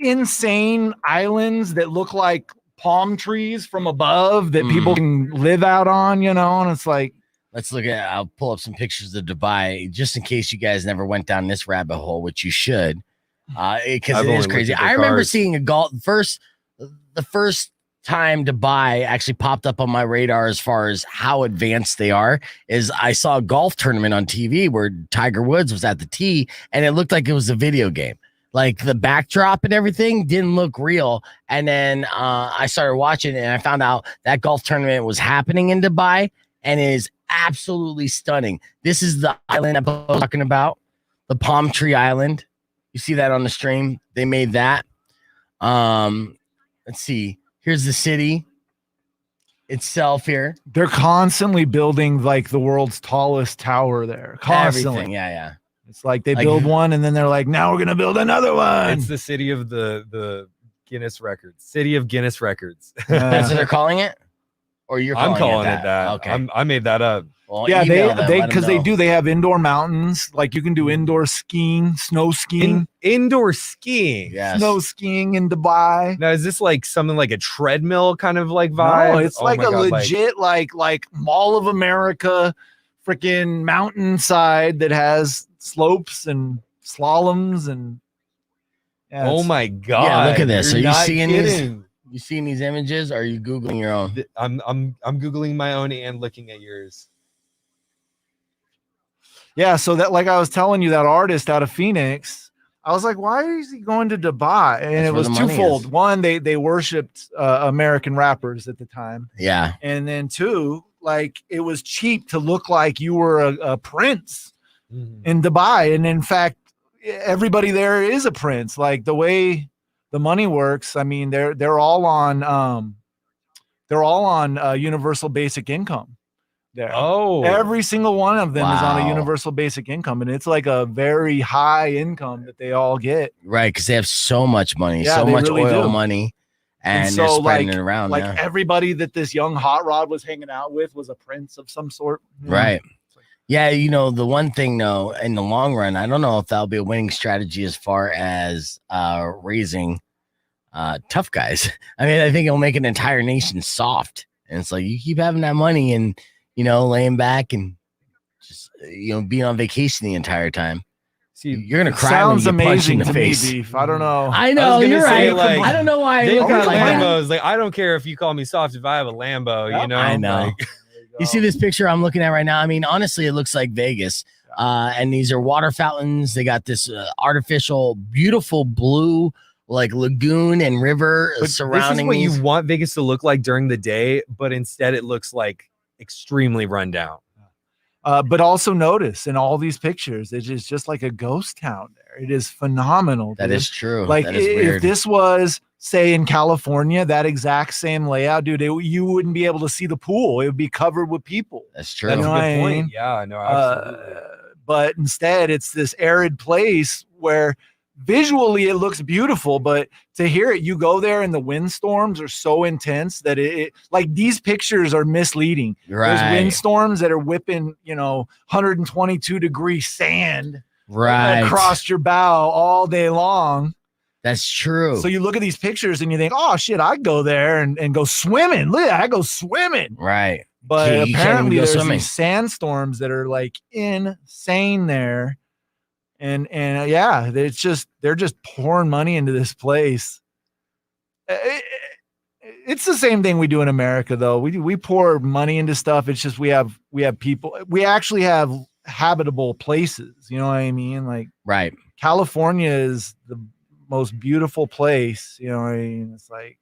insane islands that look like palm trees from above that people can live out on, you know? And it's like, let's look at, I'll pull up some pictures of Dubai just in case you guys never went down this rabbit hole, which you should. Because it is crazy. I remember seeing the first time Dubai actually popped up on my radar as far as how advanced they are is I saw a golf tournament on TV where Tiger Woods was at the tee, and it looked like it was a video game. Like the backdrop and everything didn't look real. And then I started watching it, and I found out that golf tournament was happening in Dubai, and it is absolutely stunning. This is the island I'm talking about, the Palm Tree Island. You see that on the stream? They made that. Let's see. Here's the city itself here. they're constantly building like the world's tallest tower there. Constantly. Everything. Yeah. It's like they build one and then they're like, now we're going to build another one. It's the city of the Guinness Records. City of Guinness Records. That's what they're calling it? Or you're calling I'm calling it that? Okay. I made that up. Well, yeah, email them, they let them because they know. do. They have indoor mountains. Like you can do indoor skiing, snow skiing, Indoor skiing. Yes. snow skiing in Dubai. Now, is this like something like a treadmill kind of like vibe? No, it's Oh like my a God, legit like Mall of America freaking mountainside that has slopes and slaloms and yeah, oh it's- my god! Yeah, look at this. You're Are you not seeing kidding. these? You seeing these images? Or are you Googling your own? I'm googling my own and looking at yours. Yeah, so that like I was telling you, that artist out of Phoenix, I was like, why is he going to Dubai? And That's it where was the money twofold. is. One, they worshipped American rappers at the time, Yeah. and then two, like it was cheap to look like you were a prince in Dubai. And in fact, everybody there is a prince. Like the way the money works, I mean, they're all on universal basic income. There. Oh, Every single one of them is on a Wow. universal basic income, and it's like a very high income that they all get. Right. Because they have so much money, Yeah, so they much really oil do. money, and they're so, spreading like- it around. Like yeah. everybody that this young hot rod was hanging out with was a prince of some sort. you know? Right. Yeah, the one thing though, in the long run, I don't know if that'll be a winning strategy as far as raising tough guys. I mean, I think it'll make an entire nation soft. And it's like you keep having that money and laying back and just being on vacation the entire time. see, You're gonna It cry when sounds you get punched in amazing the to face. me, Beef. I don't know. I I know was gonna you're say, right. like, I don't know why they look got like that. Lambos. Like, I don't care if you call me soft if I have a Lambo. Yep. You know, I know. Like, You see this picture I'm looking at right now? I mean, honestly, it looks like Vegas. And these are water fountains. They got this artificial, beautiful blue, like lagoon and river but this is surrounding what these. you want Vegas to look like during the day, but instead it looks like extremely run down. But also notice in all these pictures, it is just like a ghost town there. It is phenomenal. That dude. is true. Like that is if weird. this was, say, in California, that exact same layout, dude, you wouldn't be able to see the pool. It would be covered with people. That's true. That's You a know good what I point. mean? Yeah, no, absolutely. But instead, it's this arid place where visually it looks beautiful, but to hear it, you go there and the windstorms are so intense that it like these pictures are misleading. There's Right. windstorms that are whipping, 122-degree sand Right. across your bow all day long. That's true. So you look at these pictures and you think, oh shit, I'd go there and go swimming. Look, I go swimming. right. But Yeah, you can't even apparently go there's swimming. these sandstorms that are like insane there. And yeah, they're just pouring money into this place. it's the same thing we do in America, though. We pour money into stuff. It's just we have people. We actually have habitable places. You know what I mean? Like, right. California is the most beautiful place. You know what I mean? It's like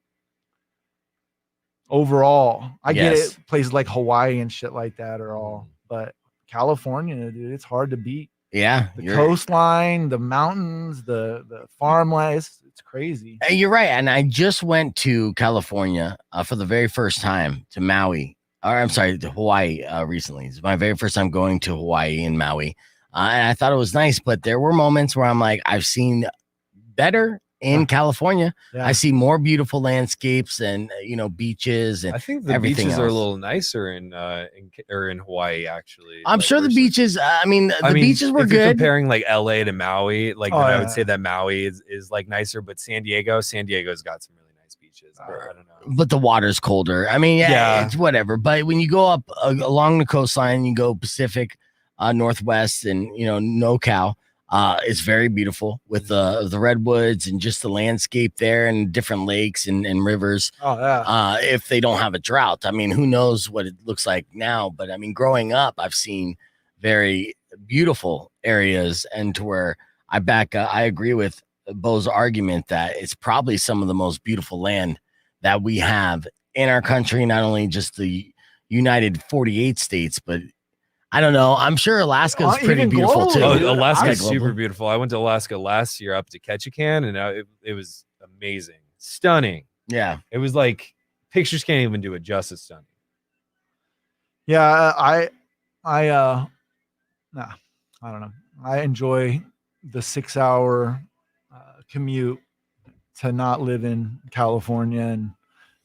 overall, I get it. Places like Hawaii and shit like that are all, but California, dude, it's hard to beat. Yeah, the coastline, the mountains, the farmland. It's crazy. You're right. And I just went to California for the very first time to Maui. Or I'm sorry, to Hawaii recently. It's my very first time going to Hawaii and Maui. And I thought it was nice, but there were moments where I'm like, I've seen better in California. I see more beautiful landscapes and beaches, and I think the beaches are a little nicer in Hawaii. Actually, I'm sure the beaches. I mean, the beaches were if good. You're comparing like LA to Maui, like then I would say that Maui is like nicer, but San Diego's got some really nice beaches. But I don't know. But the water's colder. I mean, it's whatever. But when you go up along the coastline, you go Pacific, Northwest, and NoCal. It's very beautiful with the redwoods and just the landscape there and different lakes and rivers. Oh yeah. If they don't have a drought, I mean, who knows what it looks like now? But I mean, growing up, I've seen very beautiful areas, and to where I agree with Bo's argument that it's probably some of the most beautiful land that we have in our country. Not only just the United 48 states, but I don't know. I'm sure Alaska is pretty beautiful too. Alaska's super beautiful. I went to Alaska last year up to Ketchikan, and it was amazing, stunning. Yeah, it was like pictures can't even do it justice. Stunning. Yeah, I don't know. I enjoy the 6-hour commute to not live in California and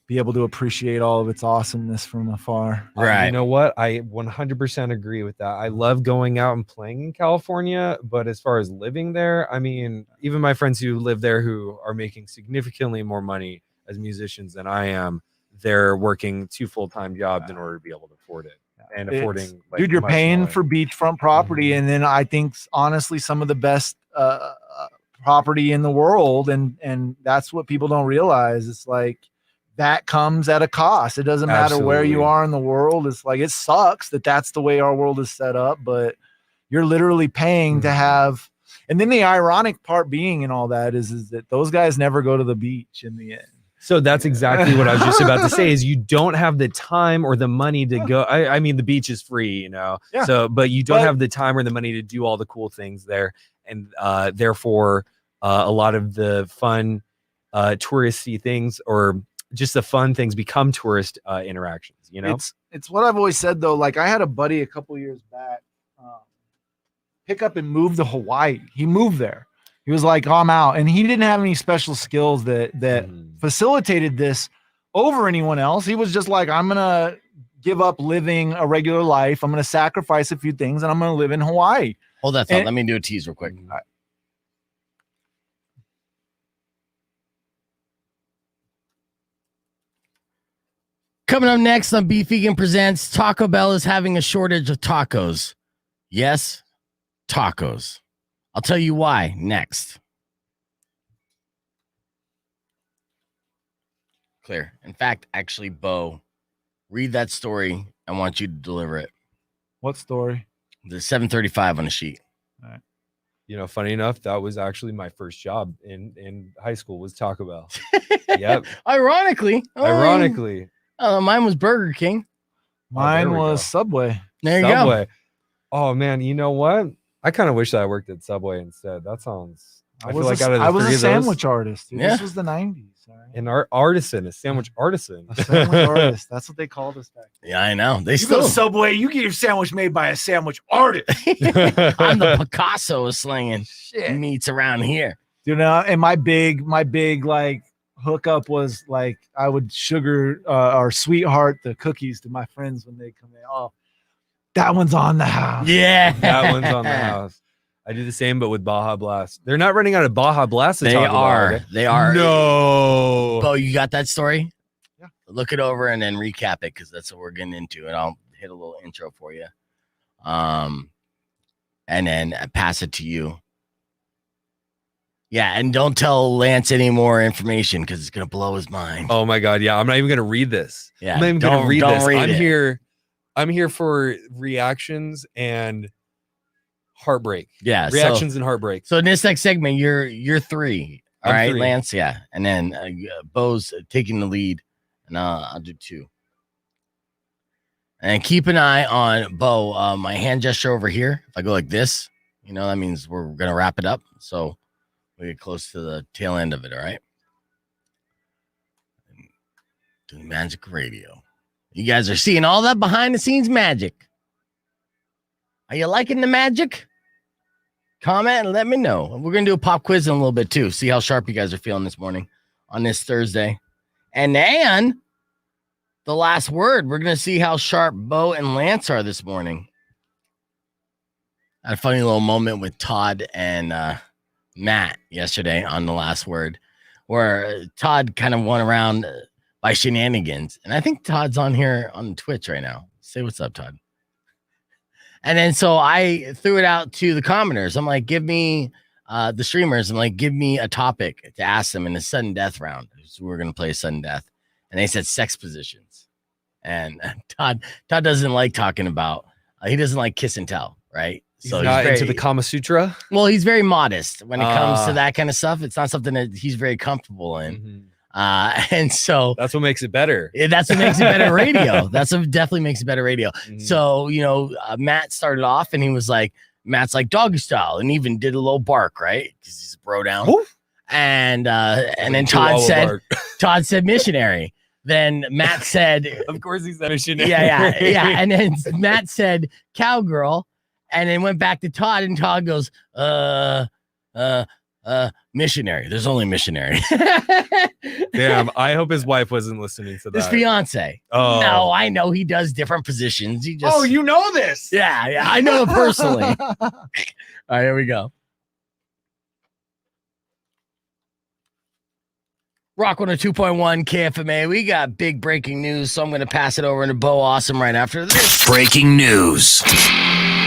be able to appreciate all of its awesomeness from afar. Right. You know what? I 100% agree with that. I love going out and playing in California, but as far as living there, I mean, even my friends who live there who are making significantly more money as musicians than I am, they're working 2 full-time jobs in order to be able to afford it. And affording, like, dude, you're paying for beachfront property, and then I think honestly some of the best property in the world, and that's what people don't realize. It's like that comes at a cost. It doesn't matter where you are in the world. It's like, it sucks that that's the way our world is set up, but you're literally paying to have. And then the ironic part being in all that is that those guys never go to the beach in the end. So that's exactly what I was just about to say, is you don't have the time or the money to go. I mean, the beach is free, Yeah. So, but you don't have the time or the money to do all the cool things there. And therefore, a lot of the fun touristy things, or just the fun things, become tourist interactions. It's what I've always said though. Like, I had a buddy a couple years back pick up and move to Hawaii. He moved there. He was like, I'm out. And he didn't have any special skills that facilitated this over anyone else. He was just like, I'm going to give up living a regular life. I'm going to sacrifice a few things, and I'm going to live in Hawaii. Hold that thought. Let me do a tease real quick. All right. Coming up next on Beef Vegan Presents, Taco Bell is having a shortage of tacos. Yes, tacos. I'll tell you why next. Clear. In fact, actually, Bo, read that story. I want you to deliver it. What story? The 735 on the sheet. All right. Funny enough, that was actually my first job in high school, was Taco Bell. Yep. Ironically. Mine was Burger King. Mine was Subway. There you go. Oh man, you know what? I kind of wish that I worked at Subway instead. That sounds. I was a sandwich artist. Dude. Yeah. This was the 90s. Right? An artisan, a sandwich artisan. A sandwich artist. That's what they called us back then. Yeah, I know. They You still go to Subway, you get your sandwich made by a sandwich artist. I'm the Picasso of slinging meats around here. And my big like hookup was like, I would sugar or sweetheart the cookies to my friends when they come in. Oh, that one's on the house. Yeah, that one's on the house. I do the same, but with Baja Blast. They're not running out of Baja Blast. They are. No. Bo, you got that story? Yeah. Look it over and then recap it, because that's what we're getting into. And I'll hit a little intro for you. And then pass it to you. Yeah, and don't tell Lance any more information because it's gonna blow his mind. Oh my god, yeah. I'm not even gonna read this. Yeah, I'm not even gonna read don't this. read it. I'm here for reactions and heartbreak. Yeah, reactions and heartbreak. So in this next segment, you're 3. All I'm right, 3. Lance. Yeah, and then Bo's taking the lead, and I'll do 2. And keep an eye on Bo. My hand gesture over here. If I go like this, that means we're gonna wrap it up. So we get close to the tail end of it. All right. Doing magic radio. You guys are seeing all that behind the scenes magic. Are you liking the magic? Comment and let me know. We're going to do a pop quiz in a little bit too. See how sharp you guys are feeling this morning on this Thursday. And then the last word, we're going to see how sharp Bo and Lance are this morning. I had a funny little moment with Todd and Matt yesterday on the last word where Todd kind of went around by shenanigans. And I think Todd's on here on Twitch right now. Say what's up, Todd. And then so I threw it out to the commenters. I'm like, give me the streamers. I'm like, give me a topic to ask them in the sudden death round. So we're going to play sudden death. And they said sex positions. And Todd doesn't like talking about, he doesn't like kiss and tell, right? He's not into the Kama Sutra. Well, he's very modest when it comes to that kind of stuff. It's not something that he's very comfortable in. Mm-hmm. And so that's what makes it better. That's what makes it better radio. That's what definitely makes it better radio. Mm-hmm. So, Matt started off and he was like, Matt's like doggy style and even did a little bark, right? Because he's a bro down. Woof. And then Todd said missionary. Then Matt said, of course he said missionary. Yeah. And then Matt said cowgirl and then went back to Todd and Todd goes, missionary. There's only missionary. Damn, I hope his wife wasn't listening to that. His fiance. Oh. No, I know he does different positions. He just you know this. Yeah, I know him personally. All right, here we go. Rock 102.1 KFMA. We got big breaking news, so I'm going to pass it over to Bo Awesome right after this. Breaking news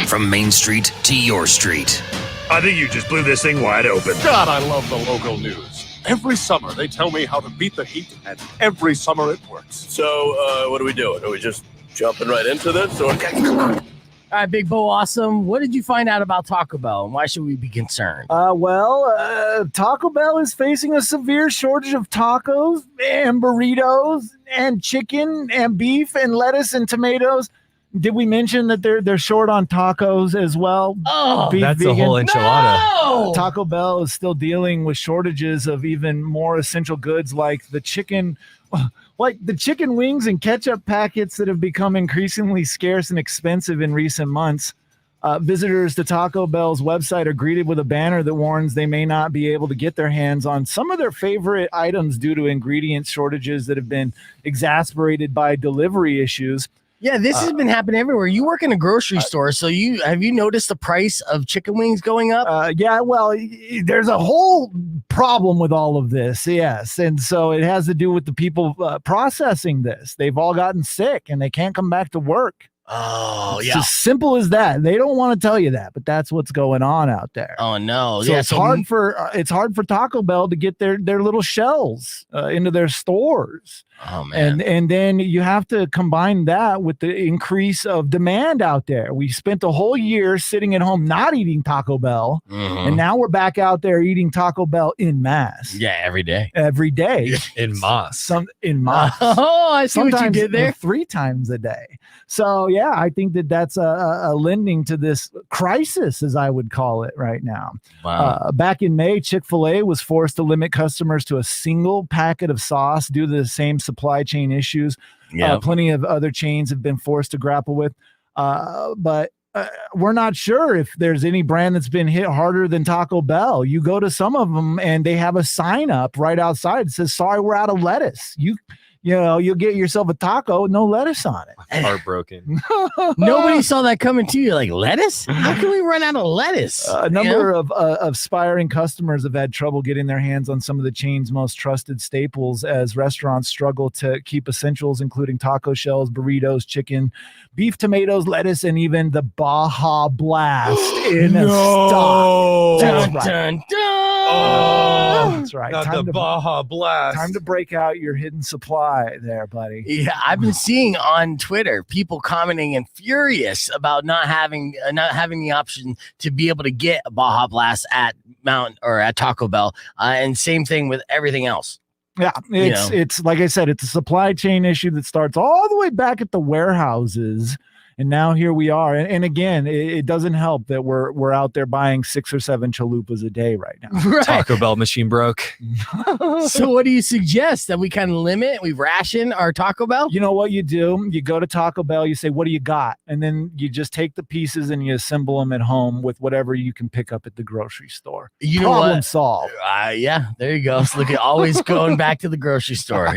from Main Street to your street. I think you just blew this thing wide open. God, I love the local news. Every summer, they tell me how to beat the heat, and every summer it works. So, what are we doing? Are we just jumping right into this? Or... All right, Big Bo Awesome. What did you find out about Taco Bell, and why should we be concerned? Taco Bell is facing a severe shortage of tacos and burritos and chicken and beef and lettuce and tomatoes. Did we mention that they're short on tacos as well? Oh, that's vegan. A whole enchilada. No! Taco Bell is still dealing with shortages of even more essential goods like the chicken wings and ketchup packets that have become increasingly scarce and expensive in recent months. Visitors to Taco Bell's website are greeted with a banner that warns they may not be able to get their hands on some of their favorite items due to ingredient shortages that have been exacerbated by delivery issues. Yeah, this has been happening everywhere. You work in a grocery store, so have you noticed the price of chicken wings going up? Yeah, well, there's a whole problem with all of this, yes. And so it has to do with the people processing this. They've all gotten sick and they can't come back to work. Oh, It's yeah. as simple as that. They don't want to tell you that, but that's what's going on out there. Oh, no. So it's hard for Taco Bell to get their little shells into their stores. Oh, man. And then you have to combine that with the increase of demand out there. We spent a whole year sitting at home not eating Taco Bell, and now we're back out there eating Taco Bell in mass. Yeah, every day. Every day. In mass. In mass. Oh, I see Sometimes what you did there. 3 times a day. So, yeah, I think that's a lending to this crisis, as I would call it right now. Wow. Back in May, Chick-fil-A was forced to limit customers to a single packet of sauce due to the same supply chain issues. Plenty of other chains have been forced to grapple with. But we're not sure if there's any brand that's been hit harder than Taco Bell. You go to some of them and they have a sign up right outside that says, "Sorry, we're out of lettuce." You'll get yourself a taco with no lettuce on it. Heartbroken. Nobody saw that coming to you. Like, lettuce? How can we run out of lettuce? A number of aspiring customers have had trouble getting their hands on some of the chain's most trusted staples as restaurants struggle to keep essentials, including taco shells, burritos, chicken, beef, tomatoes, lettuce, and even the Baja Blast in stock. Dun, dun, dun. Oh, That's right. not Time the to, Baja Blast. time to break out your hidden supply there, buddy. Yeah, I've been seeing on Twitter people commenting and furious about not having the option to be able to get a Baja Blast at Mount or at Taco Bell, and same thing with everything else. Yeah, it's like I said, it's a supply chain issue that starts all the way back at the warehouses. And now here we are. And again, it doesn't help that we're out there buying 6 or 7 chalupas a day right now. Right. Taco Bell machine broke. So what do you suggest? That we kind of we ration our Taco Bell? You know what you do? You go to Taco Bell, you say, what do you got? And then you just take the pieces and you assemble them at home with whatever you can pick up at the grocery store. You know Problem what? solved. Yeah, there you go. So look at always going back to the grocery store.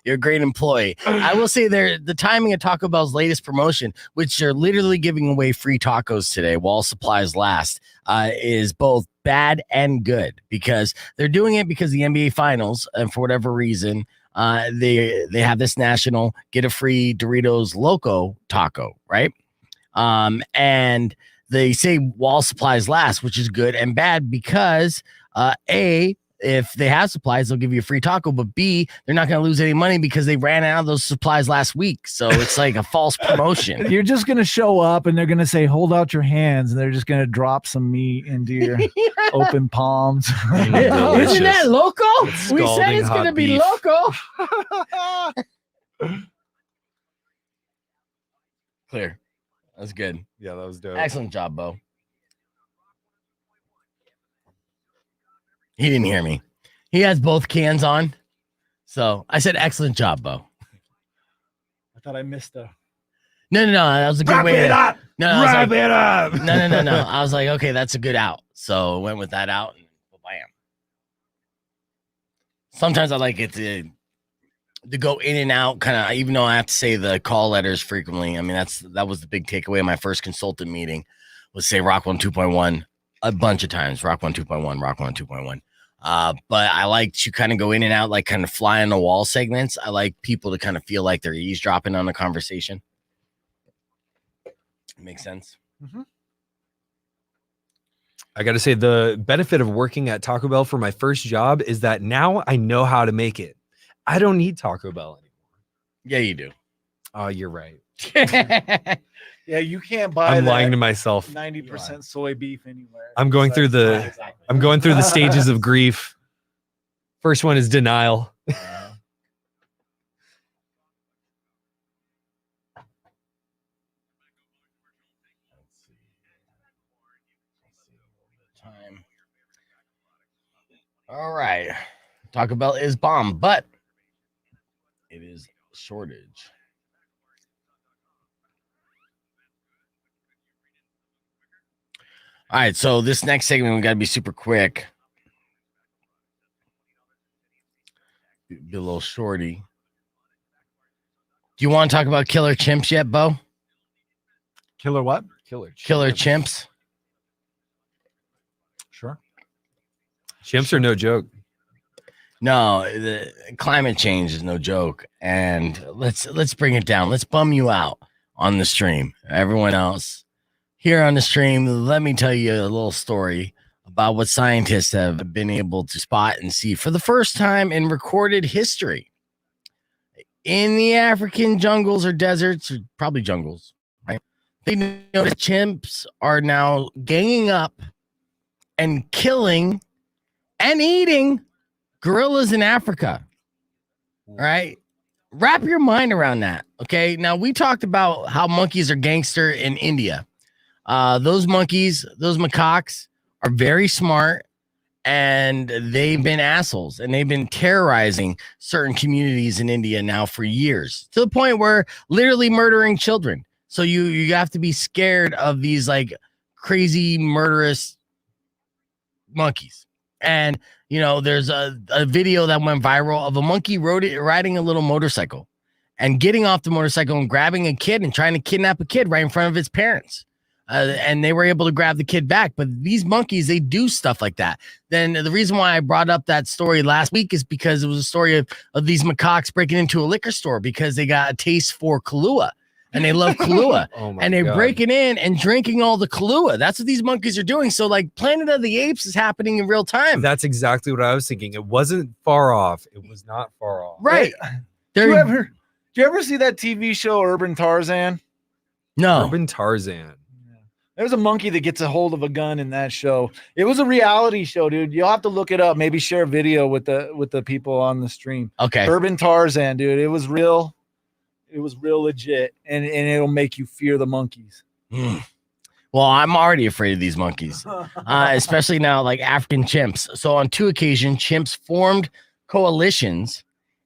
You're a great employee. I will say the timing of Taco Bell's latest promotion, which are literally giving away free tacos today while supplies last, is both bad and good, because they're doing it because the NBA Finals, and for whatever reason, they have this national get a free Doritos Loco taco, right? And they say while supplies last, which is good and bad because A, if they have supplies, they'll give you a free taco, but B, they're not going to lose any money because they ran out of those supplies last week. So it's like a false promotion. You're just going to show up and they're going to say, hold out your hands. And they're just going to drop some meat into your open palms. Isn't that loco? We said it's going to be loco. Clear. That's good. Yeah, that was dope. Excellent job, Bo. He didn't hear me. He has both cans on. So I said, excellent job, Bo. I thought I missed a. No. That was a good Wrap way it to. up. No, I was Wrap like, it up. No. I was like, okay, that's a good out. So went with that out and bam. Sometimes I like it to go in and out, kind of, even though I have to say the call letters frequently. I mean, that was the big takeaway of my first consultant meeting, was say Rock 1 2.1 a bunch of times. Rock 1 2.1, Rock 1 2.1. But I like to kind of go in and out, like kind of fly on the wall segments. I like people to kind of feel like they're eavesdropping on the conversation. Makes sense. Mm-hmm. I got to say, the benefit of working at Taco Bell for my first job is that now I know how to make it. I don't need Taco Bell anymore. Yeah, you do. Oh, you're right. Yeah, you can't buy. I'm lying to myself. 90% soy beef anywhere. I'm going through the stages of grief. First one is denial. Time. All right. Taco Bell is bomb, but it is shortage. All right, so this next segment, we got to be super quick. Be a little shorty. Do you want to talk about killer chimps yet, Bo? Killer what? Killer chimps. Sure. Chimps are no joke. No, the climate change is no joke. And let's bring it down. Let's bum you out on the stream. Everyone else here on the stream, let me tell you a little story about what scientists have been able to spot and see for the first time in recorded history. In the African jungles or deserts, or probably jungles, right? They noticed chimps are now ganging up and killing and eating gorillas in Africa. All right. Wrap your mind around that. Okay. Now, we talked about how monkeys are gangster in India. Those monkeys, those macaques are very smart, and they've been assholes, and they've been terrorizing certain communities in India now for years, to the point where literally murdering children. So you have to be scared of these like crazy murderous monkeys. And there's a video that went viral of a monkey riding a little motorcycle and getting off the motorcycle and grabbing a kid and trying to kidnap a kid right in front of its parents. And they were able to grab the kid back. But these monkeys, they do stuff like that. Then the reason why I brought up that story last week is because it was a story of these macaques breaking into a liquor store because they got a taste for Kahlua. and they love Kahlua. Oh my And they're God. breaking in and drinking all the Kahlua. That's what these monkeys are doing. So like Planet of the Apes is happening in real time. That's exactly what I was thinking. It wasn't far off. It was not far off. Right. Do you ever see that TV show Urban Tarzan? No. Urban Tarzan. There's a monkey that gets a hold of a gun in that show. It was a reality show, dude. You'll have to look it up. Maybe share a video with the people on the stream. Okay. Urban Tarzan, dude. It was real. It was real legit, and it'll make you fear the monkeys. Well, I'm already afraid of these monkeys, especially now, like African chimps. So on 2 occasions, chimps formed coalitions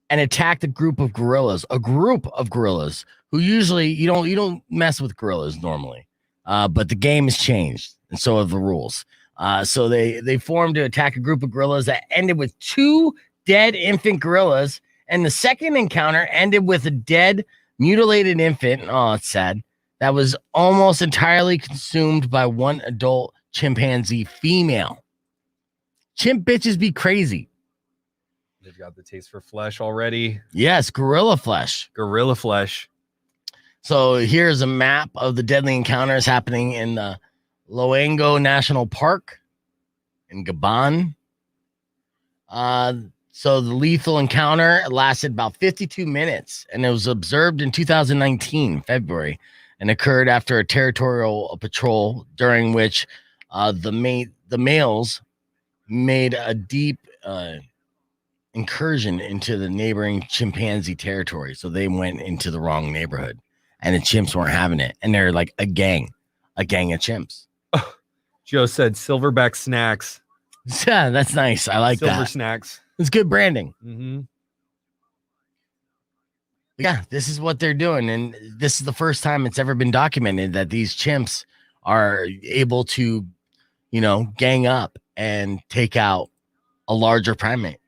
and attacked a group of gorillas who usually you don't mess with gorillas normally, but the game has changed, and so have the rules. So they formed to attack a group of gorillas that ended with 2 dead infant gorillas, and the second encounter ended with a dead, mutilated infant. Oh, it's sad. That was almost entirely consumed by 1 adult chimpanzee female. Chimp bitches be crazy. They've got the taste for flesh already. Yes, gorilla flesh. Gorilla flesh. So here's a map of the deadly encounters happening in the Loango National Park in Gabon. So the lethal encounter lasted about 52 minutes, and it was observed in 2019, February, and occurred after a territorial patrol during which the males made a deep incursion into the neighboring chimpanzee territory. So they went into the wrong neighborhood, and the chimps weren't having it. And they're like a gang of chimps. Joe said silverback snacks. Yeah, that's nice. I like Silver that. snacks. It's good branding. Mm-hmm. Yeah, this is what they're doing. And this is the first time it's ever been documented that these chimps are able to, gang up and take out a larger primate.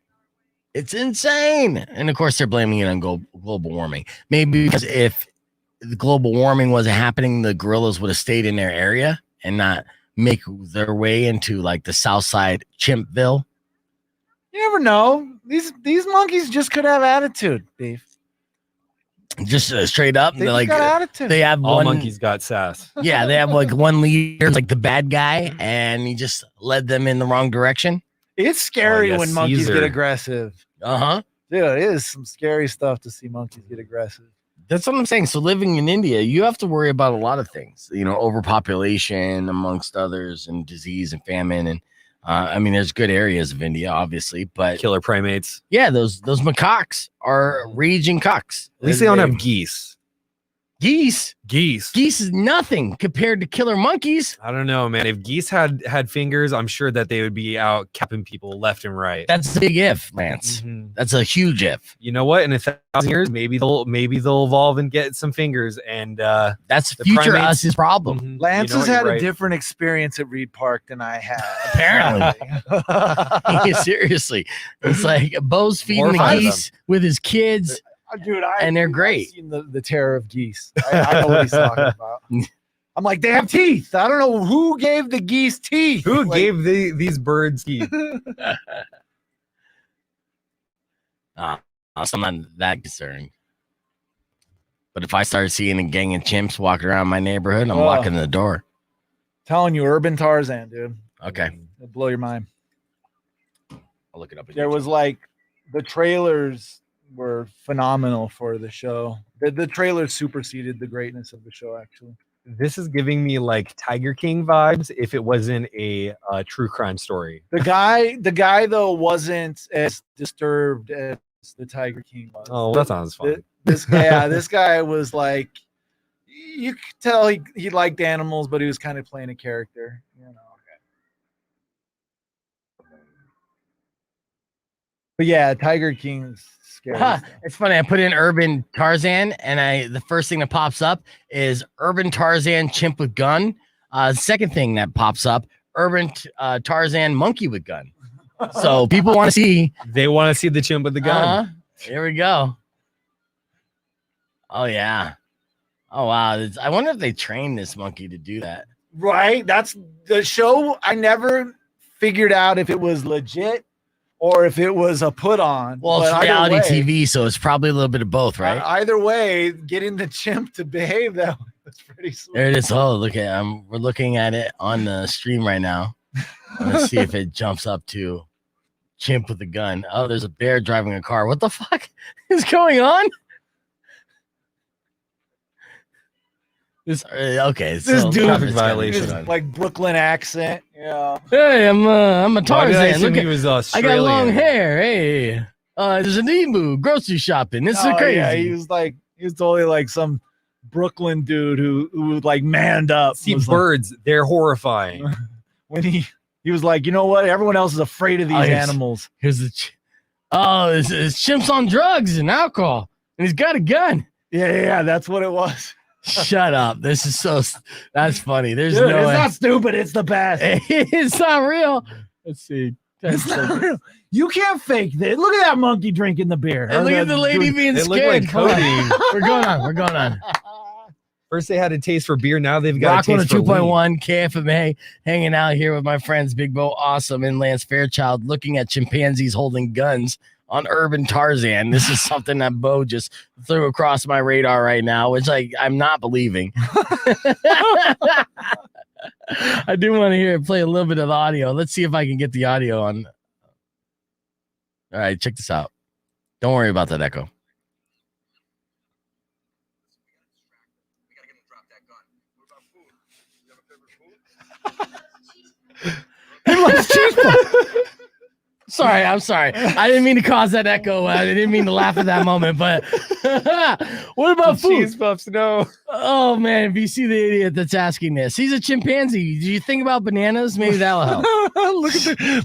It's insane. And of course, they're blaming it on global warming. Maybe because if the global warming wasn't happening, the gorillas would have stayed in their area and not make their way into like the South Side Chimpville. You never know. These monkeys just could have attitude, Beef. Just straight up, They they're like got attitude. they have All one. monkeys got sass. Yeah, they have like one leader, like the bad guy, and he just led them in the wrong direction. It's scary Oh, yeah, when monkeys Caesar. get aggressive. Uh-huh. Dude, it is some scary stuff to see monkeys get aggressive. That's what I'm saying. So living in India, you have to worry about a lot of things, overpopulation amongst others, and disease and famine. And there's good areas of India, obviously, but Killer primates. yeah, those macaques are raging cocks. At least they don't have geese. Geese. Geese. Geese is nothing compared to killer monkeys. I don't know, man. If geese had fingers, I'm sure that they would be out capping people left and right. That's a big if, Lance. Mhm. That's a huge if. You know what? In 1,000 years, maybe they'll evolve and get some fingers. And That's the future primates- us's problem. Mhm. Lance You know has what? had You're a right. different experience at Reed Park than I have. Apparently. Seriously. It's like Bo's feeding the Horrified geese with his kids. Dude, And they're I've great. seen the terror of geese. I know what he's talking about. I'm like, they have teeth. I don't know who gave the geese teeth. Who Like, gave these birds teeth? So I'm not that concerned. But if I start seeing a gang of chimps walking around my neighborhood, I'm Oh. locking the door. telling you, Urban Tarzan, dude. Okay. It'll blow your mind. I'll look it up. There was like the trailers were phenomenal for the show. The trailers superseded the greatness of the show, actually. This is giving me like Tiger King vibes if it wasn't a true crime story. The guy though wasn't as disturbed as the Tiger King was. Oh, that sounds fun. This guy was like, you could tell he liked animals, but he was kind of playing a character, you know. But yeah, Tiger King's scary. stuff. It's funny. I put in Urban Tarzan, and the first thing that pops up is Urban Tarzan chimp with gun. Second thing that pops up, Urban Tarzan monkey with gun. So people want to see. They want to see the chimp with the gun. Here we go. Oh yeah. Oh wow. I wonder if they trained this monkey to do that. Right? That's the show. I never figured out if it was legit or if it was a put on. Well, But it's either reality way- TV, so it's probably a little bit of both, right? Either way, getting the chimp to behave that way was pretty sweet. There it is. Oh, look at we're looking at it on the stream right now. Let's see if it jumps up to chimp with a gun. Oh, there's a bear driving a car. What the fuck is going on? This okay. This so dude traffic violation. violation. Like Brooklyn accent. Yeah. Hey, I'm a Why did I Tarzan. assume Look he at, was I got long Australian? hair. Hey, there's an emu grocery shopping. This is Oh, crazy. yeah, he was totally like some Brooklyn dude who like manned up. See, was like- birds, they're horrifying. when he was like, you know what? Everyone else is afraid of these animals. Here's the. It's chimps on drugs and alcohol, and he's got a gun. Yeah, that's what it was. Shut up. This is that's funny. There's Dude, no it's way. not stupid. It's the best. It's not real. Let's see. It's not real. You can't fake this. Look at that monkey drinking the beer. And look at the lady being They scared. look like codeine. We're going on. We're going on. First they had a taste for beer, now they've got Rock a on a taste for 2.1 KFMA, hanging out here with my friends Big Bo Awesome and Lance Fairchild, looking at chimpanzees holding guns on Urban Tarzan. This is something that Bo just threw across my radar right now, which I'm not believing. I do want to hear it play a little bit of the audio. Let's see if I can get the audio on. All right, check this out. Don't worry about that echo. He loves cheese puffs. Sorry, I'm sorry. I didn't mean to cause that echo. I didn't mean to laugh at that moment, but what about food? Cheese puffs, no. Oh man, if you see the idiot that's asking this, he's a chimpanzee. Do you think about bananas? Maybe that'll help.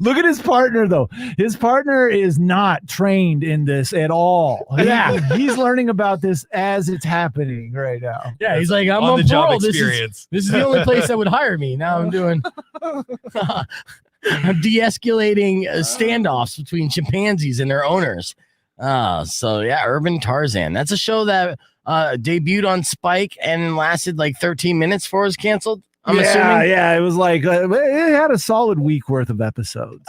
Look at his partner though. His partner is not trained in this at all. Yeah. He's learning about this as it's happening right now. Yeah, he's like, I'm On on the job parole. experience. This is the only place that would hire me. Now I'm doing. I'm de-escalating standoffs between chimpanzees and their owners. So yeah, Urban Tarzan. That's a show that debuted on Spike and lasted like 13 minutes before it was canceled. I'm assuming. Yeah, it was like it had a solid week worth of episodes.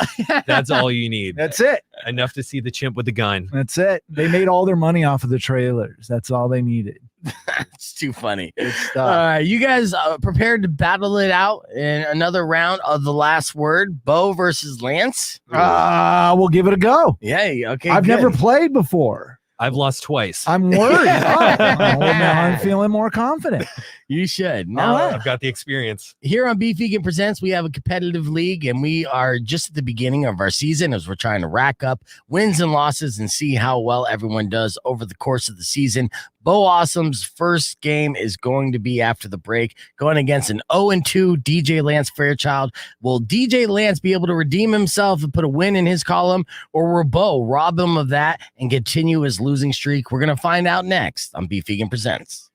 That's all you need. That's it. Enough to see the chimp with the gun. That's it. They made all their money off of the trailers. That's all they needed. It's too funny. Good All stuff. right, you guys prepared to battle it out in another round of the last word, Bo versus Lance? We'll give it a go. Yay. Okay. I've good. never played before. I've lost twice. I'm worried. Well, now I'm feeling more confident. You should. Now, All right. I've got the experience. here on Beef Vegan Presents, we have a competitive league, and we are just at the beginning of our season as we're trying to rack up wins and losses and see how well everyone does over the course of the season. Bo Awesome's first game is going to be after the break, going against an 0-2 DJ Lance Fairchild. Will DJ Lance be able to redeem himself and put a win in his column, or will Bo rob him of that and continue his losing streak? We're going to find out next on Beef Vegan Presents.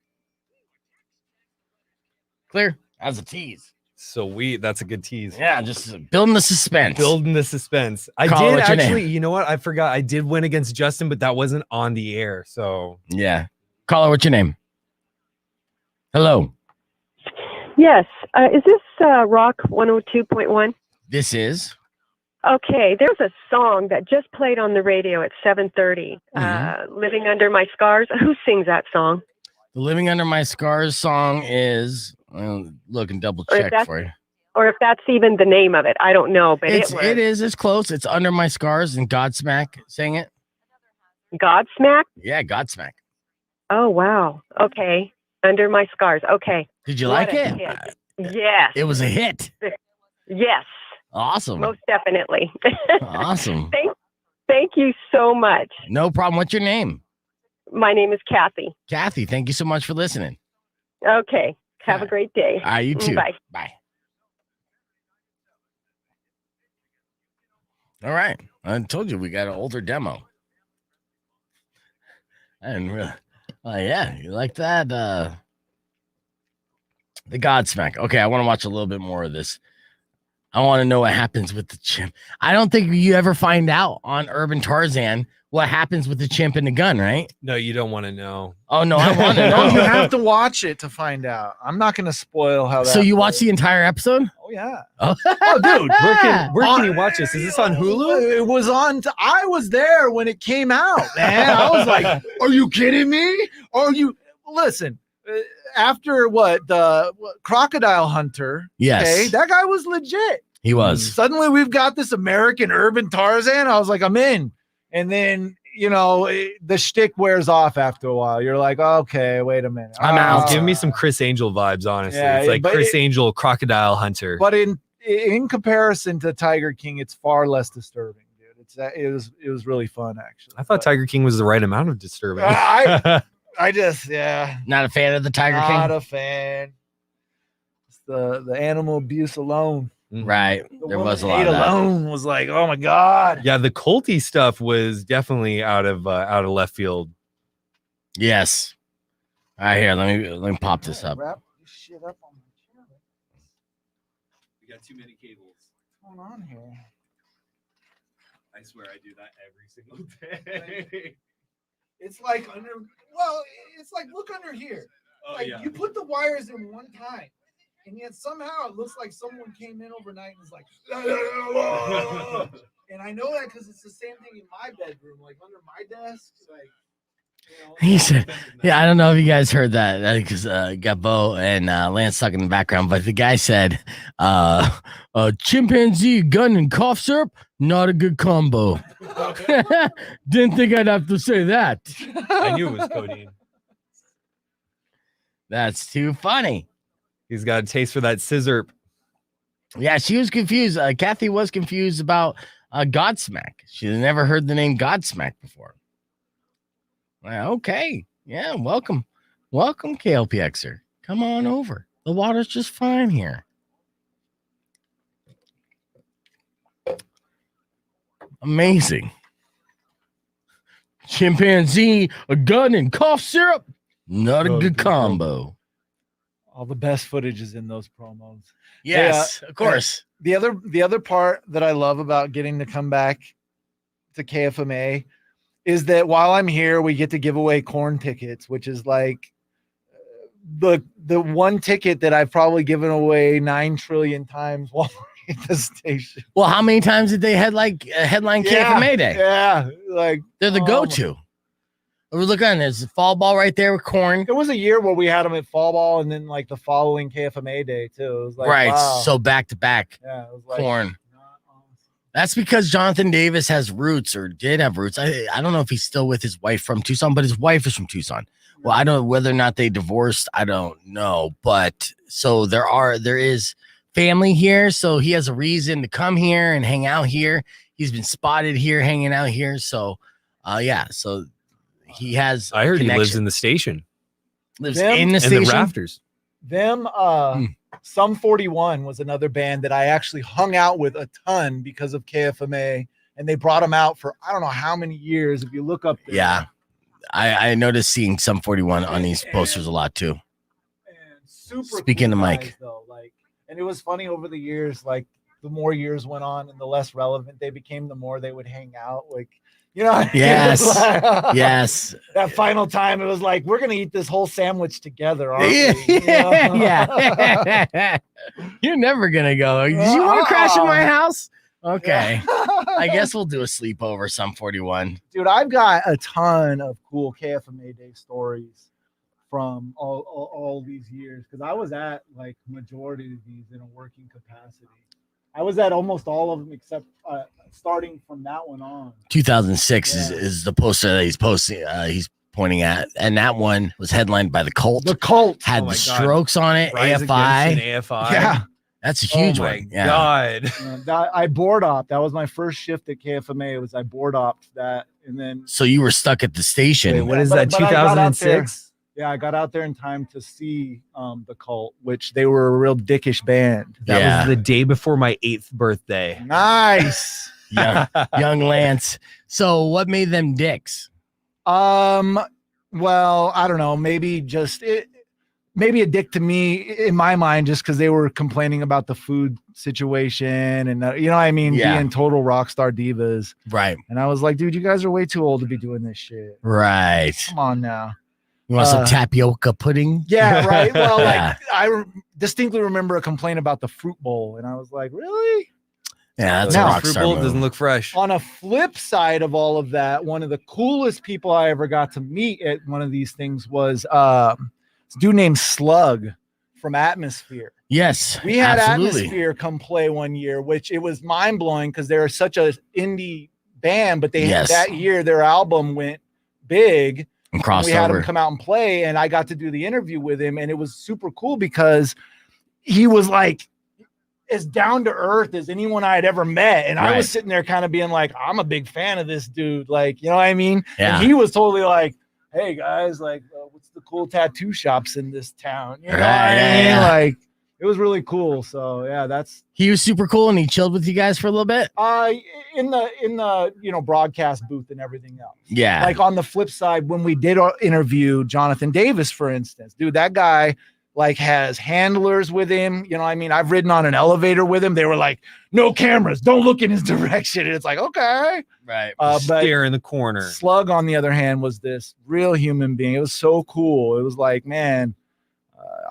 Clear? As a tease. Sweet. That's a good tease. Yeah, just building the suspense. Building the suspense. I Call it did what's your actually, name. you know what? I forgot. I did win against Justin, but that wasn't on the air. So Yeah. Caller, what's your name? Hello. Yes. Is this Rock 102.1? This is. Okay. There's a song that just played on the radio at 7:30. Living Under My Scars. Who sings that song? The Living Under My Scars song is. Look and double Or if check that's- for you. Or if that's even the name of it. I don't know, but It is. It's close. It's Under My Scars and Godsmack sang it. Godsmack? Yeah, Godsmack. Oh, wow. Okay. Under My Scars. Okay. Did you What like a it? hit. Yes. It was a hit. Yes. Awesome. Most definitely. Awesome. Thank you so much. No problem. What's your name? My name is Kathy. Kathy, thank you so much for listening. Okay. Have a great day. All right, you too. Bye. Bye. All right. I told you we got an older demo. I didn't really. Oh, yeah. You like that? The Godsmack. Okay. I want to watch a little bit more of this. I want to know what happens with the chimp. I don't think you ever find out on Urban Tarzan what happens with the chimp and the gun, right? No, you don't want to know. Oh no, I want to No, know. you have to watch it to find out. I'm not going to spoil how that. So you watch plays. the entire episode? Oh yeah. Oh, dude, Where can you watch this? Is this on Hulu? It was on. I was there when it came out, man. I was like, "Are you kidding me? Are you?" Listen, after the Crocodile Hunter? Yes. Okay, that guy was legit. He was. Suddenly, we've got this American urban Tarzan. I was like, I'm in. And then the shtick wears off after a while. You're like, okay, wait a minute. I'm out. Give me some Chris Angel vibes, honestly. Yeah, it's like but Chris Angel, Crocodile Hunter. But in comparison to Tiger King, it's far less disturbing, dude. It was really fun, actually. I thought Tiger King was the right amount of disturbing. I just Not a fan of the Tiger King. not a fan. It's the animal abuse alone. Right. The There woman was a lot hate of that. alone was like, oh my god. Yeah, the culty stuff was definitely out of left field. Yes. All right, here. Let me pop this up. Wrap this shit up on my chair. We got too many cables. What's going on here? I swear I do that every single day. It's like it's like look under here. Oh, Like yeah. you put the wires in one time, and yet somehow it looks like someone came in overnight and was like, and I know that because it's the same thing in my bedroom, like under my desk, like. He said, yeah, I don't know if you guys heard that because got Bo and Lance stuck in the background, but the guy said, chimpanzee, gun, and cough syrup, not a good combo. Didn't think I'd have to say that. I knew it was codeine. That's too funny. He's got a taste for that scissor. Yeah, she was confused. Kathy was confused about Godsmack. She had never heard the name Godsmack before. Well, okay. Yeah, welcome. Welcome, KLPXer. Come on over. The water's just fine here. Amazing. Chimpanzee, a gun, and cough syrup. Not a good combo. All the best footage is in those promos. Yes, of course. The other part that I love about getting to come back to KFMA is that while I'm here, we get to give away Korn tickets, which is like the one ticket that I've probably given away 9 trillion times while we're at the station. Well, how many times did they headline KFMA Day? Yeah, like they're the go-to. We're looking, there's fall ball right there with Korn. There was a year where we had them at fall ball, and then like the following KFMA Day too. It was like right, wow. so back to back. Yeah, it was like Korn. That's because Jonathan Davis has roots or did have roots. I don't know if he's still with his wife from Tucson, but his wife is from Tucson. Well, I don't know whether or not they divorced. I don't know. But so there is family here. So he has a reason to come here and hang out here. He's been spotted here hanging out here. So yeah. So he has I heard he lives connection. in the station. Lives Them- in the And station. the rafters. Them Sum 41 was another band that I actually hung out with a ton because of KFMA, and they brought them out for I don't know how many years. If you look up there. Yeah. I noticed seeing Sum 41 on these posters a lot too. And super Speaking to Mike. guys, though, like, and it was funny over the years, like the more years went on and the less relevant they became, the more they would hang out. Like, you know, Yes. it was like- Yes. That final time, it was like, we're gonna eat this whole sandwich together, aren't Yeah, we? You know? yeah. You're never gonna go. Do you want to crash in my house? Okay. I guess we'll do a sleepover, Sum 41. Dude, I've got a ton of cool KFMA Day stories from all these years because I was at like majority of these in a working capacity. I was at almost all of them except starting from that one on. 2006 is the poster that he's posting. He's pointing at, and that one was headlined by the Cult. The Cult had Oh my the God. Strokes on it. Rise AFI. Against an AFI. Yeah. That's a huge Oh my one. Yeah. God. I board op. That was my first shift at KFMA. Was I board opped that, and then So you were stuck at the station. Wait, what is but- that? but I got out there. 2006. Yeah, I got out there in time to see the Cult, which they were a real dickish band. That Yeah. was the day before my 8th birthday. Nice. young Lance. So what made them dicks? Well, I don't know. Maybe just maybe a dick to me in my mind, just because they were complaining about the food situation and you know what I mean, being total rock star divas. Right. And I was like, dude, you guys are way too old to be doing this shit. Right. Come on now. You want some tapioca pudding? Yeah, right. Well, like I distinctly remember a complaint about the fruit bowl, and I was like, really? Yeah, that's a a rock fruit star bowl move. doesn't look fresh. On a flip side of all of that, one of the coolest people I ever got to meet at one of these things was this dude named Slug from Atmosphere. Yes, we had absolutely. Atmosphere come play one year, which it was mind blowing because they're such a indie band, but they had that year their album went big. And we had him come out and play, and I got to do the interview with him, and it was super cool because he was like as down to earth as anyone I had ever met. And I was sitting there kind of being like, I'm a big fan of this dude. Like, you know what I mean? Yeah. And he was totally like, hey guys, like, what's the cool tattoo shops in this town? You know what I mean? Like, it was really cool. So yeah, he was super cool, and he chilled with you guys for a little bit. In the broadcast booth and everything else. Yeah. Like on the flip side, when we did our interview Jonathan Davis, for instance, dude, that guy like has handlers with him. You know, I mean, I've ridden on an elevator with him. They were like, no cameras, don't look in his direction. And it's like, okay. Right. But stare in the corner. Slug, on the other hand, was this real human being. It was so cool. It was like, man,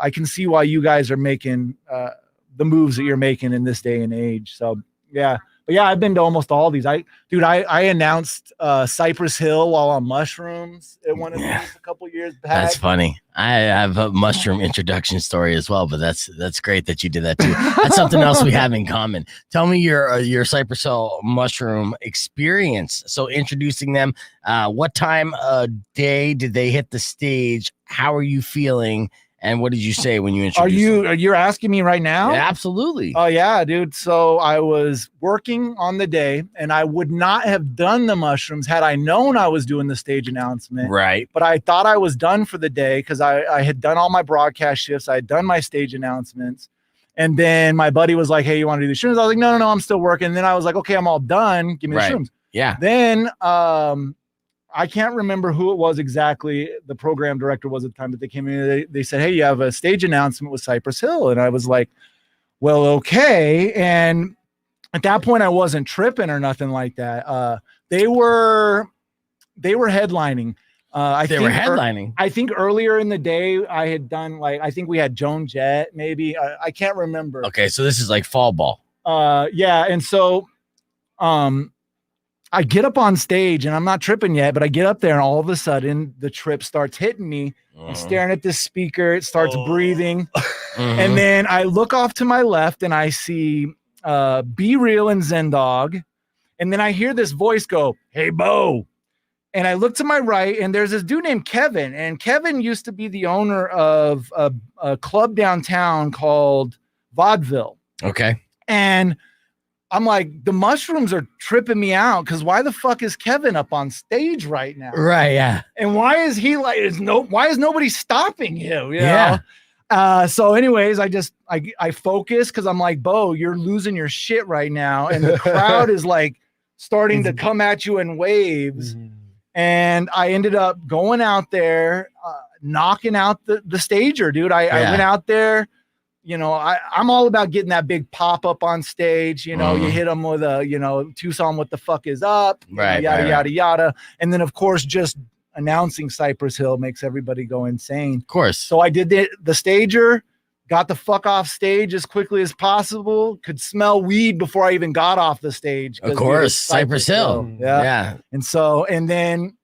I can see why you guys are making the moves that you're making in this day and age. So yeah. But yeah, I've been to almost all these. I announced Cypress Hill while on mushrooms at one of these a couple years back. That's funny. I have a mushroom introduction story as well, but that's great that you did that too. That's something else we have in common. Tell me your Cypress Hill mushroom experience. So introducing them, what time of day did they hit the stage? How are you feeling? And what did you say when you introduced them? You're asking me right now? Yeah, absolutely. Oh yeah, dude. So I was working on the day, and I would not have done the mushrooms had I known I was doing the stage announcement. Right. But I thought I was done for the day because I had done all my broadcast shifts. I had done my stage announcements. And then my buddy was like, hey, you want to do the shrooms? I was like, no, I'm still working. And then I was like, okay, I'm all done. Give me the shrooms. Yeah. Then I can't remember who it was exactly. The program director was at the time, but they came in. They said, hey, you have a stage announcement with Cypress Hill. And I was like, well, okay. And at that point, I wasn't tripping or nothing like that. They were headlining. I think earlier in the day, I had done I think we had Joan Jett, maybe. I can't remember. Okay, so this is like fall ball. Yeah. And so I get up on stage, and I'm not tripping yet, but I get up there, and all of a sudden the trip starts hitting me. I'm staring at this speaker. It starts breathing. And then I look off to my left, and I see Be Real and Zendog. And then I hear this voice go, hey, Bo. And I look to my right, and there's this dude named Kevin. And Kevin used to be the owner of a club downtown called Vaudeville. Okay. And I'm like, the mushrooms are tripping me out because why the fuck is Kevin up on stage right now? Right, yeah. And why is he why is nobody stopping him? You know? So anyways, I focus because I'm like, Bo, you're losing your shit right now. And the crowd is like starting to come at you in waves. And I ended up going out there, knocking out the stager, dude. I went out there. You know, I'm all about getting that big pop up on stage. You know, you hit them with Tucson, what the fuck is up? Right. Yada, yada. And then, of course, just announcing Cypress Hill makes everybody go insane. Of course. So I did the stager, got the fuck off stage as quickly as possible, could smell weed before I even got off the stage. Of course, Cypress Hill. Yeah. And then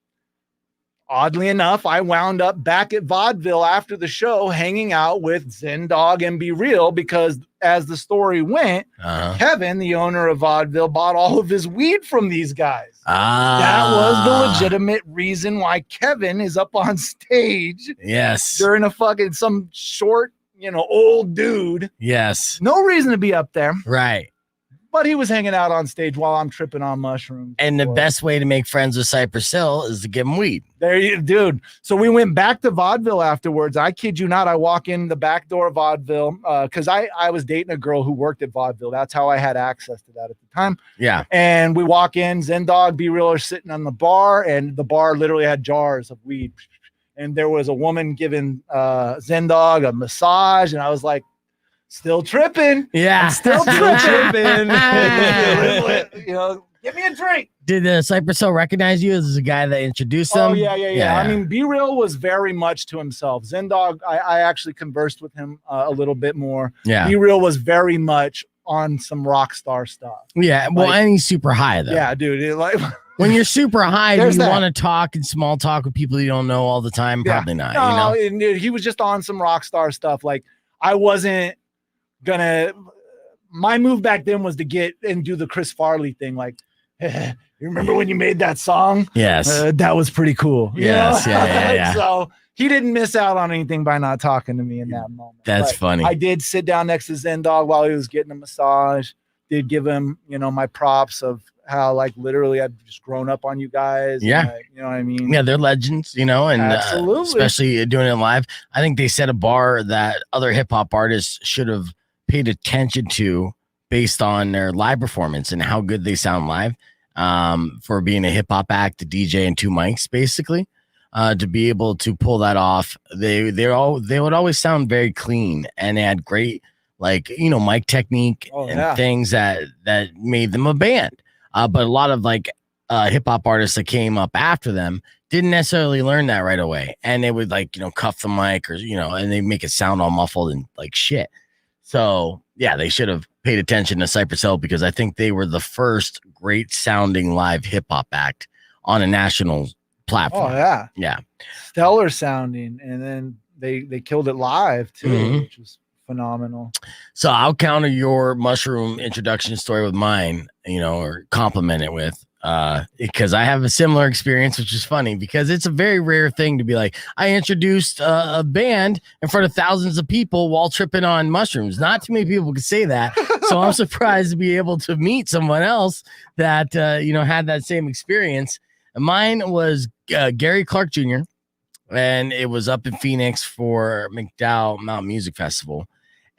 oddly enough, I wound up back at Vaudeville after the show hanging out with Zendog and Be Real because as the story went, Kevin, the owner of Vaudeville, bought all of his weed from these guys. That was the legitimate reason why Kevin is up on stage. Yes. During some short, old dude. Yes. No reason to be up there. Right. But he was hanging out on stage while I'm tripping on mushrooms. And the best way to make friends with Cypress Hill is to give them weed. Dude. So we went back to Vaudeville afterwards. I kid you not. I walk in the back door of Vaudeville because I was dating a girl who worked at Vaudeville. That's how I had access to that at the time. Yeah. And we walk in, Zendog, Be Real are sitting on the bar, and the bar literally had jars of weed. and there was a woman giving Zen Dog a massage, and I was like, still tripping. Yeah. I'm still tripping. You know, give me a drink. Did the Cypress Hill recognize you as the guy that introduced them? Oh, yeah. I mean, Be Real was very much to himself. Zen Dog, I actually conversed with him a little bit more. Yeah. Be Real was very much on some rock star stuff. Yeah. Well, and he's super high, though. Yeah, dude. When you're super high, do you There's want to talk and small talk with people you don't know all the time? Probably not. No, you know? and he was just on some rock star stuff. Like, I wasn't gonna. My move back then was to get and do the Chris Farley thing. Like, you remember when you made that song? Yes. That was pretty cool. You Yes. know? Yeah. So he didn't miss out on anything by not talking to me in that moment. That's But funny. I did sit down next to Zen Dog while he was getting a massage. Did give him, my props of how, like, literally I've just grown up on you guys. Yeah. And, you know what I mean? Yeah, they're legends, and Absolutely. especially doing it live. I think they set a bar that other hip hop artists should have paid attention to based on their live performance and how good they sound live. For being a hip hop act, a DJ, and 2 mics, basically, to be able to pull that off, they would always sound very clean, and they had great mic technique things that made them a band. But a lot of hip hop artists that came up after them didn't necessarily learn that right away, and they would cuff the mic or and they make it sound all muffled and like shit. So yeah, they should have paid attention to Cypress Hill, because I think they were the first great sounding live hip hop act on a national platform. Oh yeah, yeah, stellar sounding, and then they killed it live too, Mhm. which was phenomenal. So I'll counter your mushroom introduction story with mine, or compliment it with, because I have a similar experience, which is funny because it's a very rare thing to be like, I introduced a band in front of thousands of people while tripping on mushrooms. Not too many people can say that. So I'm surprised to be able to meet someone else that, had that same experience. Mine was Gary Clark Jr., and it was up in Phoenix for McDowell Mountain Music Festival.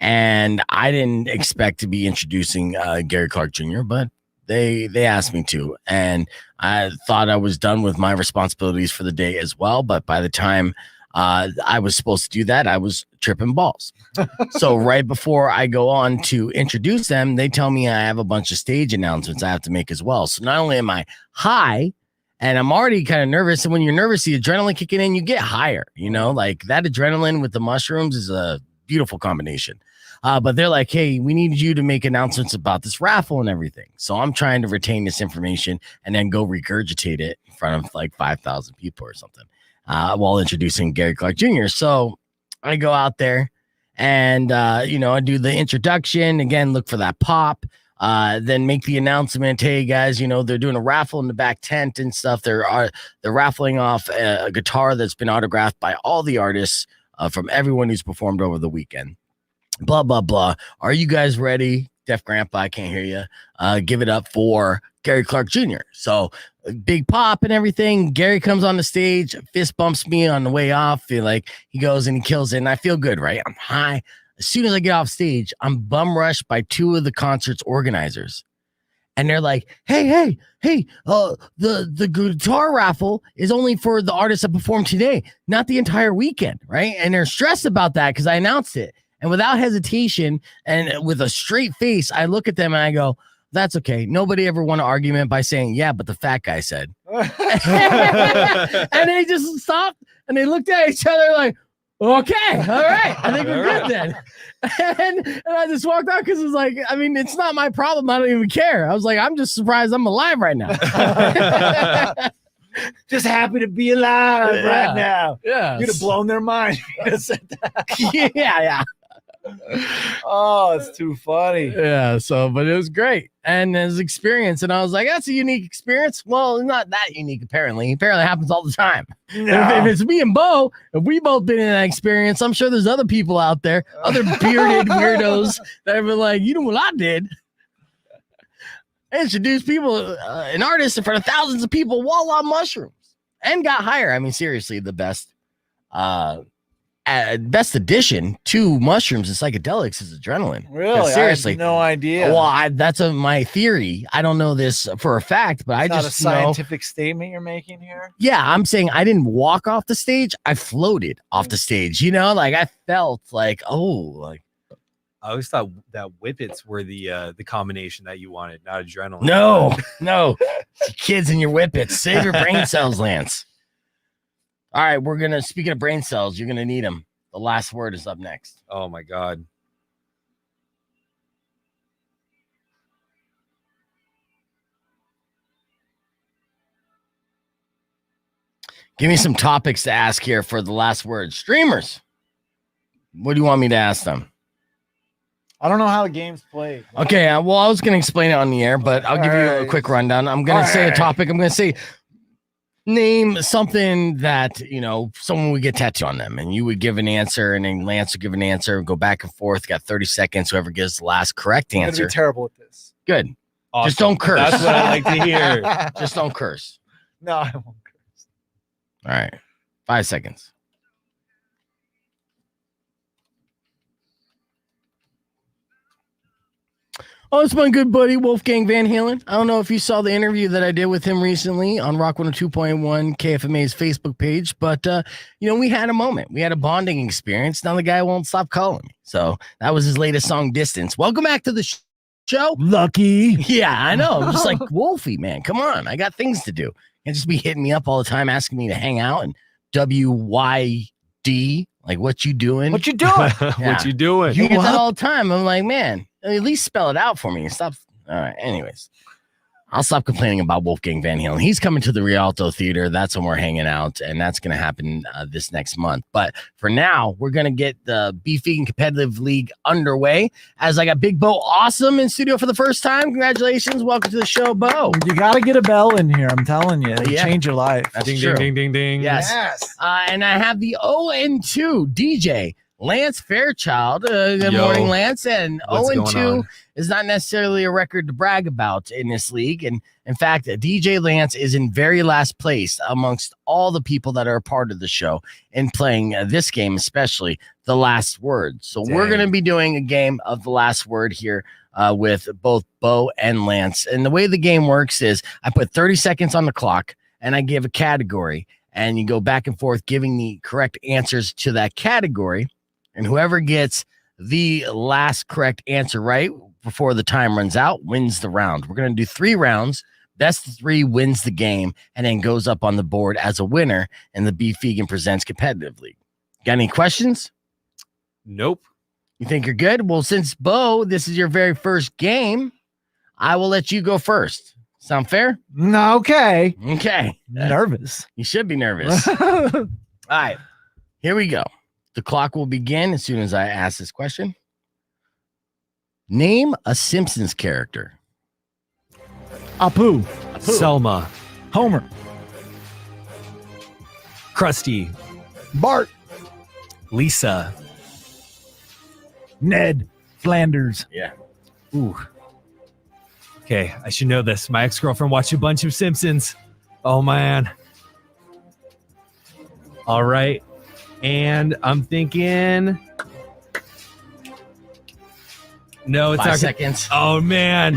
And I didn't expect to be introducing Gary Clark Jr., but they asked me to. And I thought I was done with my responsibilities for the day as well. But by the time I was supposed to do that, I was tripping balls. So right before I go on to introduce them, they tell me I have a bunch of stage announcements I have to make as well. So not only am I high, and I'm already kind of nervous. And when you're nervous, the adrenaline kicking in, you get higher, like that adrenaline with the mushrooms is a beautiful combination. But they're like, hey, we need you to make announcements about this raffle and everything. So I'm trying to retain this information and then go regurgitate it in front of 5,000 people or something while introducing Gary Clark Jr. So I go out there and, I do the introduction. Again, look for that pop. Then make the announcement, hey guys, they're doing a raffle in the back tent and stuff. They're raffling off a guitar that's been autographed by all the artists from everyone who's performed over the weekend. Blah, blah, blah. Are you guys ready? Deaf Grandpa, I can't hear you. Give it up for Gary Clark Jr. So big pop and everything. Gary comes on the stage, fist bumps me on the way off. Feel like he goes and he kills it. And I feel good, right? I'm high. As soon as I get off stage, I'm bum rushed by 2 of the concert's organizers. And they're like, hey, the guitar raffle is only for the artists that performed today, not the entire weekend, right? And they're stressed about that because I announced it. And without hesitation and with a straight face, I look at them and I go, that's okay. Nobody ever won an argument by saying, yeah, but the fat guy said. And they just stopped and they looked at each other like, okay, all right. I think we're good then. And I just walked out because it's like, I mean, it's not my problem. I don't even care. I was like, I'm just surprised I'm alive right now. Just happy to be alive right now. Yeah. You'd have blown their mind. You'd have said that. Yeah. Oh, it's too funny. Yeah. So, but it was great. And his experience. And I was like, that's a unique experience. Well, not that unique, apparently. Apparently happens all the time. No. If it's me and Bo, if we both been in that experience, I'm sure there's other people out there, other bearded weirdos that have been like, you know what I did? I introduced people, an artist in front of thousands of people while on mushrooms and got higher. I mean, seriously, the best best addition to mushrooms and psychedelics is adrenaline. Really? Seriously. I had no idea. Well, that's my theory. I don't know this for a fact, but It's I not just a scientific statement you're making here. Yeah, I'm saying I didn't walk off the stage. I floated off the stage. You know, like I felt like, I always thought that whippets were the combination that you wanted, not adrenaline. No, kids and your whippets. Save your brain cells, Lance. All right, speaking of brain cells, you're gonna need them. The last word is up next. Oh my God. Give me some topics to ask here for the last word. Streamers, what do you want me to ask them? I don't know how the game's played. Okay, well, I was going to explain it on the air, but I'll give you a quick rundown. I'm going to say a topic. I'm going to say, name something that, someone would get tattooed on them, and you would give an answer, and then Lance would give an answer, go back and forth. Got 30 seconds. Whoever gives the last correct I'm answer. gonna be terrible at this. Good. Awesome. Just don't curse. That's what I like to hear. Just don't curse. No, I won't curse. All right. 5 seconds. Oh, it's my good buddy Wolfgang Van Halen. I don't know if you saw the interview that I did with him recently on Rock 102.1 KFMA's Facebook page, but we had a moment. We had a bonding experience. Now the guy won't stop calling me. So that was his latest song, Distance. Welcome back to the show. Lucky. Yeah, I know. I'm just like, Wolfie, man, come on. I got things to do. And just be hitting me up all the time, asking me to hang out and WYD, like, what you doing? What you doing? What you doing? You get that all the time. I'm like, man, at least spell it out for me. Stop. All right. Anyways, I'll stop complaining about Wolfgang Van Halen. He's coming to the Rialto Theater. That's when we're hanging out, and that's going to happen this next month. But for now, we're going to get the Beef Vegan Competitive League underway as I got Big Bo Awesome in studio for the first time. Congratulations. Welcome to the show, Bo. You got to get a bell in here. I'm telling you. It'll change your life. That's ding, true. ding, ding, ding, ding. Yes. And I have the 0-2 DJ. Lance Fairchild. Good morning, Lance. And 0-2 is not necessarily a record to brag about in this league. And in fact, DJ Lance is in very last place amongst all the people that are a part of the show in playing this game, especially the last word. So we're going to be doing a game of the last word here with both Bo and Lance. And the way the game works is I put 30 seconds on the clock and I give a category, and you go back and forth giving the correct answers to that category. And whoever gets the last correct answer right before the time runs out wins the round. We're going to do 3 rounds. Best of 3 wins the game and then goes up on the board as a winner in the Beef Vegan Presents Competitive League. Got any questions? Nope. You think you're good? Well, since Bo, this is your very first game, I will let you go first. Sound fair? No, okay. Okay. Nervous. You should be nervous. All right. Here we go. The clock will begin as soon as I ask this question. Name a Simpsons character. Apu. Selma. Homer. Krusty. Bart. Lisa. Ned. Flanders. Yeah. Ooh. Okay, I should know this. My ex-girlfriend watched a bunch of Simpsons. Oh, man. All right. And I'm thinking... No, it's 5 not. seconds. Oh, man.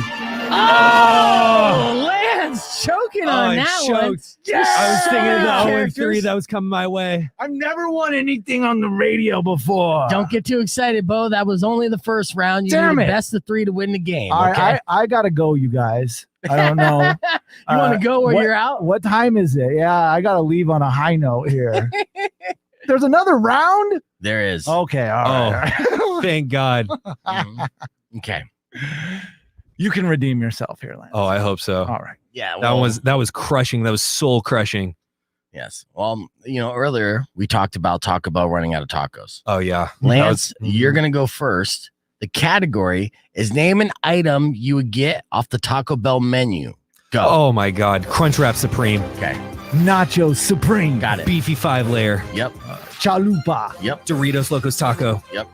Oh, Lance choking on I that choked. one. Yes. I was thinking of the Characters. 0-3 that was coming my way. I've never won anything on the radio before. Don't get too excited, Bo. That was only the first round. You Damn need it. best of 3 to win the game. All Okay. right, I gotta go, you guys. I don't know. You want to go where you're out? What time is it? Yeah, I gotta leave on a high note here. There's another round? There is. Okay, all right. Thank God. Mhm. Okay. You can redeem yourself here, Lance. Oh, I hope so. All right. Yeah. That was crushing. That was soul crushing. Yes. Well, earlier we talked about Taco Bell running out of tacos. Oh yeah. Lance, you're going to go first. The category is name an item you would get off the Taco Bell menu. Go. Oh my God. Crunchwrap Supreme. Okay. Nacho Supreme. Got it. Beefy 5-layer. Yep. Chalupa. Yep. Doritos Locos Taco. Yep.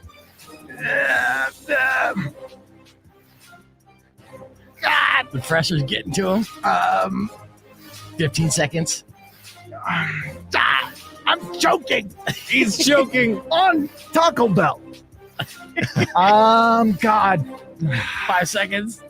God, the pressure's getting to him. 15 seconds. I'm joking. He's joking. On Taco Bell. God. 5 seconds.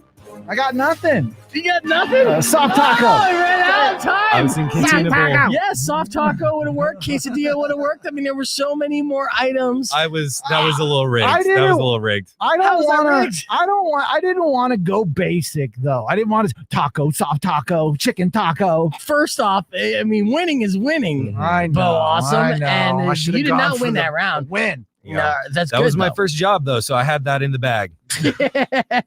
I got nothing. You got nothing? Soft taco. Oh, I ran out of time. I was in Cantina Bowl. Yes, soft taco would have worked. Quesadilla would have worked. I mean, there were so many more items. That was a little rigged. I That didn't- was a little rigged. I didn't want to go basic though. I didn't want to taco, soft taco, chicken taco. First off, I mean, winning is winning. I know. Bo Awesome. I know. And I should've you did gone not for win the that round. Win. No, that's That good, was my though. first job though, so I had that in the bag.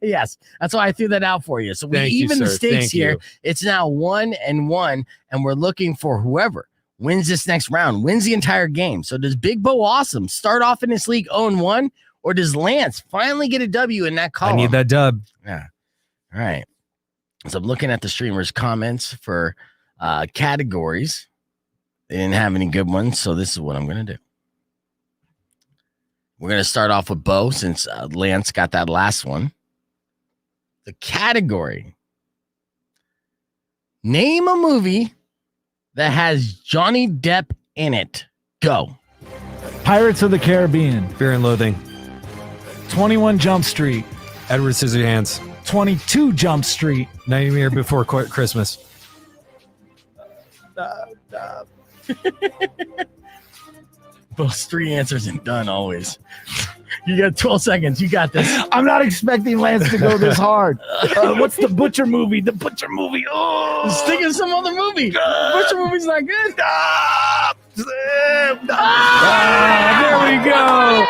Yes, that's why I threw that out for you. So we Thank you, even the sir. stakes Thank here. you. It's now 1-1, and we're looking for whoever wins this next round, wins the entire game. So does Big Bo Awesome start off in this league 0-1, or does Lance finally get a W in that column? I need that dub. Yeah. All right. So I'm looking at the streamers' comments for categories. They didn't have any good ones, so this is what I'm going to do. We're going to start off with Bo since Lance got that last one. The category. Name a movie that has Johnny Depp in it. Go. Pirates of the Caribbean. Fear and Loathing. 21 Jump Street. Edward Scissorhands. 22 Jump Street. Nightmare Before Christmas. Both 3 answers and done always. You got 12 seconds. You got this. I'm not expecting Lance to go this hard. What's the Butcher movie? The Butcher movie. Oh, Just think of some other movie. Butcher movie's not good. There we go.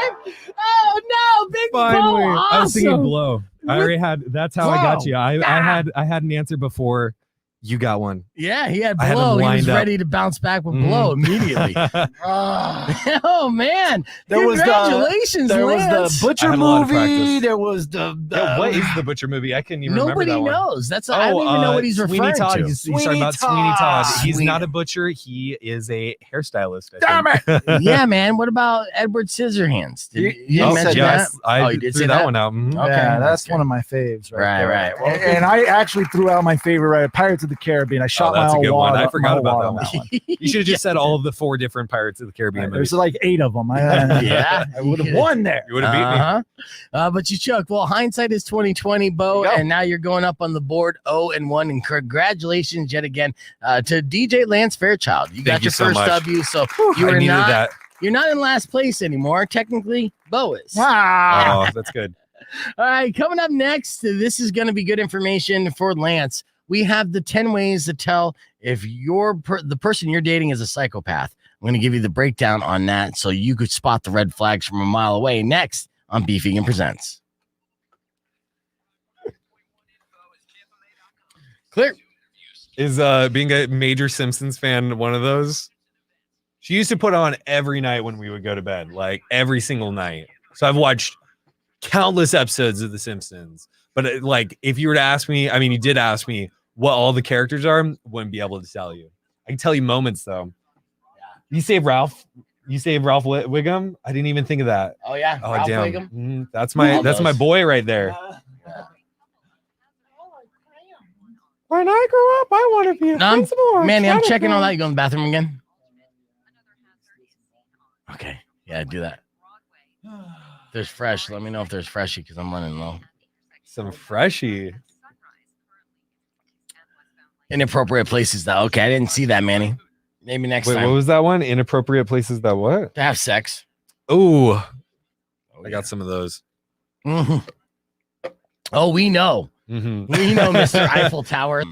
Oh no, Big Finally. Bo Awesome. I was thinking blow. I already had. That's how I got you. I had an answer before you got one. Yeah, he had I had blow. him He was lined up. ready to bounce back with blow immediately. Oh man! There was Congratulations, the Lance. Butcher I had a lot of movie. practice. There was the What is the Butcher movie? I couldn't even remember Nobody that one. knows. That's I don't even know what he's Sweeney referring Todd. to. He's talking about Sweeney Todd. He's Sweeney. not a butcher. He is a hairstylist. Damn it! Yeah, man. What about Edward Scissorhands? Did you Oh, mention yes, that? I you did threw say that one out. Mhm. Okay, Yeah, that's good. one of my faves. Right, there. right. Well, And I actually threw out my favorite, right? Pirates of the Caribbean. I shot that's my a whole good one. wad. I forgot my about wad that on one. one. You should have just said all of the 4 different Pirates of the Caribbean movies. There's like 8 of them. Yeah. I would have won there. You would have beat me. But you choked. Well, hindsight is 2020, Bo, and now you're going up on the board 0-1. And congratulations yet again to DJ Lance Fairchild. You got Thank you your so first much. W, so you I are needed not that. you're not in last place anymore. Technically, Bo is. Oh, that's good. All right, coming up next, this is going to be good information for Lance. We have the 10 ways to tell if the person you're dating is a psychopath. I'm going to give you the breakdown on that so you could spot the red flags from a mile away. Next on Beef Vegan Presents. Clear. Is being a major Simpsons fan one of those? She used to put on every night when we would go to bed, like every single night. So I've watched countless episodes of The Simpsons. But like, if you were to ask me, I mean, you did ask me what all the characters are, wouldn't be able to tell you. I can tell you moments though. You save Ralph. You save Ralph Wiggum. I didn't even think of that. Oh yeah, Oh Ralph damn, Wiggum. That's my Almost. boy right there. When I grow up, I want to be a principal. Manny, I'm checking on that. You going to the bathroom again? Okay. Yeah, do that. If there's fresh. Let me know if there's freshy because I'm running low. Some freshie. Inappropriate places, though. Okay, I didn't see that, Manny. Maybe next Wait, time. what was that one? Inappropriate places that what? To have sex. Oh, I got some of those. Mhm. Oh, we know. Mm-hmm. We know Mr. Eiffel Tower.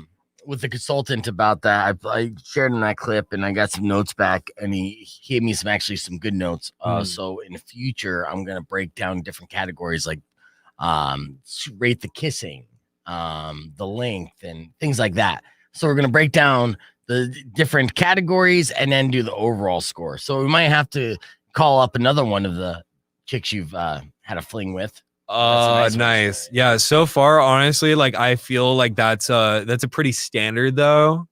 With the consultant about that, I shared in that clip and I got some notes back and he gave me some good notes. So in the future, I'm going to break down different categories like rate the kissing, the length and things like that. So we're going to break down the different categories and then do the overall score. So we might have to call up another one of the chicks you've had a fling with. Nice. Yeah. So far, honestly, like I feel like that's a pretty standard though,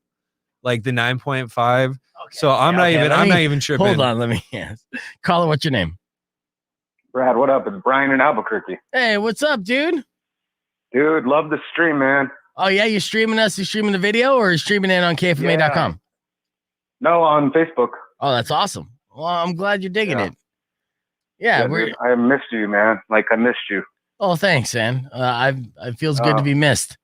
like the 9.5. Okay. So I'm not even tripping. Hold on, let me ask. Caller, what's your name? Brad, what up? It's Brian in Albuquerque. Hey, what's up, dude? Dude, love the stream, man. Oh yeah, you streaming us? You streaming the video or you streaming it on KFMA.com? No, on Facebook. Oh, that's awesome. Well, I'm glad you're digging it. Yeah, dude, I missed you, man. Like I missed you. Oh, thanks, man. It feels good to be missed.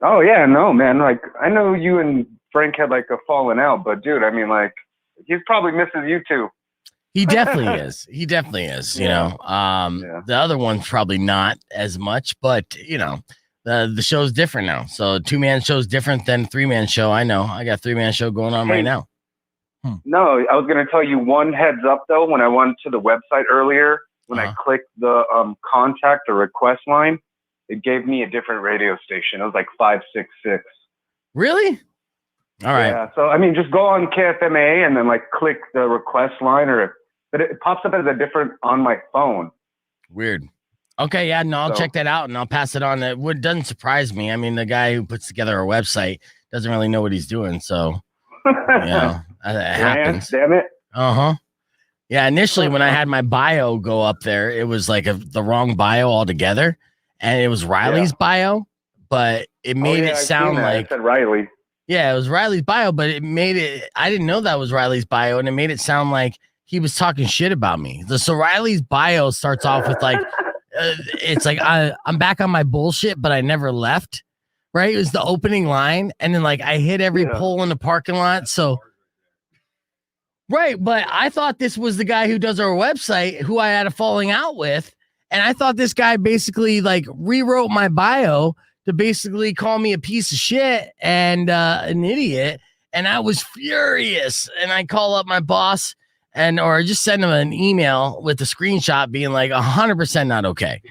Oh yeah, no, man. Like I know you and Frank had like a falling out, but dude, I mean, like he probably misses you too. He definitely is. He definitely is. You know, the other one's probably not as much, but you know, the show's different now. So 2-man show's different than 3-man show. I know. I got 3-man show going on right now. No, I was gonna tell you one heads up though. When I went to the website earlier, when I clicked the contact or request line, it gave me a different radio station. It was like 566. Really? All right. Yeah. So I mean, just go on KFMA and then like click the request line, but it pops up as a different on my phone. Weird. Okay, yeah, no, I'll check that out and I'll pass it on. It doesn't surprise me. I mean, the guy who puts together a website doesn't really know what he's doing, so you know, that happens. Damn it. Yeah, initially when I had my bio go up there, it was like the wrong bio altogether, and it was Riley's bio, but it made it sound like it said Riley. Yeah, it was Riley's bio, but it made it. I didn't know that was Riley's bio, and it made it sound like he was talking shit about me. So Riley's bio starts off with like, it's like I'm back on my bullshit, but I never left. Right? It was the opening line, and then like I hit every pole in the parking lot. So. Right, but I thought this was the guy who does our website, who I had a falling out with, and I thought this guy basically like rewrote my bio to basically call me a piece of shit and an idiot, and I was furious. And I call up my boss or just send him an email with a screenshot being like 100% not okay.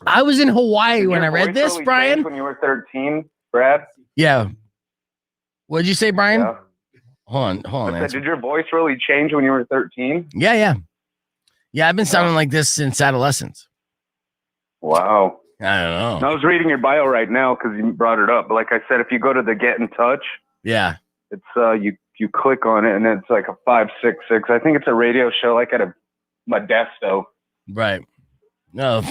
I was in Hawaii when I read this, really Brian. When you were 13, Brad. Yeah. What'd you say, Brian? Yeah. Hold on. Did your voice really change when you were 13? Yeah. I've been sounding like this since adolescence. Wow. I don't know. And I was reading your bio right now because you brought it up. But like I said, if you go to the Get in Touch, it's you click on it and it's like a 566. I think it's a radio show, like at a Modesto. Right. No.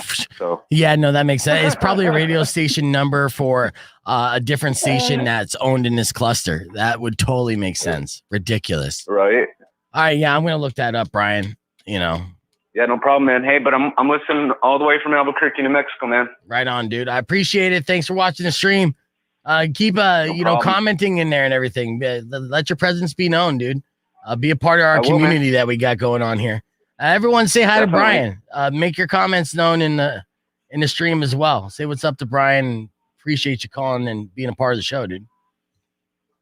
Yeah, no, that makes sense. It's probably a radio station number for a different station that's owned in this cluster. That would totally make sense. Ridiculous. Right. All right. Yeah, I'm gonna look that up, Brian. You know. Yeah, no problem, man. Hey, but I'm listening all the way from Albuquerque, New Mexico, man. Right on, dude. I appreciate it. Thanks for watching the stream. Keep commenting in there and everything. Let your presence be known, dude. Be a part of our community that we got going on here. Everyone say hi to Brian. Make your comments known in the stream as well. Say what's up to Brian. Appreciate you calling and being a part of the show, dude.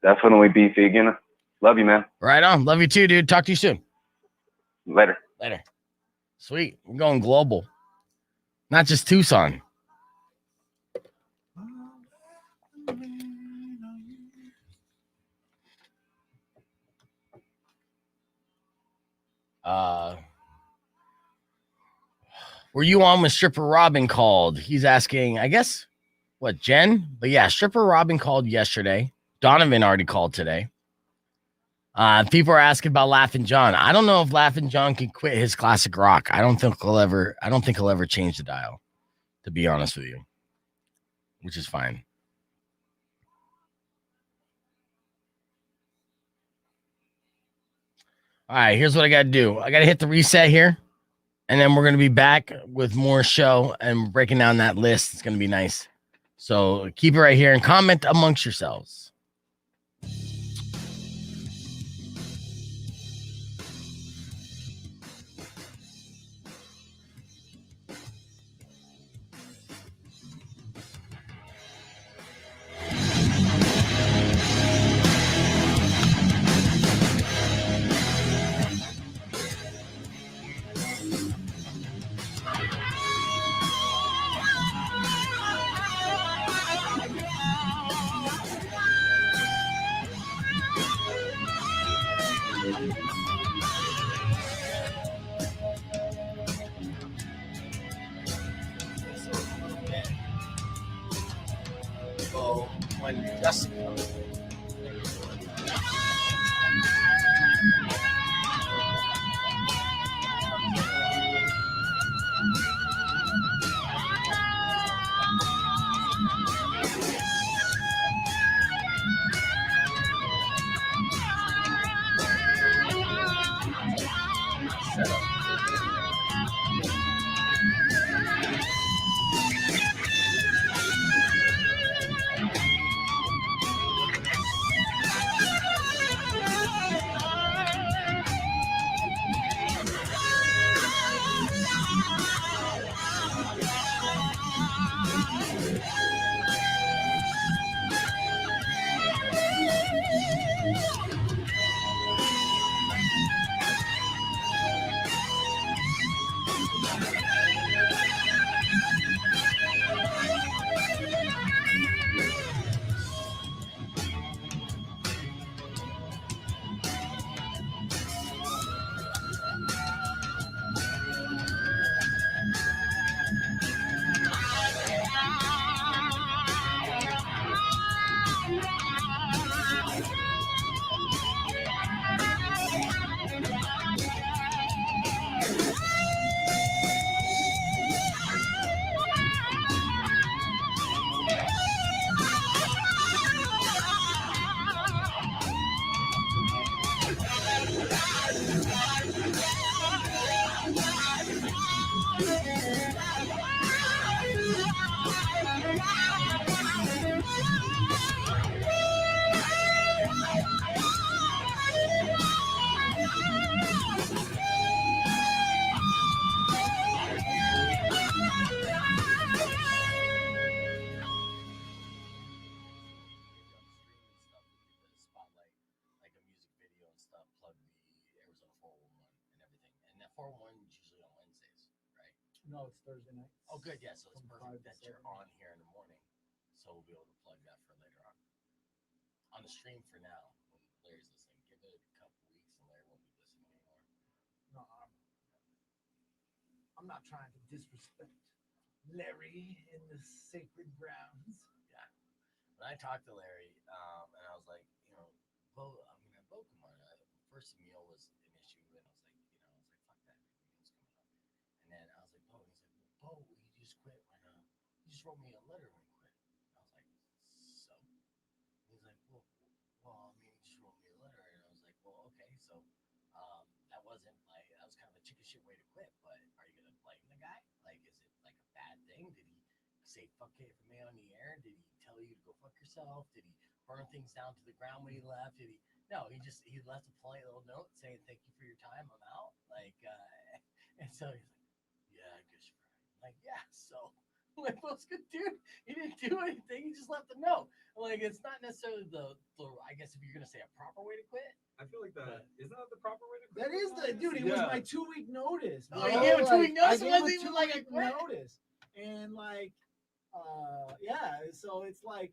Definitely be vegan. Love you, man. Right on. Love you too, dude. Talk to you soon. Later. Sweet. We're going global. Not just Tucson. Were you on when Stripper Robin called? He's asking, I guess, what, Jen? But yeah, Stripper Robin called yesterday. Donovan already called today. People are asking about Laughing John. I don't know if Laughing John can quit his classic rock. I don't think he'll ever change the dial, to be honest with you. Which is fine. All right, here's what I gotta do. I gotta hit the reset here. And then we're gonna be back with more show and breaking down that list. It's gonna be nice. So keep it right here and comment amongst yourselves. When Justin comes in. 4-1 is usually on Wednesdays, right? No, it's Thursday night. Oh, good. Yeah, so it's From 5 perfect to that you're 7. on here in the morning, so we'll be able to plug that for later on the stream for now. When Larry's listening, give it a couple weeks, and Larry won't be listening anymore. No, I'm not trying to disrespect Larry in the sacred grounds. Yeah. When I talked to Larry, and I was like, Bo, I'm gonna have Bo come on. First meal was an issue, and I was like, fuck that, meal's coming up. And then I was like, Bo, and he's like, Bo, you just quit when you just wrote me a letter when you quit. I was like, so? And he's like, well, I mean, you just wrote me a letter, and I was like, well, okay, so that wasn't like that was kind of a chicken shit way to quit, but are you gonna blame the guy? Like, is it like a bad thing? Did he say fuck KFMA on the air? Did he tell you to go fuck yourself? Did he burn things down to the ground when he left? Did he? No, he left a polite little note saying thank you for your time. I'm out. Like, and so he's like, yeah, I guess you're right. I'm like, yeah. So I'm like, what's good, dude? He didn't do anything. He just left a note. I'm like, it's not necessarily the I guess if you're gonna say a proper way to quit. I feel like isn't that the proper way to quit? That is the dude. It was my 2-week notice. Oh, you gave a 2-week notice? It wasn't even like a quit notice. And like, yeah. So it's like,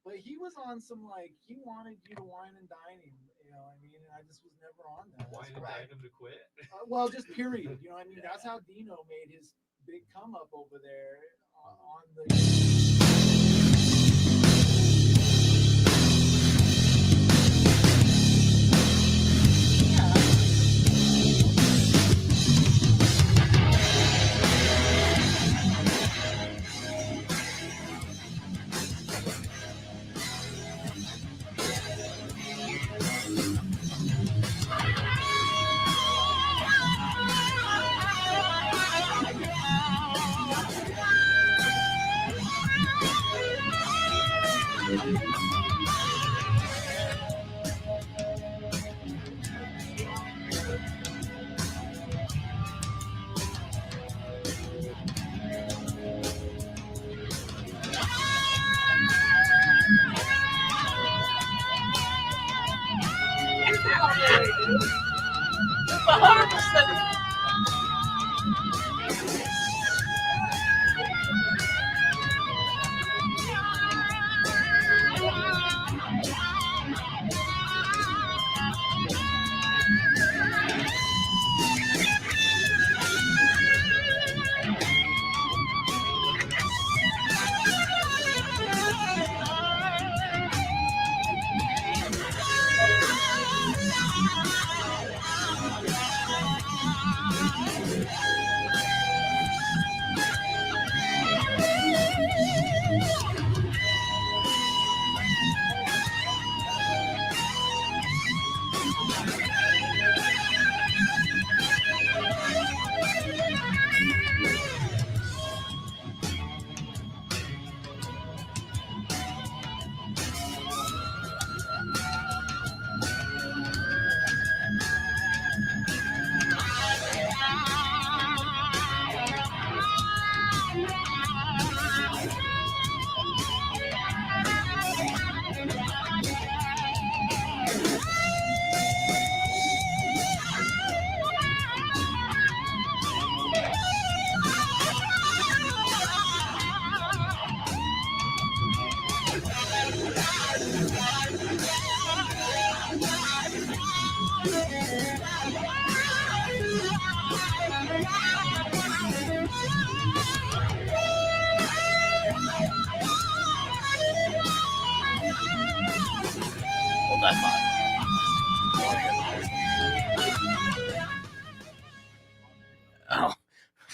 but he was on some he wanted you to wine and dine him. You know what I mean? And I just was never on that. Wine and dine him to quit? Well, just period. You know what I mean? That's how Dino made his big come up over there on the.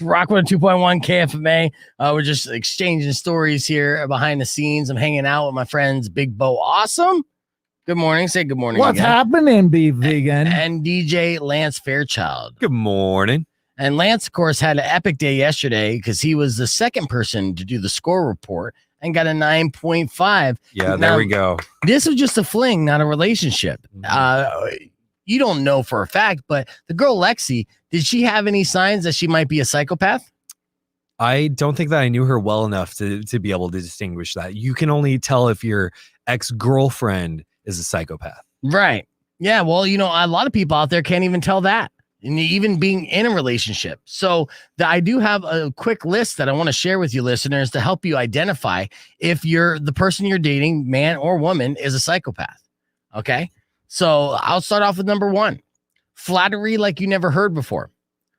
Rock 102.1 KFMA. We're just exchanging stories here behind the scenes. I'm hanging out with my friends Big Bo Awesome. Good morning. Say good morning. What's happening, Be Vegan? And DJ Lance Fairchild. Good morning. And Lance, of course, had an epic day yesterday because he was the second person to do the score report and got a 9.5. Yeah, there we go. This was just a fling, not a relationship. You don't know for a fact, but the girl Lexi, did she have any signs that she might be a psychopath? I don't think that I knew her well enough to be able to distinguish that. You can only tell if your ex-girlfriend is a psychopath. Right. Yeah. Well, a lot of people out there can't even tell that. and even being in a relationship. So I do have a quick list that I want to share with you listeners to help you identify if the person you're dating, man or woman, is a psychopath. Okay. So I'll start off with number 1, flattery like you never heard before.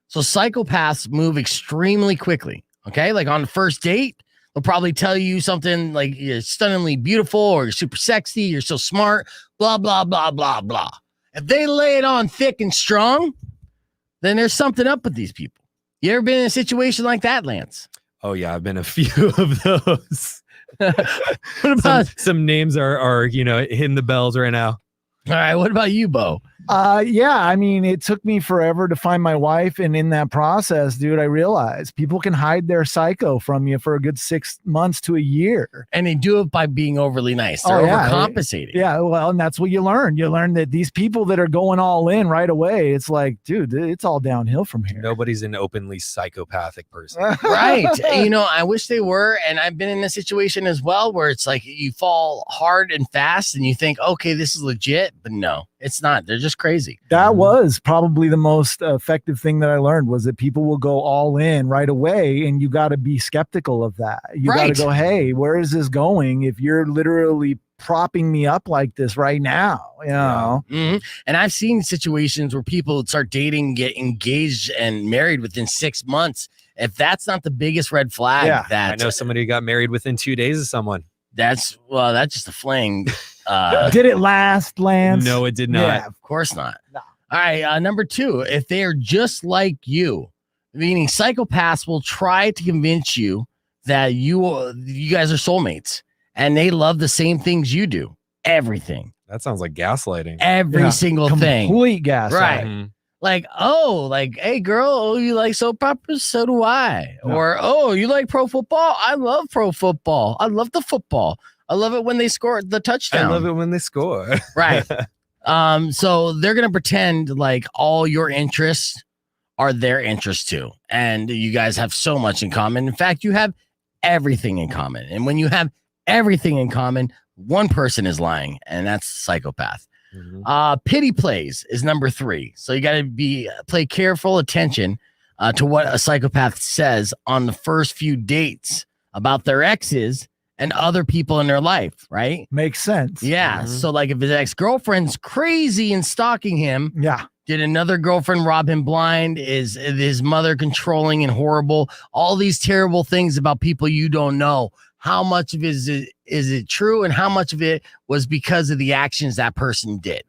So psychopaths move extremely quickly. Okay. Like on the first date, they'll probably tell you something like you're stunningly beautiful or you're super sexy, you're so smart, blah, blah, blah, blah, blah. If they lay it on thick and strong, then there's something up with these people. You ever been in a situation like that, Lance? Oh yeah, I've been a few of those. What about some names are hitting the bells right now. All right, what about you, Bo? Yeah, I mean, it took me forever to find my wife, and in that process, dude, I realized people can hide their psycho from you for a good 6 months to a year, and they do it by being overly nice. They're overcompensating. Yeah, well, and that's what you learn. You learn that these people that are going all in right away, it's like, dude, it's all downhill from here. Nobody's an openly psychopathic person, right? I wish they were, and I've been in a situation as well where it's like you fall hard and fast, and you think, okay, this is legit, but no. It's not. They're just crazy. That was probably the most effective thing that I learned, was that people will go all in right away, and you got to be skeptical of that. You got to go, hey, where is this going? If you're literally propping me up like this right now, you know? Mm-hmm. And I've seen situations where people start dating, get engaged and married within 6 months. If that's not the biggest red flag, I know somebody who got married within 2 days of someone. That's just a fling. Did it last, Lance? No, it did not. Yeah, of course not. No. All right. Number 2, if they are just like you, meaning psychopaths will try to convince you that you guys are soulmates and they love the same things you do. Everything. That sounds like gaslighting. Every single thing. Complete gaslighting. Right. Mm-hmm. Like, hey, girl, oh, you like soap operas? So do I. No. Or, oh, you like pro football? I love pro football. I love the football. I love it when they score the touchdown. I love it when they score. Right. So they're going to pretend like all your interests are their interests too. And you guys have so much in common. In fact, you have everything in common. And when you have everything in common, one person is lying, and that's the psychopath. Mm-hmm. Pity plays is number 3. So you got to pay careful attention to what a psychopath says on the first few dates about their exes and other people in their life, right? Makes sense. Yeah. Mm-hmm. So like if his ex-girlfriend's crazy and stalking him, did another girlfriend rob him blind? Is his mother controlling and horrible? All these terrible things about people you don't know. How much of it is it true, and how much of it was because of the actions that person did?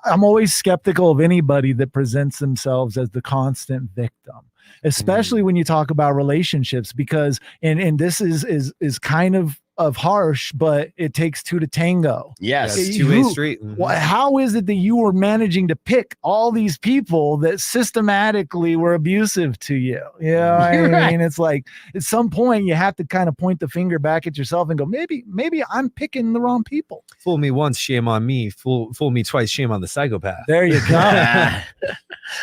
I'm always skeptical of anybody that presents themselves as the constant victim, especially when you talk about relationships, because and this is kind of harsh, but it takes 2 to tango. Yes, it's two-way street. Mm-hmm. How is it that you were managing to pick all these people that systematically were abusive to you? You know, I mean, it's like at some point you have to kind of point the finger back at yourself and go, maybe I'm picking the wrong people. Fool me once, shame on me. Fool me twice, shame on the psychopath. There you go.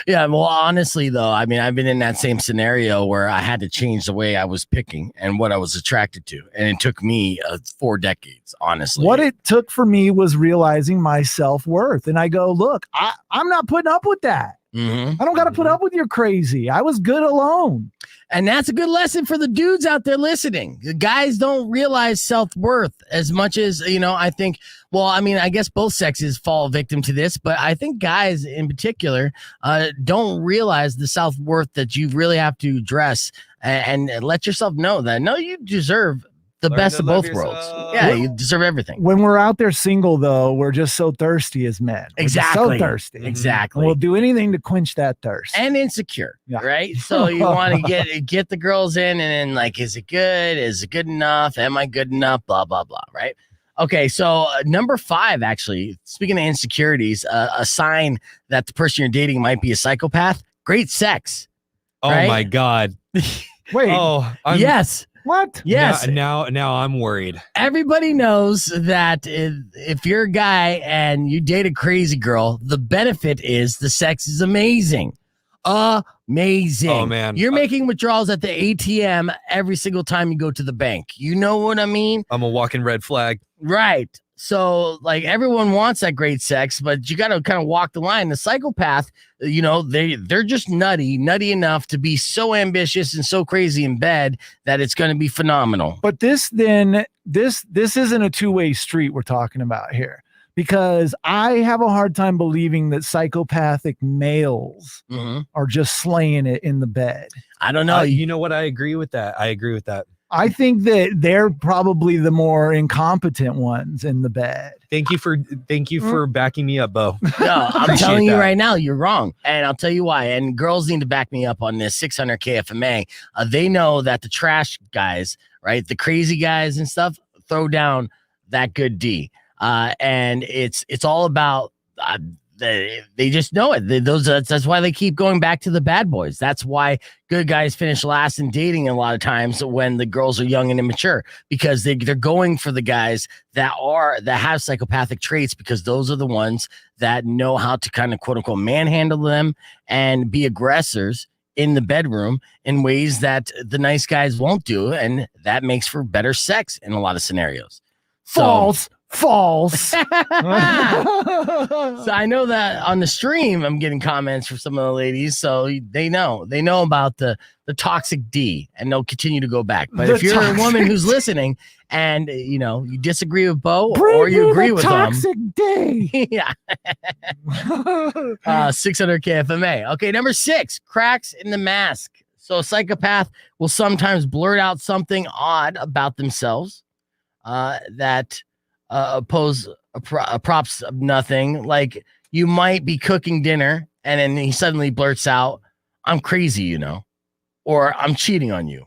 Yeah, well, honestly, though, I mean, I've been in that same scenario where I had to change the way I was picking and what I was attracted to, and it took me 4 decades, honestly. What it took for me was realizing my self-worth, and I go, look, I'm not putting up with that. Mm-hmm. I don't got to put up with your crazy. I was good alone. And that's a good lesson for the dudes out there listening. The guys don't realize self-worth as much as, I think, well, I mean, I guess both sexes fall victim to this, but I think guys in particular don't realize the self-worth that you really have to address and let yourself know that, no, you deserve the best of both worlds. Yeah, you deserve everything. When we're out there single, though, we're just so thirsty as men. Exactly. So thirsty. Exactly. And we'll do anything to quench that thirst. And insecure, right? So you want to get the girls in, and then like, is it good? Is it good enough? Am I good enough? Blah, blah, blah, right? Okay, so number 5, actually, speaking of insecurities, a sign that the person you're dating might be a psychopath, great sex. Oh, right? my God. Wait. Oh, yes. What? Yes. Now I'm worried. Everybody knows that if you're a guy and you date a crazy girl, the benefit is the sex is amazing. Amazing. Oh, man. You're making withdrawals at the ATM every single time you go to the bank. You know what I mean? I'm a walking red flag. Right. So like everyone wants that great sex, but you got to kind of walk the line. The psychopath, they're just nutty enough to be so ambitious and so crazy in bed that it's going to be phenomenal. But this isn't a two-way street we're talking about here, because I have a hard time believing that psychopathic males are just slaying it in the bed. I don't know. You know what? I agree with that. I think that they're probably the more incompetent ones in the bed. Thank you for backing me up, Bo. No, I'm telling you right now, you're wrong. And I'll tell you why. And girls need to back me up on this. 600 KFMA. They know that the trash guys, right? The crazy guys and stuff throw down that good D. And it's all about, they just know it. That's why they keep going back to the bad boys. That's why good guys finish last in dating a lot of times when the girls are young and immature, because they're going for the guys that have psychopathic traits, because those are the ones that know how to kind of quote unquote manhandle them and be aggressors in the bedroom in ways that the nice guys won't do, and that makes for better sex in a lot of scenarios. False. So I know that on the stream I'm getting comments from some of the ladies, so they know about the toxic D, and they'll continue to go back. But if you're a woman who's listening and you disagree with Bo or you agree with toxic D, yeah. 600 KFMA. Okay, number 6, cracks in the mask. So a psychopath will sometimes blurt out something odd about themselves that props of nothing. Like you might be cooking dinner and then he suddenly blurts out, "I'm crazy, or I'm cheating on you."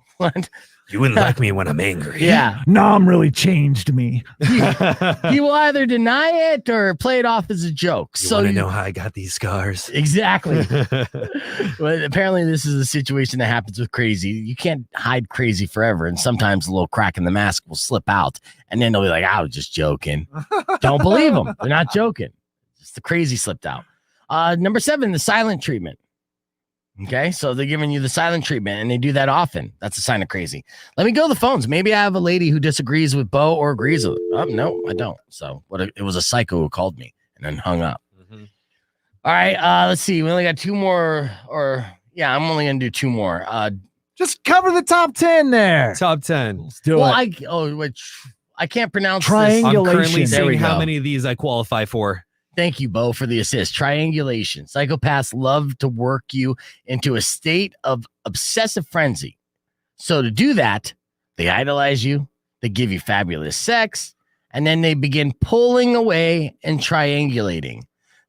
You wouldn't like me when I'm angry. Yeah. Nom really changed me. He will either deny it or play it off as a joke. You want to know how I got these scars? Exactly. Well, apparently this is a situation that happens with crazy. You can't hide crazy forever. And sometimes a little crack in the mask will slip out. And then they'll be like, "I was just joking." Don't believe them. They're not joking. Just the crazy slipped out. Number 7, the silent treatment. Okay, so they're giving you the silent treatment, and they do that often. That's a sign of crazy. Let me go to the phones. Maybe I have a lady who disagrees with Bo or agrees with. Oh, no, I don't. So it was a psycho who called me and then hung up. Mm-hmm. All right, let's see. We only got 2 more, I'm only gonna do 2 more. Just cover the top 10 there. Top 10. Let's do it. I can't pronounce triangulation. I'm currently seeing how many of these I qualify for. Thank you, Bo, for the assist. Triangulation. Psychopaths love to work you into a state of obsessive frenzy. So to do that, they idolize you, they give you fabulous sex, and then they begin pulling away and triangulating.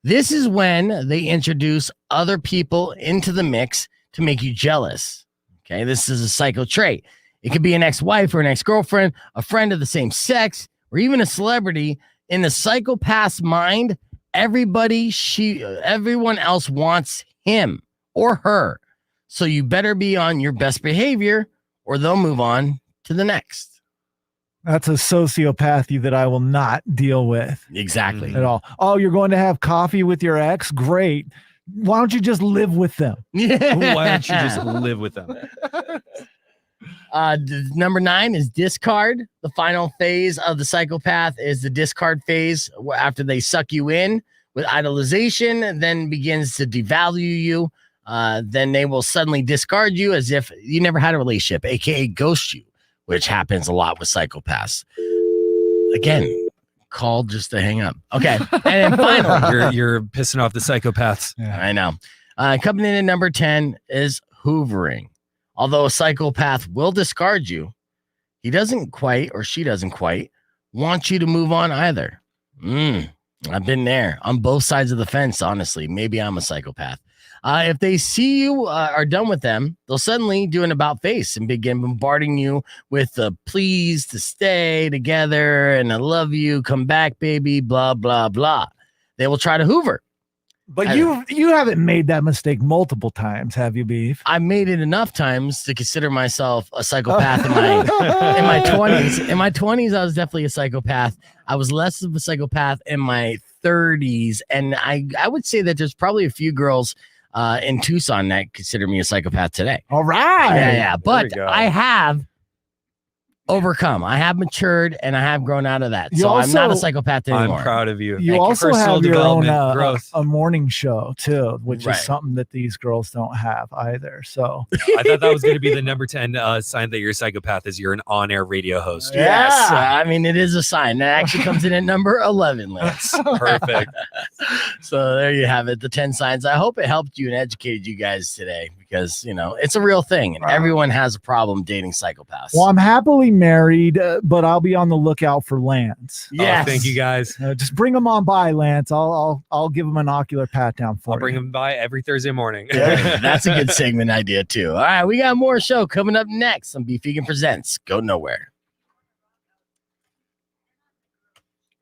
This is when they introduce other people into the mix to make you jealous. Okay, this is a psycho trait. It could be an ex-wife or an ex-girlfriend, a friend of the same sex, or even a celebrity. In the psychopath's mind, everyone else wants him or her. So you better be on your best behavior or they'll move on to the next. That's a sociopathy that I will not deal with. Exactly. At all. Oh, you're going to have coffee with your ex? Great. Why don't you just live with them? Yeah. Why don't you just live with them? Number 9 is discard. The final phase of the psychopath is the discard phase. After they suck you in with idolization, then begins to devalue you. Then they will suddenly discard you as if you never had a relationship, aka ghost you, which happens a lot with psychopaths. Again, called just to hang up. Okay, and then finally, you're pissing off the psychopaths. Yeah. I know. Coming in at number 10 is hoovering. Although a psychopath will discard you, he doesn't quite, or she doesn't quite, want you to move on either. I've been there on both sides of the fence, honestly. Maybe I'm a psychopath. If they see you are done with them, they'll suddenly do an about face and begin bombarding you with the please to stay together and I love you, come back, baby, blah, blah, blah. They will try to hoover. But you haven't made that mistake multiple times, have you, Beef? I made it enough times to consider myself a psychopath in my 20s. In my 20s, I was definitely a psychopath. I was less of a psychopath in my 30s. And I would say that there's probably a few girls in Tucson that consider me a psychopath today. All right. Yeah. But I have overcome. I have matured and I have grown out of that. You So I'm not a also- psychopath anymore. I'm proud of you. You Thank also personal have your own development, growth. a morning show too, which Right. is something that these girls don't have either. So I thought that was going to be the number 10 sign that you're a psychopath is you're an on-air radio host. Yes. Yeah. I mean, it is a sign. That actually comes in at number 11, Lance. Perfect. So there you have it. The 10 signs. I hope it helped you and educated you guys today because, it's a real thing. And everyone has a problem dating psychopaths. well, I'm happily married, but I'll be on the lookout for Lance. Yes. Oh, thank you guys. Just bring him on by, Lance. I'll give him an ocular pat down for I'll bring him by every Thursday morning. Yeah, that's a good segment idea too. All right, we got more show coming up next on Beef Vegan Presents. Go nowhere.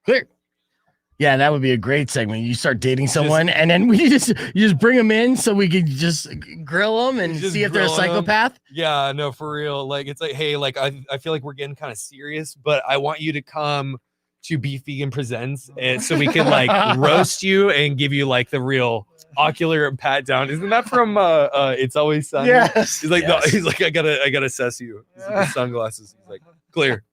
Clear. Yeah, that would be a great segment. You start dating someone, and then you just bring them in so we could just grill them and Just see if they're a grilling 'em. psychopath. Yeah, no, for real. Like, it's like, hey, like, I feel like we're getting kind of serious, but I want you to come to Beef Vegan Presents and so we can like roast you and give you like the real ocular pat down. Isn't that from It's Always Sunny? Yes. He's like, Yes. No, he's like, I gotta assess you. He's like, with sunglasses. He's like, clear.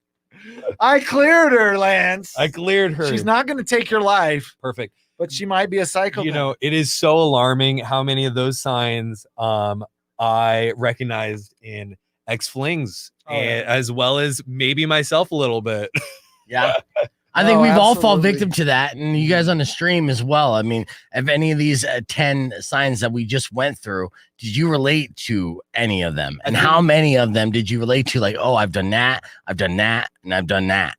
I cleared her, Lance. I cleared her. She's not going to take your life, Perfect. but she might be a psychopath. It is so alarming how many of those signs I recognized in ex-flings and as well as maybe myself a little bit. Yeah. I think No, we've all fallen absolutely. victim to that, and you guys on the stream as well. I mean, if any of these 10 signs that we just went through, did you relate to any of them? And how many of them did you relate to? Like, oh, I've done that, and I've done that.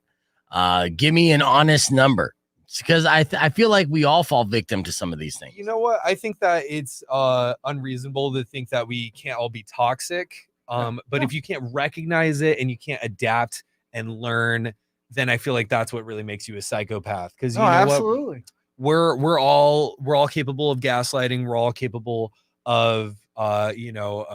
Give me an honest number, because I feel like we all fall victim to some of these things. You know what? I think that it's unreasonable to think that we can't all be toxic. But if you can't recognize it and you can't adapt and learn, then I feel like that's what really makes you a psychopath. Because you know absolutely. what? We're all capable of gaslighting. We're all capable of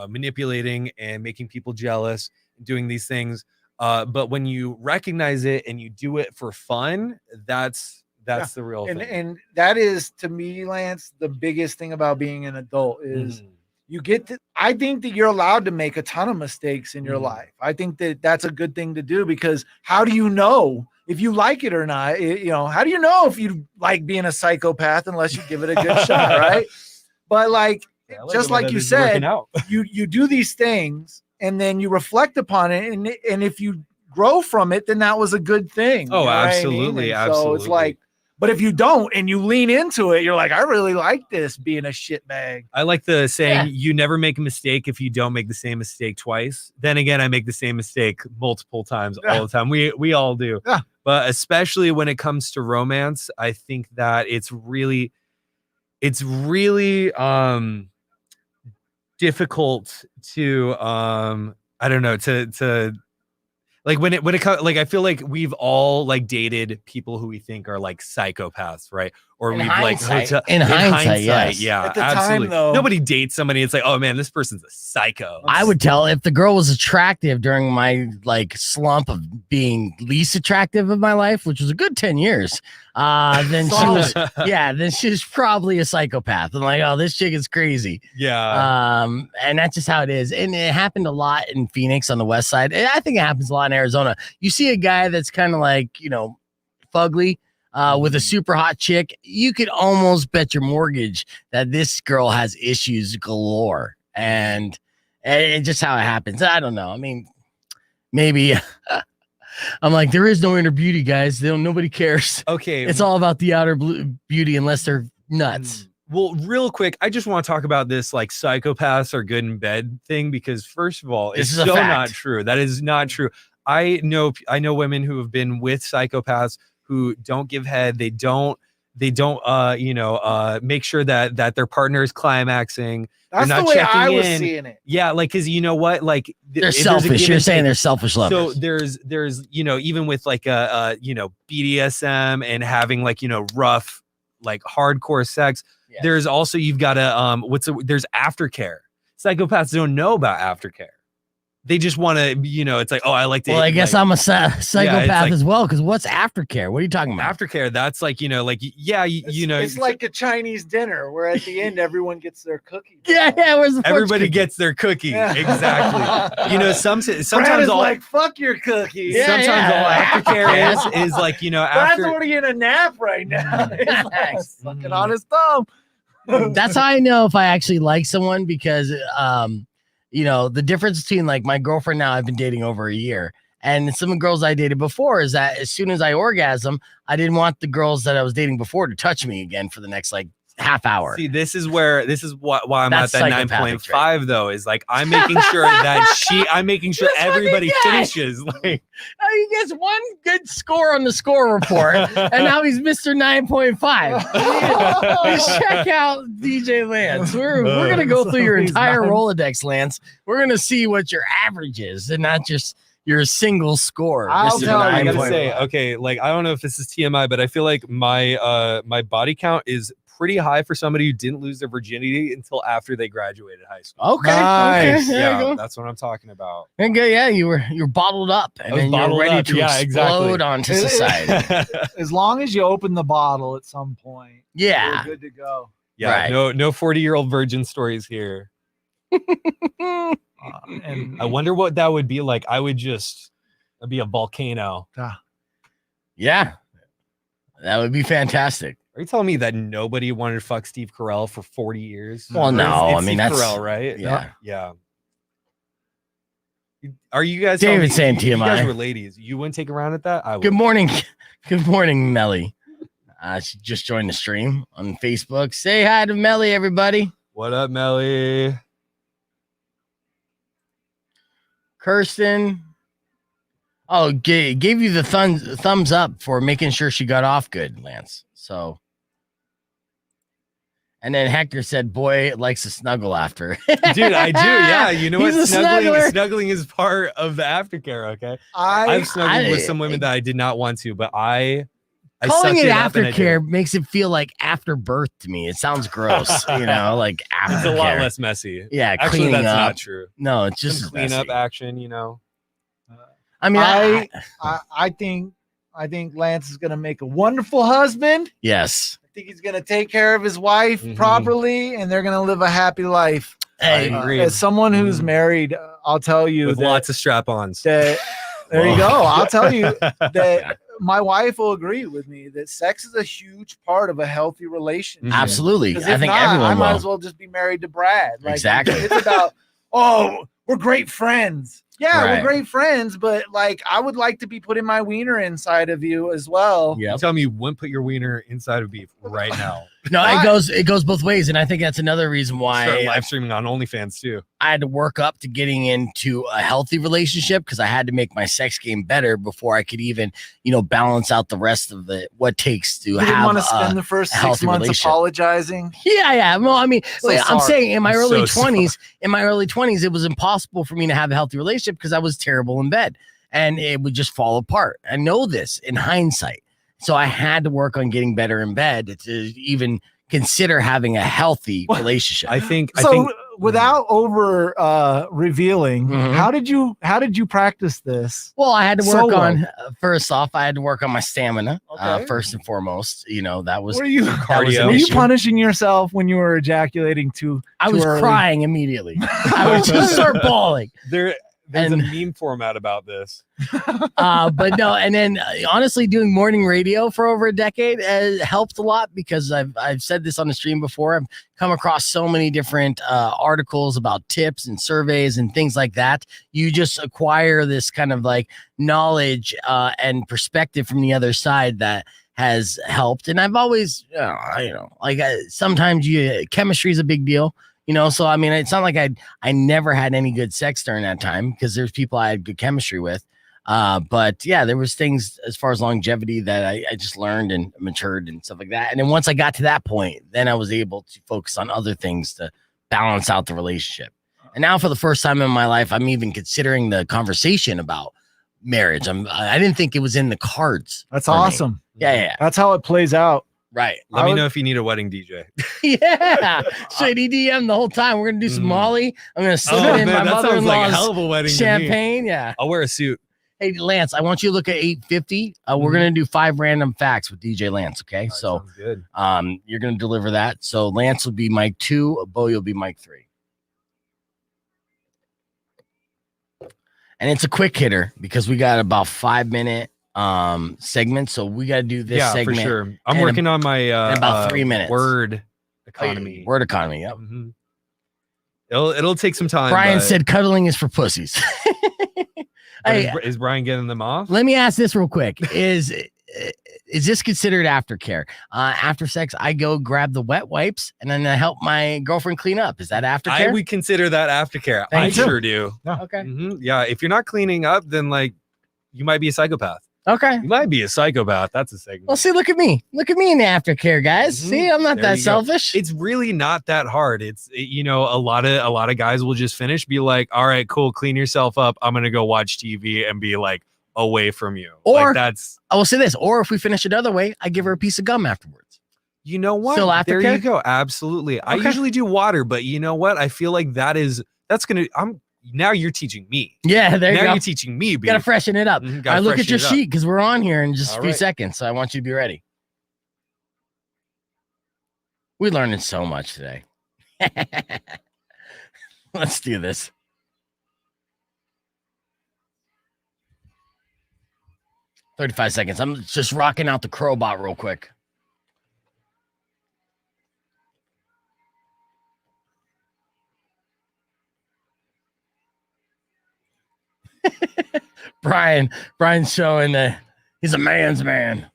manipulating and making people jealous, doing these things. But when you recognize it and you do it for fun, that's the real thing. And that is, to me, Lance, the biggest thing about being an adult is you get to, I think that you're allowed to make a ton of mistakes in your life. I think that that's a good thing to do, because how do you know if you like it or not? How do you know if you like being a psychopath unless you give it a good shot, right? But just like you said, you do these things and then you reflect upon it, and if you grow from it, then that was a good thing. Oh, you know what I mean? absolutely, And so it's absolutely. like, but if you don't and you lean into it, you're like, I really like this being a shitbag. I like the saying, you never make a mistake if you don't make the same mistake twice. Then again, I make the same mistake multiple times all the time. We all do. Yeah. But especially when it comes to romance, I think that it's really difficult to I don't know, to like when it comes, like I feel like we've all like dated people who we think are like psychopaths, right? Or In we've hindsight. like In hindsight, yes. yeah, At the time, absolutely. though- Nobody dates somebody. It's like, oh man, this person's a psycho. I would tell if the girl was attractive during my like slump of being least attractive of my life, which was a good 10 years. Then she was probably a psychopath. I'm like, oh, this chick is crazy. Yeah. And that's just how it is. And it happened a lot in Phoenix on the west side. And I think it happens a lot in Arizona. You see a guy that's kind of like, fugly, with a super hot chick, you could almost bet your mortgage that this girl has issues galore. And it's just how it happens. I don't know. I mean, maybe I'm like, there is no inner beauty, guys. Nobody cares. Okay. It's all about the outer beauty unless they're nuts. Well, real quick, I just want to talk about this like psychopaths are good in bed thing, because first of all, This it's is a so fact. not true. That is not true. I know women who have been with psychopaths who don't give head. They don't make sure that their partner is climaxing. That's They're the not way checking I was in. seeing it. Yeah, like, because you know what, like They're if there's a selfish. give You're and saying take- they're selfish lovers. So there's even with like a BDSM and having like rough like hardcore sex. Yes. There's also, you've got to there's aftercare. Psychopaths don't know about aftercare. they just want to, it's like, oh, I like to. Well, I guess like, I'm a psychopath like, as well. Because what's aftercare? What are you talking about? Aftercare, that's like, it's like a Chinese dinner where at the end everyone gets their cookie. Yeah. Where's the everybody gets their cookie? Yeah. Exactly. Sometimes all like fuck your cookies. Sometimes all aftercare is like, Brad's already in a nap right now. He's sucking on his thumb. That's how I know if I actually like someone because, the difference between like my girlfriend now, I've been dating over a year, and some girls I dated before is that as soon as I orgasm, I didn't want the girls that I was dating before to touch me again for the next like half hour. See, this is why I'm That's at that 9.5 though, is like I'm making sure that everybody finishes. Like he gets one good score on the score report, and now he's Mr. 9.5. Please check out DJ Lance. We're gonna go through your entire Rolodex, Lance. We're gonna see what your average is, and not just your single score. I gotta say, okay, like I don't know if this is TMI, but I feel like my my body count is pretty high for somebody who didn't lose their virginity until after they graduated high school. Okay. Nice. Okay. There you go. That's what I'm talking about. Okay, yeah, you were bottled up and then you're ready to explode onto society. As long as you open the bottle at some point, yeah, you're good to go. Yeah, right. No 40-year-old virgin stories here. And I wonder what that would be like. I'd be a volcano. Yeah, that would be fantastic. Are you telling me that nobody wanted to fuck Steve Carell for 40 years? Well, no, it's Steve that's Carell, right? Yeah. Yeah. Are you guys David saying TMI? You guys were ladies. You wouldn't take a round at that? I would. Good morning. Good morning, Melly. She just joined the stream on Facebook. Say hi to Melly, everybody. What up, Melly? Kirsten. Oh, gave you the thumbs up for making sure she got off good, Lance. So, and then Hector said, boy likes to snuggle after. Dude, I do. Yeah. You know what? He's a Snuggling is part of the aftercare. Okay. I've snuggled with some women that I did not want to, but I calling it aftercare makes it feel like after birth to me. It sounds gross, like aftercare. It's a lot less messy. Yeah. Actually, that's up. not true. No, it's just some cleanup action, I mean, I think Lance is going to make a wonderful husband. Yes. I think he's going to take care of his wife properly, and they're going to live a happy life. Hey, as someone who's married, I'll tell you with lots of strap-ons. There you go. I'll tell you that my wife will agree with me that sex is a huge part of a healthy relationship. Absolutely. I think everyone I might will. as well just be married to Brad. Like, exactly. It's about, we're great friends. Yeah, Right. we're great friends, but like I would like to be putting my wiener inside of you as well. Yeah. You tell me you wouldn't put your wiener inside of beef right now. No, it goes both ways, and I think that's another reason why Start live streaming on OnlyFans too. I had to work up to getting into a healthy relationship because I had to make my sex game better before I could even, balance out the rest of what it takes to You have. didn't want to spend the first 6 months apologizing. Yeah. Well, I mean, So I'm sorry. saying in my I'm early so 20s, it was impossible for me to have a healthy relationship because I was terrible in bed and it would just fall apart. I know this in hindsight. So I had to work on getting better in bed to even consider having a healthy relationship. I think without over revealing, how did you practice this? Well, I had to work on first off, I had to work on my stamina. First and foremost, that was Were you punishing yourself when you were ejaculating too? I was early? crying immediately. I would just start bawling. There's a meme format about this. But no, and then honestly, doing morning radio for over a decade helped a lot because I've said this on the stream before. I've come across so many different articles about tips and surveys and things like that. You just acquire this kind of like knowledge and perspective from the other side that has helped. And I've always, sometimes chemistry is a big deal. So I mean, it's not like I never had any good sex during that time because there's people I had good chemistry with. But yeah, there was things as far as longevity that I just learned and matured and stuff like that. And then once I got to that point, then I was able to focus on other things to balance out the relationship. And now for the first time in my life, I'm even considering the conversation about marriage. I didn't think it was in the cards. That's awesome. Yeah. That's how it plays out. Right. Let me know if you need a wedding DJ. Yeah. Straight EDM the whole time. We're gonna do some Molly. I'm gonna slip it in my that sounds like a hell mother-in-law's of a wedding. champagne. Yeah. I'll wear a suit. Hey Lance, I want you to look at 850. We're gonna do 5 random facts with DJ Lance. Okay, so sounds good. You're gonna deliver that. So Lance will be mic 2, Bo will be mic 3. And it's a quick hitter because we got about 5-minute segment. So we got to do this segment. For sure. I'm working on my in about 3 minutes. Word economy. Word economy. Yep. Mm-hmm. It'll take some time. Brian said cuddling is for pussies. Hey, is Brian getting them off? Let me ask this real quick. Is this considered aftercare? After sex, I go grab the wet wipes and then I help my girlfriend clean up. Is that aftercare? I would consider that aftercare. I sure do. Okay. Mm-hmm. Yeah. If you're not cleaning up, then like you might be a psychopath. Okay. You might be a psychopath. That's a segment. Well, see, look at me. Look at me in the aftercare, guys. Mm-hmm. See, I'm not There that you go. selfish. It's really not that hard. A lot of guys will just finish, be like, all right, cool, clean yourself up. I'm gonna go watch TV and be like away from you. Or like I will say this, or if we finish another way, I give her a piece of gum afterwards. You know what? Still There aftercare? you go. Absolutely. I usually do water, but you know what? I feel like now you're teaching me. Yeah, there you now go. You're teaching me. Got to freshen it up. Mhm, All gotta right, look at freshen your it up. sheet because we're on here in just a All few right. seconds. So I want you to be ready. We're learning so much today. Let's do this. "35 seconds. I'm just rocking out the Crowbot real quick. Brian's showing that he's a man's man.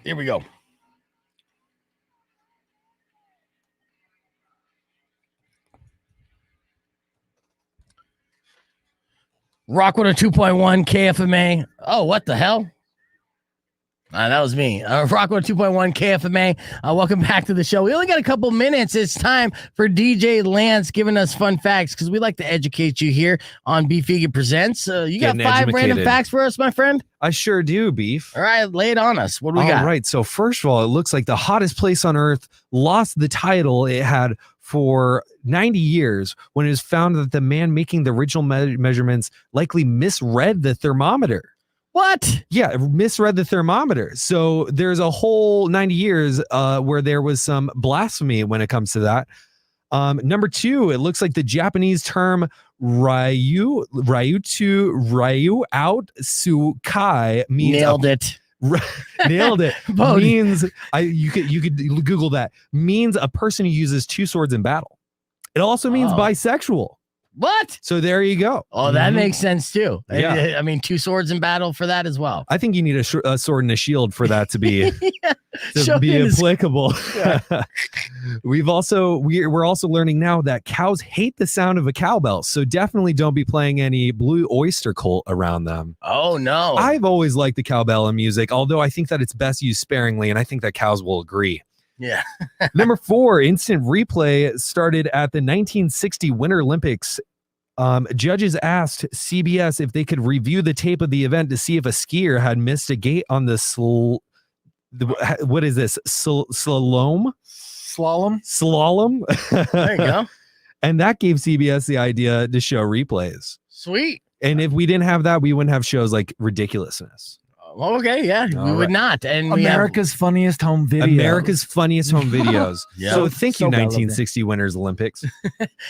Here we go. Rockwood 2.1 KFMA. Oh, what the hell? That was me. Rockwood 2.1 KFMA. Welcome back to the show. We only got a couple minutes. It's time for DJ Lance giving us fun facts because we like to educate you here on Beef Vegan Presents. You got Getting 5 random educated. facts for us, my friend? I sure do, Beef. All right, lay it on us. What do we got? All right. So first of all, it looks like the hottest place on earth lost the title it had for 90 years when it was found that the man making the original measurements likely misread the thermometer. What? Yeah, misread the thermometer. So there's a whole 90 years where there was some blasphemy when it comes to that. Number 2, it looks like the Japanese term Ryu out Sukai means Nailed it. Nailed it. Bodie. Means you could Google that. Means a person who uses 2 swords in battle. It also means bisexual. What? So there you go. Oh, that makes sense too. Yeah. I mean, 2 swords in battle for that as well. I think you need a sword and a shield for that to be Show me this- applicable. We're also learning now that cows hate the sound of a cowbell, so definitely don't be playing any Blue Oyster Cult around them. Oh no. I've always liked the cowbell in music, although I think that it's best used sparingly, and I think that cows will agree. Yeah. Number 4, instant replay started at the 1960 Winter Olympics. Judges asked CBS if they could review the tape of the event to see if a skier had missed a gate on the what is this? Slalom? There you go. And that gave CBS the idea to show replays. Sweet. And if we didn't have that, we wouldn't have shows like Ridiculousness. Okay, yeah, we would not. And America's funniest home video. America's funniest home videos. Yeah. So thank you, So relevant. 1960 Winners Olympics.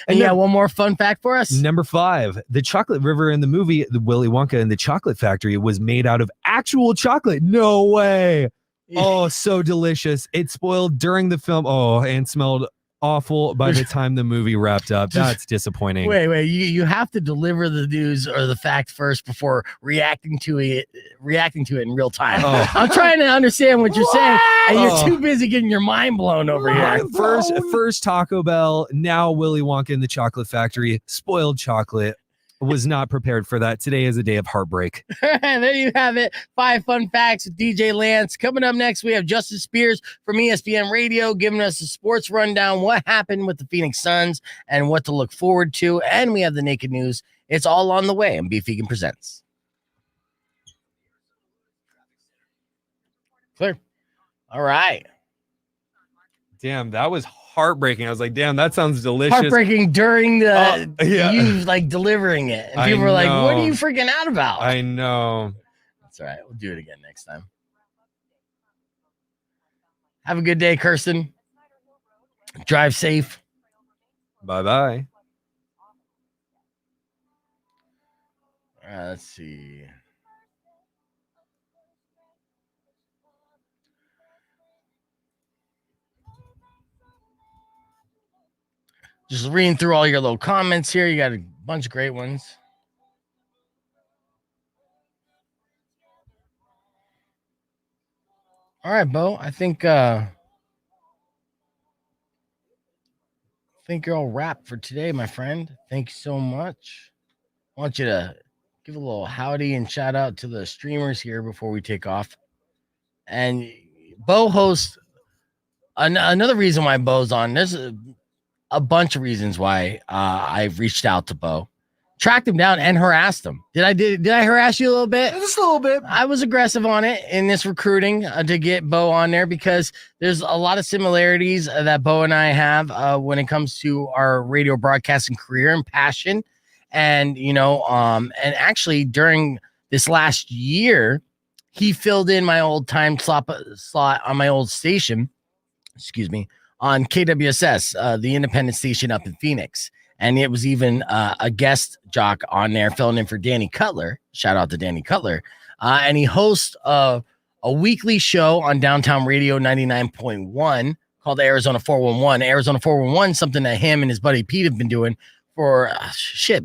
And yeah, one more fun fact for us. Number 5, the chocolate river in the movie The Willy Wonka and the Chocolate Factory was made out of actual chocolate. No way. Oh, so delicious. It spoiled during the film. Oh, and smelled awful by the time the movie wrapped up. That's disappointing. Wait. You have to deliver the news or the fact first before reacting to it in real time. Oh. I'm trying to understand what you're saying, and you're Oh. too busy getting your mind blown over here. First Taco Bell, now Willy Wonka and the Chocolate Factory, spoiled chocolate. Was not prepared for that. Today is a day of heartbreak. There you have it. 5 fun facts with DJ Lance. Coming up next, we have Justin Spears from ESPN Radio giving us a sports rundown, what happened with the Phoenix Suns and what to look forward to. And we have the Naked News. It's all on the way on Beef Vegan Presents. Clear. All right. Damn, that was heartbreaking. I was like, damn, that sounds delicious. Heartbreaking during the yeah. you like delivering it. And people were like, what are you freaking out about? I know. That's all right. We'll do it again next time. Have a good day, Kirsten. Drive safe. Bye-bye. All right, let's see. Just reading through all your little comments here. You got a bunch of great ones. All right, Bo. I think you're all wrapped for today, my friend. Thank you so much. I want you to give a little howdy and shout out to the streamers here before we take off. And Bo hosts another reason why Bo's on. There's a bunch of reasons why I've reached out to Bo, tracked him down, and harassed him. Did I harass you a little bit? Just a little bit. I was aggressive on it in this recruiting to get Bo on there because there's a lot of similarities that Bo and I have when it comes to our radio broadcasting career and passion. And, and actually during this last year, he filled in my old time slot on my old station, on KWSS, the independent station up in Phoenix. And it was even a guest jock on there filling in for Danny Cutler. Shout out to Danny Cutler. And he hosts a weekly show on Downtown Radio 99.1 called Arizona 411. Arizona 411, something that him and his buddy Pete have been doing for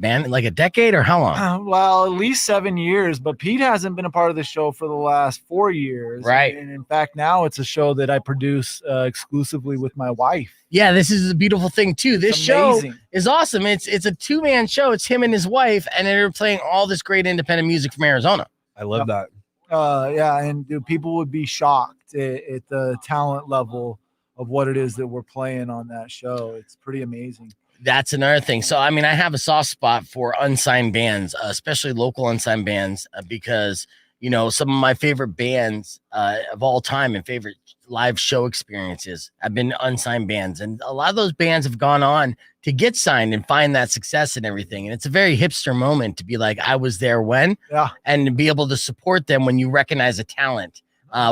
like a decade or how long? Well, at least 7 years, but Pete hasn't been a part of the show for the last 4 years. Right. And in fact, now it's a show that I produce exclusively with my wife. Yeah, this is a beautiful thing too. This show is awesome. It's a 2-man show. It's him and his wife, and they're playing all this great independent music from Arizona. I love that. Yeah, and people would be shocked at the talent level of what it is that we're playing on that show. It's pretty amazing. That's another thing. So, I mean, I have a soft spot for unsigned bands, especially local unsigned bands, because, some of my favorite bands of all time and favorite live show experiences have been unsigned bands. And a lot of those bands have gone on to get signed and find that success and everything. And it's a very hipster moment to be like, I was there when, and to be able to support them when you recognize a talent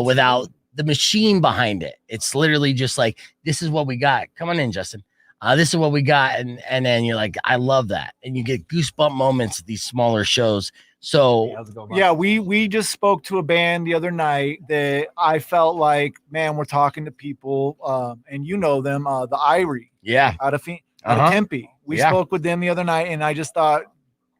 without the machine behind it. It's literally just like, this is what we got. Come on in, Justin. This is what we got. And then you're like, I love that. And you get goosebump moments at these smaller shows. So yeah, we just spoke to a band the other night that I felt like, man, we're talking to people, and them, the Irie. Yeah. Out of Tempe. We spoke with them the other night, and I just thought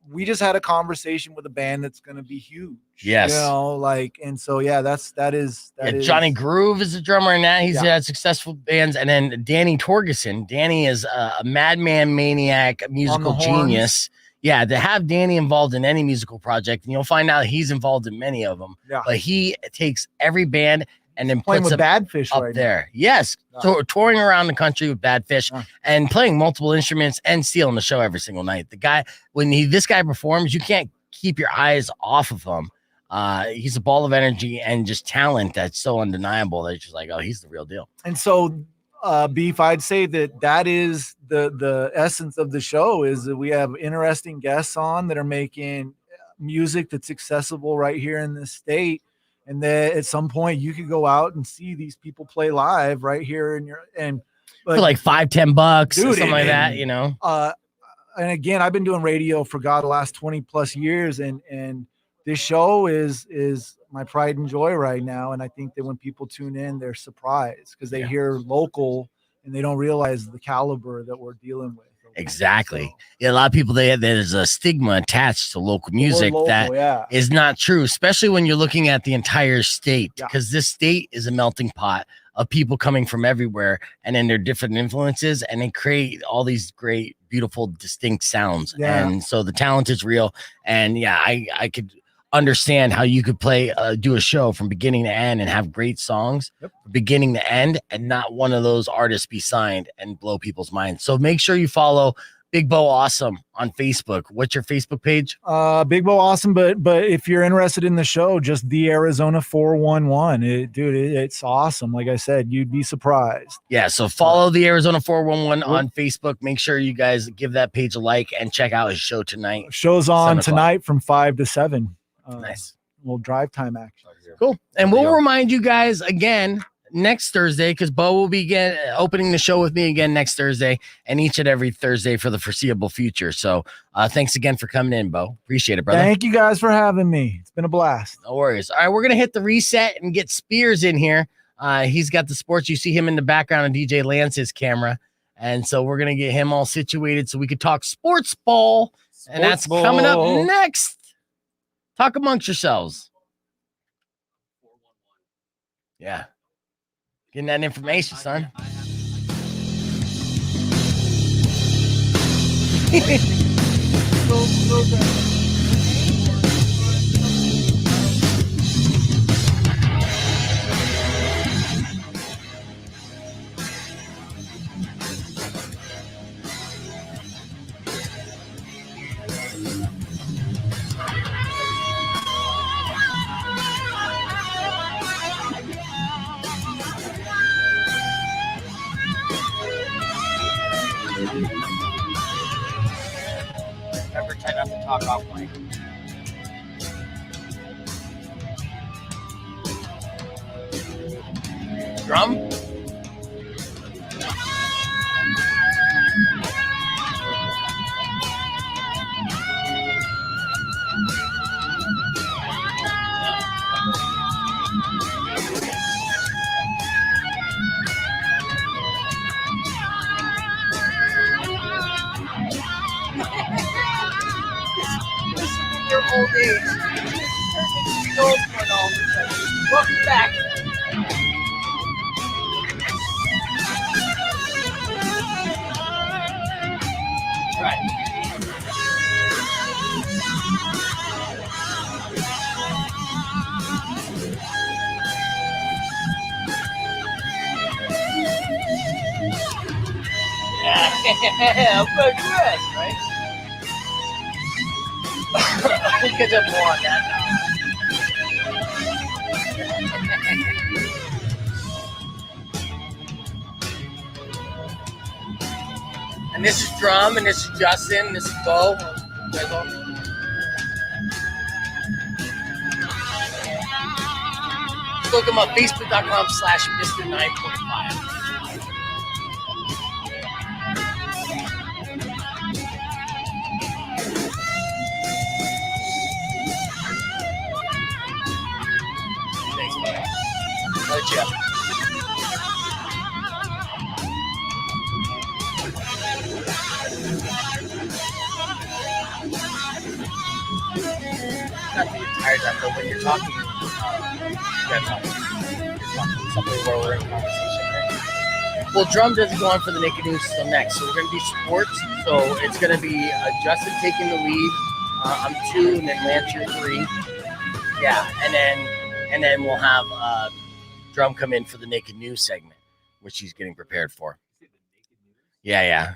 we just had a conversation with a band that's going to be huge. Yes. And so, yeah, that is. Johnny Groove is a drummer in that. He's had successful bands. And then Danny Torgerson. Danny is a madman, maniac, musical genius. Yeah, to have Danny involved in any musical project, and you'll find out he's involved in many of them. Yeah. But he takes every band and then playing puts with Badfish up right there. now. Yes, touring around the country with Badfish and playing multiple instruments and stealing the show every single night. The guy, when this guy performs, you can't keep your eyes off of him. He's a ball of energy and just talent that's so undeniable that you're just like, oh, he's the real deal. And so, Beef, I'd say that is the essence of the show, is that we have interesting guests on that are making music that's accessible right here in this state. And that at some point you could go out and see these people play live right here for like $5-10 or something like that, And again, I've been doing radio for the last 20 plus years, and this show is my pride and joy right now. And I think that when people tune in, they're surprised because they hear local and they don't realize the caliber that we're dealing with. Exactly. Yeah, a lot of people, there's a stigma attached to local music that is not true, especially when you're looking at the entire state, because this state is a melting pot of people coming from everywhere, and then their different influences, and they create all these great beautiful, distinct sounds. Yeah. And so the talent is real. And yeah, I could understand how you could do a show from beginning to end and have great songs beginning to end, and not one of those artists be signed and blow people's minds. So make sure you follow Big Bo Awesome on Facebook. What's your Facebook page? Big Bo Awesome, but if you're interested in the show, just the Arizona 411. It's awesome. Like I said, you'd be surprised. Yeah, so follow the Arizona 411 on Facebook. Make sure you guys give that page a like and check out his show tonight. Show's on tonight from 5 to 7. Nice. Little drive time action. Cool. And we'll remind you guys again next Thursday, because Bo will be opening the show with me again next Thursday and each and every Thursday for the foreseeable future. So thanks again for coming in, Bo. Appreciate it, brother. Thank you guys for having me. It's been a blast. No worries. All right, we're going to hit the reset and get Spears in here. He's got the sports. You see him in the background on DJ Lance's camera. And so we're going to get him all situated so we could talk sports ball. And that's coming up next. Talk amongst yourselves. Yeah. Getting that information, son. Remember, try not to talk off mic. Drum? Your old age. Old one all of a sudden. Look back. Right. Yeah, but yes, right? We could have more on that now. And this is Drum, and this is Justin, this is Bo. You guys all? Look them up, facebook.com/Mr. 9.5. Let you up. Not to get tired of that, when you're talking, something where we're in conversation, right? Well, Drum doesn't go on for the Naked News until next, so we're going to do sports. So it's going to be Justin taking the lead. I'm 2, and then Lance, you're 3. Yeah, and then we'll have Drum come in for the Naked News segment, which he's getting prepared for. Yeah.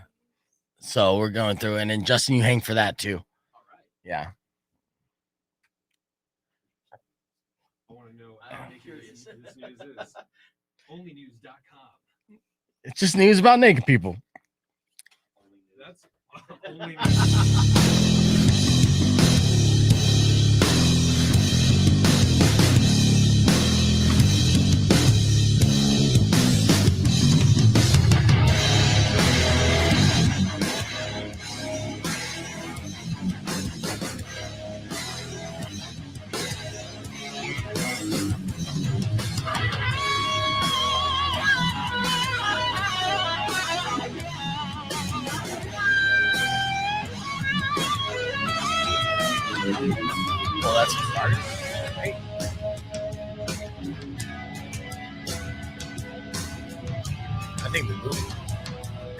So we're going through, and then Justin, you hang for that too. All right. Yeah. I want to know how curious this news is. Onlynews.com. It's just news about naked people. That's only news. Well, that's a start, right? I think the movie.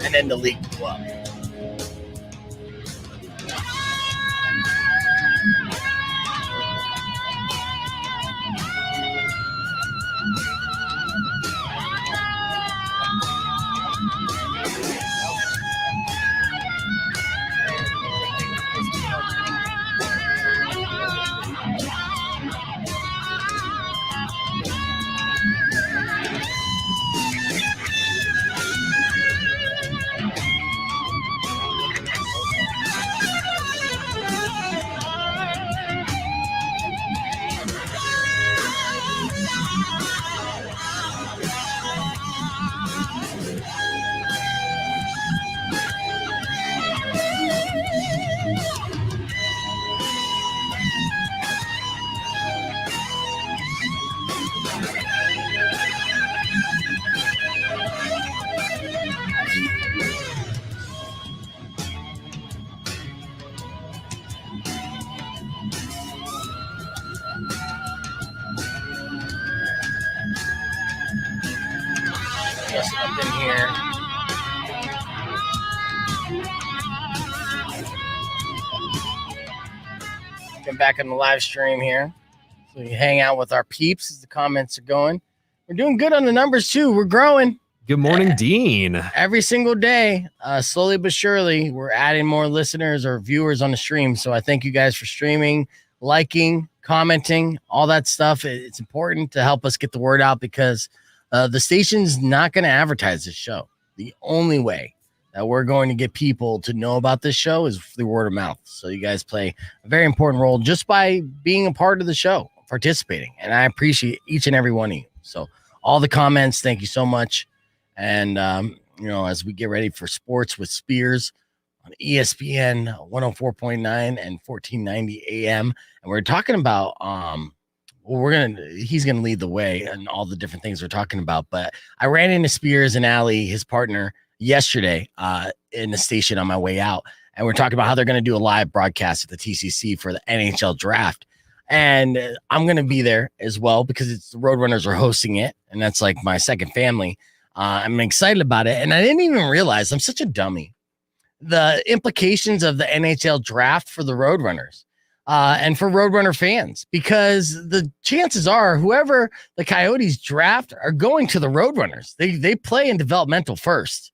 And then the league blew up. Just up in here. Get back on the live stream here. So you hang out with our peeps as the comments are going. We're doing good on the numbers too. We're growing. Good morning, Dean. Every single day, slowly but surely, we're adding more listeners or viewers on the stream. So I thank you guys for streaming, liking, commenting, all that stuff. It's important to help us get the word out because the station's not going to advertise this show. The only way that we're going to get people to know about this show is through word of mouth. So you guys play a very important role just by being a part of the show, participating. And I appreciate each and every one of you. So all the comments, thank you so much. And, as we get ready for sports with Spears on ESPN 104.9 and 1490 AM. And we're talking about, he's going to lead the way and all the different things we're talking about. But I ran into Spears and Allie, his partner, yesterday in the station on my way out. And we're talking about how they're going to do a live broadcast at the TCC for the NHL draft. And I'm going to be there as well because it's the Roadrunners are hosting it. And that's like my second family. I'm excited about it. And I didn't even realize I'm such a dummy. The implications of the NHL draft for the Roadrunners and for Roadrunner fans, because the chances are whoever the Coyotes draft are going to the Roadrunners. They play in developmental first,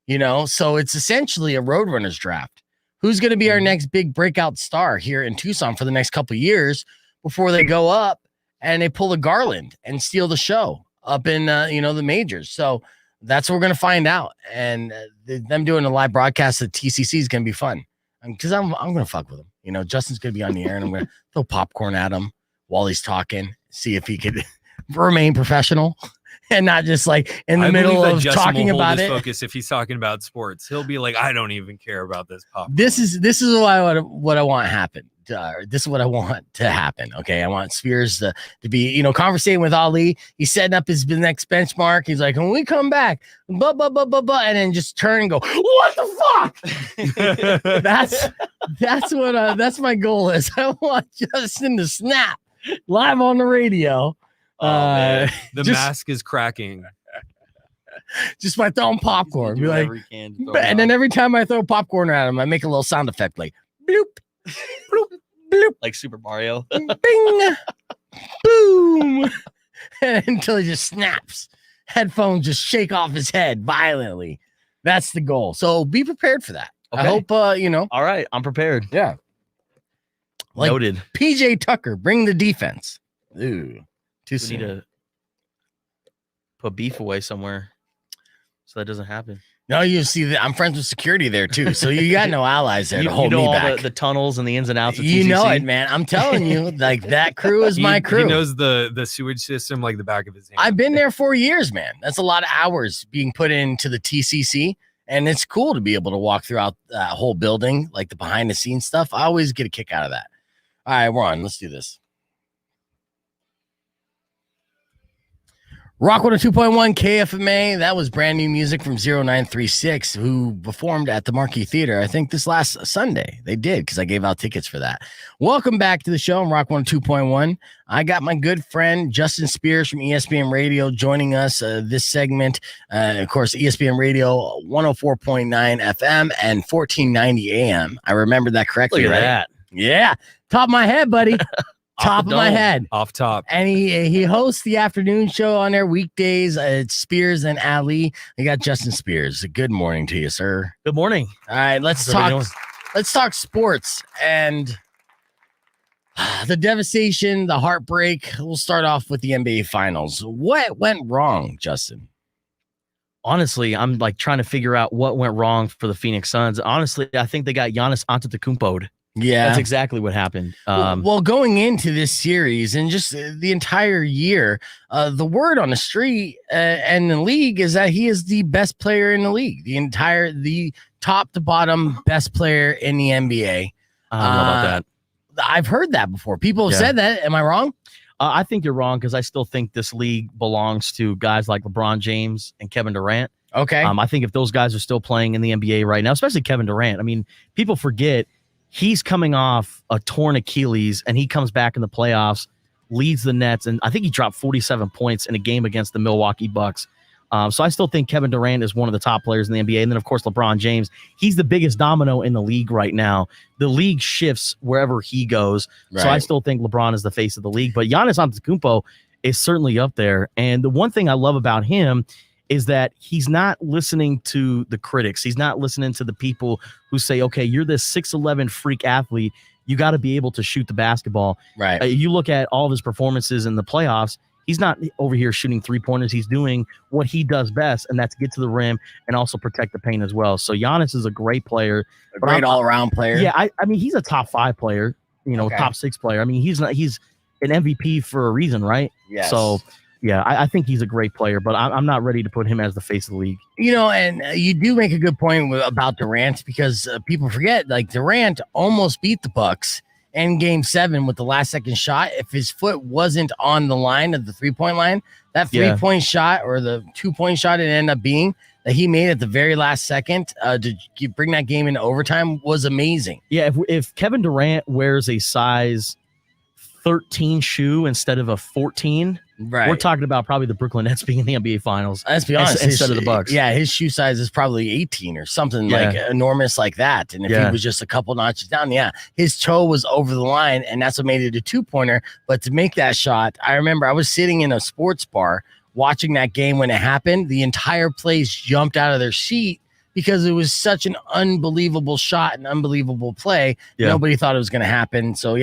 so it's essentially a Roadrunners draft. Who's going to be our next big breakout star here in Tucson for the next couple of years before they go up and they pull a Garland and steal the show up in, the majors. So that's what we're going to find out. And them doing a live broadcast at TCC is going to be fun because I'm going to fuck with him. Justin's going to be on the air and I'm going to throw popcorn at him while he's talking, see if he could remain professional and not just like in the middle of talking about it. Focus if he's talking about sports, he'll be like, I don't even care about this popcorn. This is what I want happen. This is what I want to happen. Okay. I want Spears to be, conversating with Ali. He's setting up his next benchmark. He's like, when we come back, blah, blah, blah, blah, blah, and then just turn and go, what the fuck? That's my goal is. I want Justin to snap live on the radio. The mask is cracking. Just by throwing popcorn. Be like, and then every time I throw popcorn at him, I make a little sound effect like bloop. Bloop, bloop. Like Super Mario. Bing, boom, until he just snaps. Headphones just shake off his head violently. That's the goal. So be prepared for that. Okay. I hope, All right, I'm prepared. Yeah. Like Noted. PJ Tucker, bring the defense. Ooh, too soon. We need to put beef away somewhere so that doesn't happen. No, you see that I'm friends with security there too, so you got no allies there to hold me back. All the tunnels and the ins and outs of TCC. You know it, man. I'm telling you, like that crew is my crew. He knows the sewage system like the back of his hand. I've been there 4 years, man. That's a lot of hours being put into the TCC, and it's cool to be able to walk throughout that whole building, like the behind the scenes stuff. I always get a kick out of that. All right, we're on. Let's do this. Rock 102.1 KFMA. That was brand new music from 0936, who performed at the Marquee Theater, I think this last Sunday. They did, because I gave out tickets for that. Welcome back to the show on Rock 102.1. I got my good friend Justin Spears from ESPN Radio joining us this segment. Of course, ESPN Radio 104.9 FM and 1490 AM. I remembered that correctly. Look at right? that. Yeah. Top of my head, buddy. Top of my head. Off top. And he hosts the afternoon show on there weekdays. It's Spears and Ali. You got Justin Spears. Good morning to you, sir. Good morning. All right, let's talk sports and the devastation, the heartbreak. We'll start off with the NBA Finals. What went wrong, Justin? Honestly, I'm like trying to figure out what went wrong for the Phoenix Suns. Honestly, I think they got Giannis Antetokounmpo'd. Yeah, that's exactly what happened. Well, going into this series and just the entire year, the word on the street and the league is that he is the best player in the league. The top to bottom best player in the NBA. I don't know about that. I've heard that before. People have said that. Am I wrong? I think you're wrong because I still think this league belongs to guys like LeBron James and Kevin Durant. Okay. I think if those guys are still playing in the NBA right now, especially Kevin Durant, I mean, people forget he's coming off a torn Achilles and he comes back in the playoffs, leads the Nets, and I think he dropped 47 points in a game against the Milwaukee Bucks. So I still think Kevin Durant is one of the top players in the NBA. And then, of course, LeBron James. He's the biggest domino in the league right now. The league shifts wherever he goes. Right. So I still think LeBron is the face of the league. But Giannis Antetokounmpo is certainly up there. And the one thing I love about him is that he's not listening to the critics. He's not listening to the people who say, okay, you're this 6'11" freak athlete. You got to be able to shoot the basketball. Right. You look at all of his performances in the playoffs. He's not over here shooting 3-pointers. He's doing what he does best, and that's get to the rim and also protect the paint as well. So Giannis is a great player. A great all-around player. Yeah, I mean, he's a top 5 player, top 6 player. I mean, he's an MVP for a reason, right? Yes. So, yeah, I think he's a great player, but I'm not ready to put him as the face of the league. And you do make a good point about Durant because people forget, like, Durant almost beat the Bucks in Game 7 with the last-second shot. If his foot wasn't on the line of the 3-point line, that 3-point shot or the 2-point shot it ended up being that he made at the very last second to bring that game into overtime was amazing. Yeah, if Kevin Durant wears a size 13 shoe instead of a 14, right, we're talking about probably the Brooklyn Nets being in the NBA Finals. Let's be honest, instead of the Bucks. Yeah, his shoe size is probably 18 or something like enormous like that. And if he was just a couple notches down, his toe was over the line, and that's what made it a 2-pointer. But to make that shot, I remember I was sitting in a sports bar watching that game when it happened. The entire place jumped out of their seat because it was such an unbelievable shot and unbelievable play. Yeah. Nobody thought it was going to happen. So,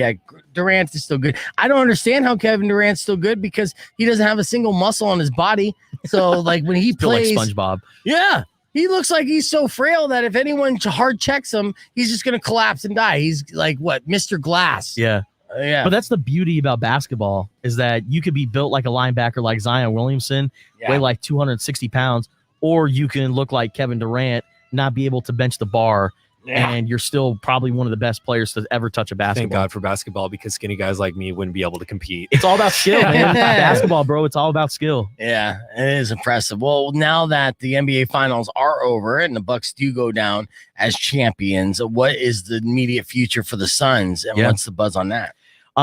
Durant is still good. I don't understand how Kevin Durant's still good because he doesn't have a single muscle on his body. So, like, when he plays... like SpongeBob. Yeah. He looks like he's so frail that if anyone hard checks him, he's just going to collapse and die. He's like, what, Mr. Glass. Yeah. But that's the beauty about basketball is that you could be built like a linebacker like Zion Williamson, weigh like 260 pounds, or you can look like Kevin Durant, not be able to bench the bar, and you're still probably one of the best players to ever touch a basketball. Thank God for basketball because skinny guys like me wouldn't be able to compete. It's all about skill, man. Basketball, bro. It's all about skill. Yeah, it is impressive. Well, now that the NBA Finals are over and the Bucks do go down as champions, what is the immediate future for the Suns, and what's the buzz on that?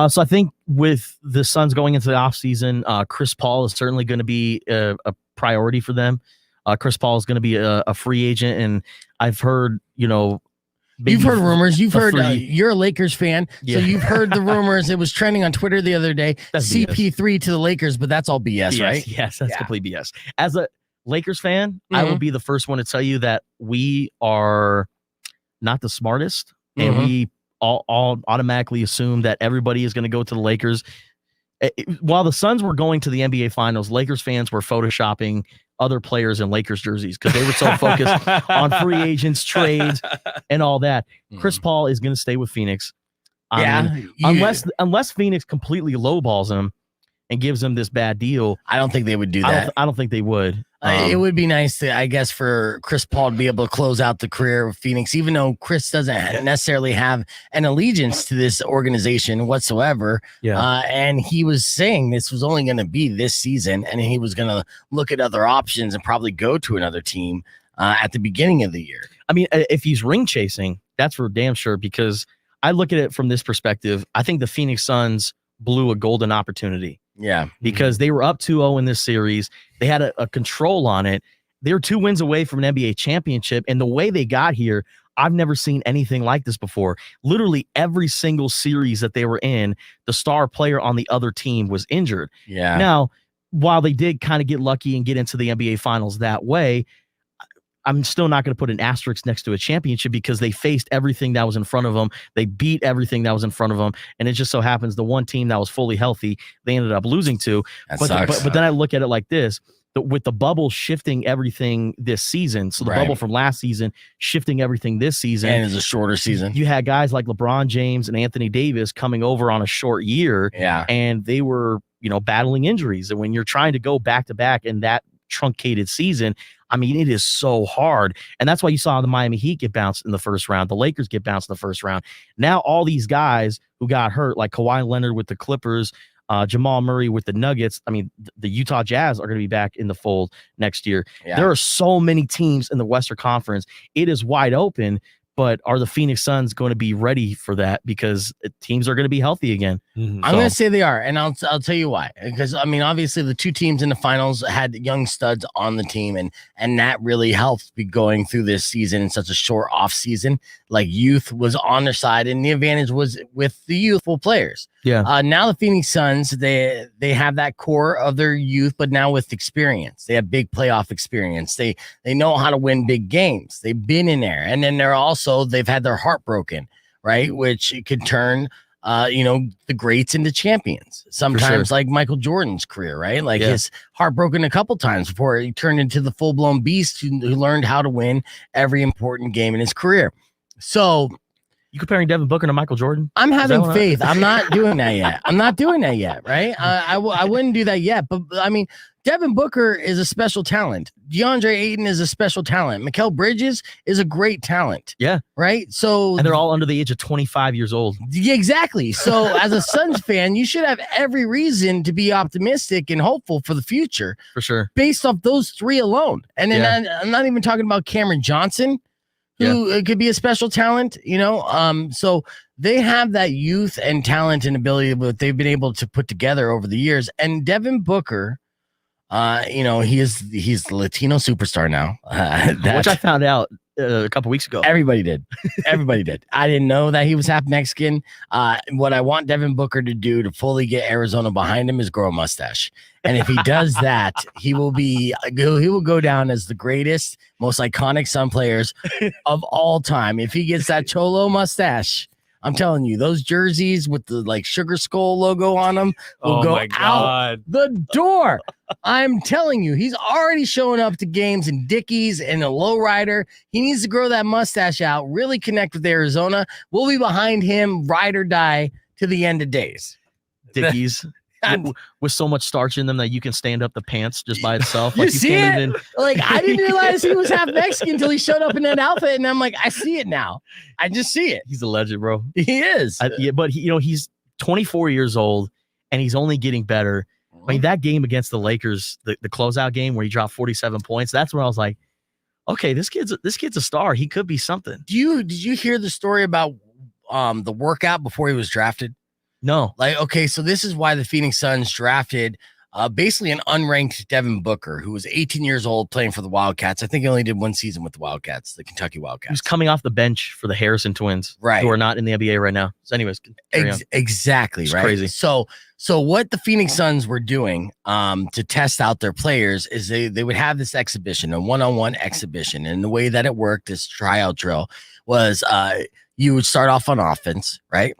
So I think with the Suns going into the offseason, Chris Paul is certainly going to be a priority for them. Chris Paul is going to be a free agent, and I've heard, you've heard rumors. You've heard you're a Lakers fan, so you've heard the rumors. It was trending on Twitter the other day. That's CP3 to the Lakers, but that's all BS, right? Yes, that's complete BS. As a Lakers fan, I will be the first one to tell you that we are not the smartest, and we all automatically assume that everybody is going to go to the Lakers. While the Suns were going to the NBA Finals, Lakers fans were photoshopping other players in Lakers jerseys because they were so focused on free agents, trades, and all that. Chris Paul is going to stay with Phoenix. Unless Phoenix completely lowballs him and gives him this bad deal. I don't think they would do that. I don't think they would. It would be nice to, I guess, for Chris Paul to be able to close out the career of Phoenix, even though Chris doesn't necessarily have an allegiance to this organization whatsoever. And he was saying this was only going to be this season, and he was going to look at other options and probably go to another team at the beginning of the year. I mean, if he's ring chasing, that's for damn sure, because I look at it from this perspective. I think the Phoenix Suns blew a golden opportunity. Yeah. Because they were up 2-0 in this series. They had a control on it. They were 2 wins away from an NBA championship. And the way they got here, I've never seen anything like this before. Literally every single series that they were in, the star player on the other team was injured. Yeah. Now, while they did kind of get lucky and get into the NBA Finals that way, I'm still not going to put an asterisk next to a championship because they faced everything that was in front of them. They beat everything that was in front of them. And it just so happens the one team that was fully healthy, they ended up losing to. But then I look at it like this, with the bubble shifting everything this season. So the bubble from last season shifting everything this season. And it's a shorter season. You had guys like LeBron James and Anthony Davis coming over on a short year. Yeah. And they were, battling injuries. And when you're trying to go back to back in that truncated season. I mean, it is so hard. And that's why you saw the Miami Heat get bounced in the first round. The Lakers get bounced in the first round. Now all these guys who got hurt, like Kawhi Leonard with the Clippers, Jamal Murray with the Nuggets. I mean, the Utah Jazz are going to be back in the fold next year. Yeah. There are so many teams in the Western Conference. It is wide open. But are the Phoenix Suns going to be ready for that? Because teams are going to be healthy again. I'm going to say they are, and I'll tell you why. Because I mean, obviously, the two teams in the finals had young studs on the team, and that really helped be going through this season in such a short off season. Like youth was on their side, and the advantage was with the youthful players. Yeah. Now the Phoenix Suns, they have that core of their youth, but now with experience, they have big playoff experience. They know how to win big games. They've been in there, and then they've had their heart broken, right? Which could turn, the greats into champions. Sometimes, like Michael Jordan's career, right? Like his heart broken a couple times before he turned into the full blown beast who learned how to win every important game in his career. So. You comparing Devin Booker to Michael Jordan? I'm having faith. I'm not doing that yet. Right? I wouldn't do that yet. But I mean, Devin Booker is a special talent. DeAndre Ayton is a special talent. Mikal Bridges is a great talent. Yeah. Right? So and they're all under the age of 25 years old. Yeah, exactly. So as a Suns fan, you should have every reason to be optimistic and hopeful for the future. For sure. Based off those three alone. And then I'm not even talking about Cameron Johnson, who could be a special talent, so they have that youth and talent and ability that they've been able to put together over the years. And Devin Booker, he's the Latino superstar now, which I found out a couple weeks ago. Everybody did. I didn't know that he was half Mexican. What I want Devin Booker to do to fully get Arizona behind him is grow a mustache. And if he does that, he will go down as the greatest, most iconic Sun players of all time. If he gets that Cholo mustache, I'm telling you, those jerseys with the Sugar Skull logo on them will go out the door. I'm telling you, he's already showing up to games in Dickies and a lowrider. He needs to grow that mustache out, really connect with Arizona. We'll be behind him, ride or die, to the end of days. Dickies. With so much starch in them that you can stand up the pants just by itself. You see it? I didn't realize he was half Mexican until he showed up in that outfit, and I'm like, I see it now. I just see it. He's a legend, bro. He is. But he's 24 years old, and he's only getting better. I mean, that game against the Lakers, the closeout game where he dropped 47 points, that's where I was like, okay, this kid's a star. He could be something. Did you hear the story about the workout before he was drafted? No. So this is why the Phoenix Suns drafted basically an unranked Devin Booker, who was 18 years old playing for the Wildcats. I think he only did one season with the Wildcats, the Kentucky Wildcats. He was coming off the bench for the Harrison twins, right? Who are not in the NBA right now. So anyways, exactly, right? Crazy. So what the Phoenix Suns were doing to test out their players is they would have this exhibition, a one-on-one exhibition. And the way that it worked, this tryout drill, was you would start off on offense, right?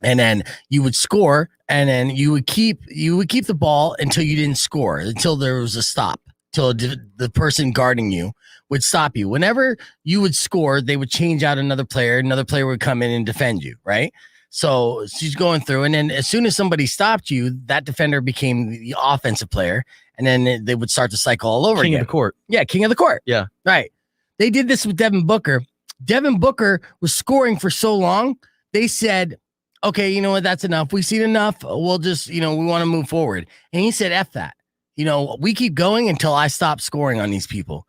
And then you would score, and then you would keep the ball until you didn't score, until there was a stop, till the person guarding you would stop you. Whenever you would score, they would change out another player. Another player would come in and defend you, right? So she's going through, and then as soon as somebody stopped you, that defender became the offensive player, and then they would start to cycle all over again. King of the court. Yeah, king of the court. Yeah. Right. They did this with Devin Booker. Devin Booker was scoring for so long, they said, okay, you know what? That's enough. We've seen enough. We'll just, we want to move forward. And he said, F that. We keep going until I stop scoring on these people.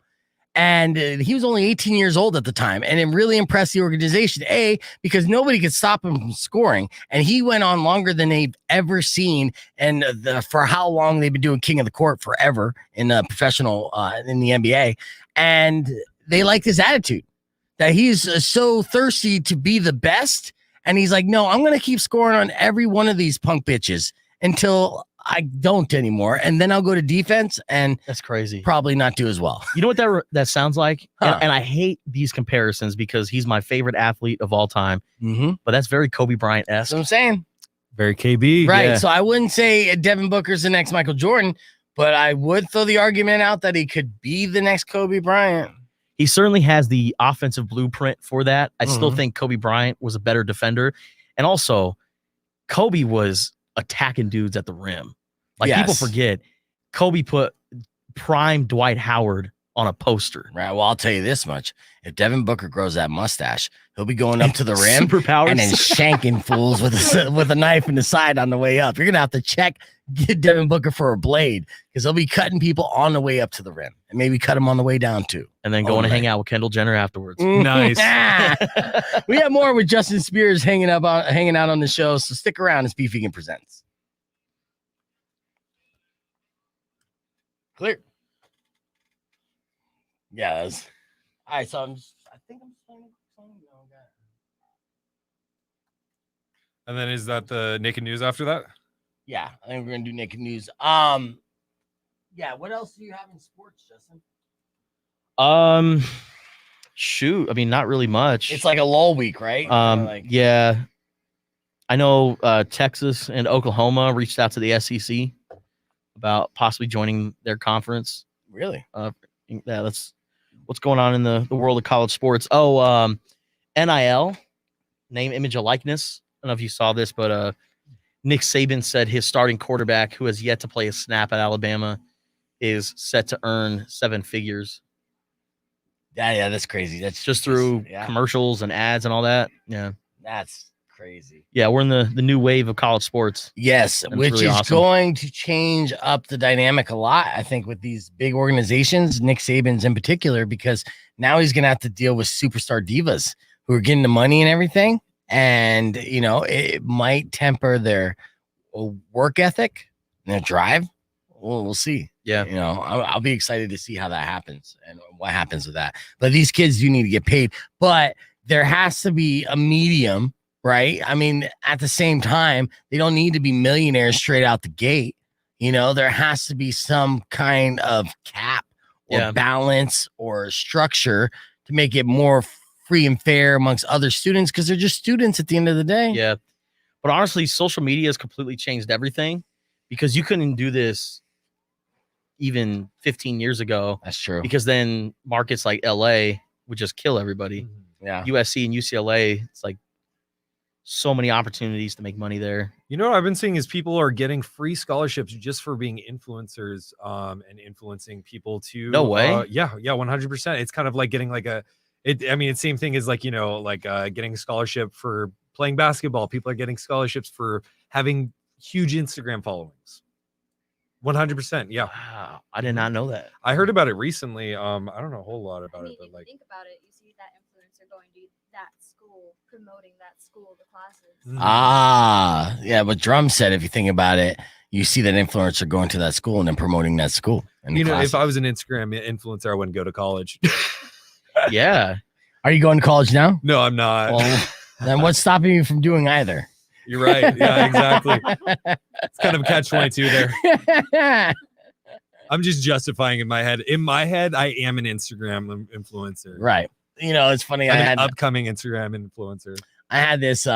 And he was only 18 years old at the time. And it really impressed the organization, because nobody could stop him from scoring. And he went on longer than they've ever seen. And for how long they've been doing king of the court forever in the professional, in the NBA. And they liked his attitude, that he's so thirsty to be the best. And he's like, no, I'm going to keep scoring on every one of these punk bitches until I don't anymore. And then I'll go to defense, and that's crazy. Probably not do as well. You know what that sounds like? And I hate these comparisons because he's my favorite athlete of all time. Mm-hmm. But that's very Kobe Bryant-esque. That's what I'm saying. Very KB. Right. Yeah. So I wouldn't say Devin Booker's the next Michael Jordan, but I would throw the argument out that he could be the next Kobe Bryant. He certainly has the offensive blueprint for that. I still think Kobe Bryant was a better defender. And also, Kobe was attacking dudes at the rim. People forget, Kobe put prime Dwight Howard on a poster. Right. Well, I'll tell you this much: if Devin Booker grows that mustache, he'll be going up to the rim Superpowers. and then shanking fools with a knife in the side on the way up. You're gonna have to get Devin Booker for a blade because he'll be cutting people on the way up to the rim and maybe cut them on the way down too. And then going to hang out with Kendall Jenner afterwards. Nice. We have more with Justin Spears hanging out on the show. So stick around as Beef Vegan presents. Clear. Yeah, that's all right. So I think I'm playing. And then is that the naked news after that? Yeah, I think we're gonna do naked news. Yeah. What else do you have in sports, Justin? Shoot. I mean, not really much. It's like a lull week, right? Yeah. I know Texas and Oklahoma reached out to the SEC about possibly joining their conference. Really? Yeah, that's what's going on in the world of college sports. Oh, NIL, name, image, and likeness. I don't know if you saw this, but Nick Saban said his starting quarterback, who has yet to play a snap at Alabama, is set to earn 7 figures. Yeah, that's crazy. That's just through commercials and ads and all that. Yeah, that's crazy. Yeah, we're in the new wave of college sports. Yes, And it's which really is awesome. going to change up the dynamic a lot, I think, with these big organizations, Nick Saban's in particular, because now he's going to have to deal with superstar divas who are getting the money and everything. And, you know, it might temper their work ethic and their drive. We'll see. Yeah. You know, I'll be excited to see how that happens and what happens with that. But these kids do need to get paid. But there has to be a medium, right? I mean, at the same time, they don't need to be millionaires straight out the gate. You know, there has to be some kind of cap or balance or structure to make it more free and fair amongst other students, because they're just students at the end of the day. Yeah. But honestly, social media has completely changed everything, because you couldn't do this even 15 years ago. That's true. Because then markets like LA would just kill everybody. Yeah. USC and UCLA, it's like so many opportunities to make money there. You know what I've been seeing is people are getting free scholarships just for being influencers and influencing people to. No way. Yeah, 100%. It's kind of like getting like it's same thing as like, you know, like getting a scholarship for playing basketball. People are getting scholarships for having huge Instagram followings. 100%. Yeah. Wow. I did not know that. I heard about it recently. I don't know a whole lot about it, but like, think about it, you see that influencer going to that school, promoting that school, the classes. Yeah. What Drum said, if you think about it, you see that influencer going to that school and then promoting that school. you know, if I was an Instagram influencer, I wouldn't go to college. Yeah. Are you going to college now? No, I'm not. Well, then what's stopping you from doing either? You're right. Yeah, exactly. It's kind of a catch-22 there. I'm just justifying in my head. In my head, I am an Instagram influencer. Right. You know, it's funny. I'm I an had upcoming Instagram influencer. I had this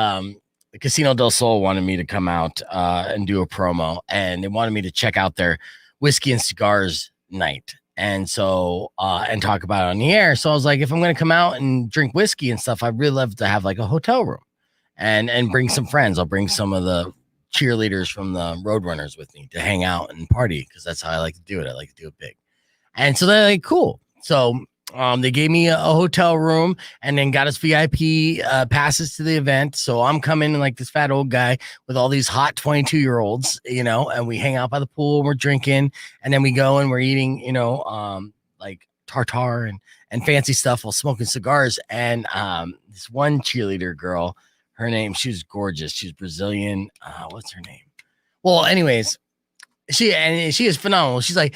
Casino del Sol wanted me to come out and do a promo, and they wanted me to check out their whiskey and cigars night. And so and talk about it on the air. So I was like, if I'm going to come out and drink whiskey and stuff, I'd really love to have like a hotel room and bring some friends. I'll bring some of the cheerleaders from the Roadrunners with me to hang out and party, because that's how I like to do it. I like to do it big. And so they're like, cool. So they gave me a hotel room and then got us VIP passes to the event. So I'm coming like this fat old guy with all these hot 22-year-olds, you know, and we hang out by the pool and we're drinking, and then we go and we're eating, you know, like tartare and fancy stuff while smoking cigars. And this one cheerleader girl, her name, she was gorgeous. She's Brazilian. What's her name? Well, anyways, she is phenomenal. She's like,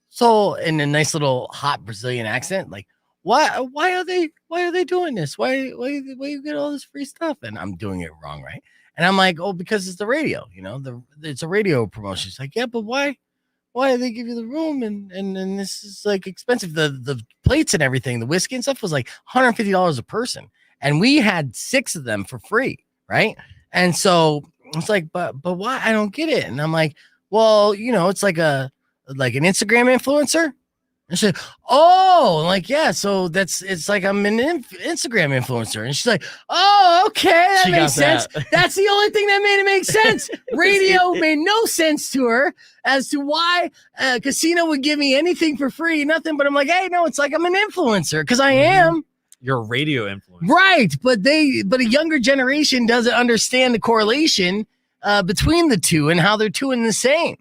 so in a nice little hot Brazilian accent, like, why are they doing this? Why you get all this free stuff? And I'm doing it wrong, right? And I'm like, oh, because it's the radio, you know, it's a radio promotion. She's like, yeah, but why do they give you the room? And this is like expensive. The plates and everything, the whiskey and stuff was like $150 a person. And we had 6 of them for free, right? And so it's like, but why? I don't get it. And I'm like, well, you know, it's like an Instagram influencer. And she's like, oh, I'm like, yeah. So it's like I'm an Instagram influencer. And she's like, oh, okay, that She makes got sense. that. That's the only thing that made it make sense. Radio made no sense to her as to why casino would give me anything for free, nothing. But I'm like, hey, no, it's like I'm an influencer because I am. You're a radio influencer. Right, but a younger generation doesn't understand the correlation between the two and how they're two and the same.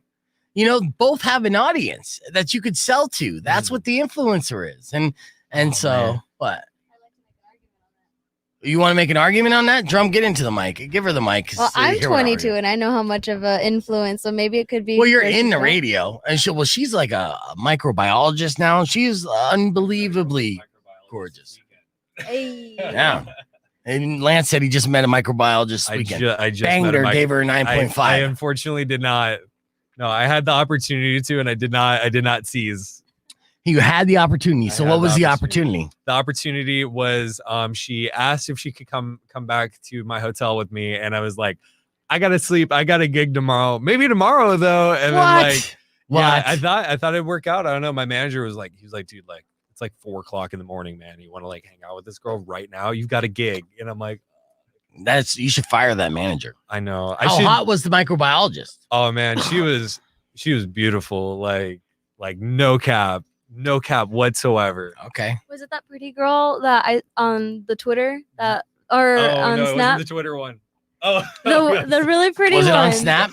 You know, both have an audience that you could sell to. That's what the influencer is. And so man. what? You want to make an argument on that? Drum, get into the mic. Give her the mic. Well, so you I'm hear what 22 arguing. and I know how much of an influence, so maybe it could be. Well, you're where in she's the at. radio, and she's like a microbiologist now. She's unbelievably gorgeous. Hey. Yeah. And Lance said he just met a microbiologist this weekend. I just banged met her, a gave her a 9.5. I unfortunately did not. No, I had the opportunity to, and I did not seize. You had the opportunity. So what was the opportunity? The opportunity was she asked if she could come back to my hotel with me, and I was like, I gotta sleep. I got a gig tomorrow. Maybe tomorrow though. And What? then like yeah, What? I thought it'd work out. I don't know. My manager was like, he was like, dude, like it's like 4 o'clock in the morning, man. You want to like hang out with this girl right now? You've got a gig. And I'm like, you should fire that manager. I know. How hot was the microbiologist? Oh man, she was beautiful. Like no cap whatsoever. Okay. Was it that pretty girl that I on the Twitter that or on no, it Snap? wasn't the Twitter one. Oh, The really pretty Was it one. on Snap?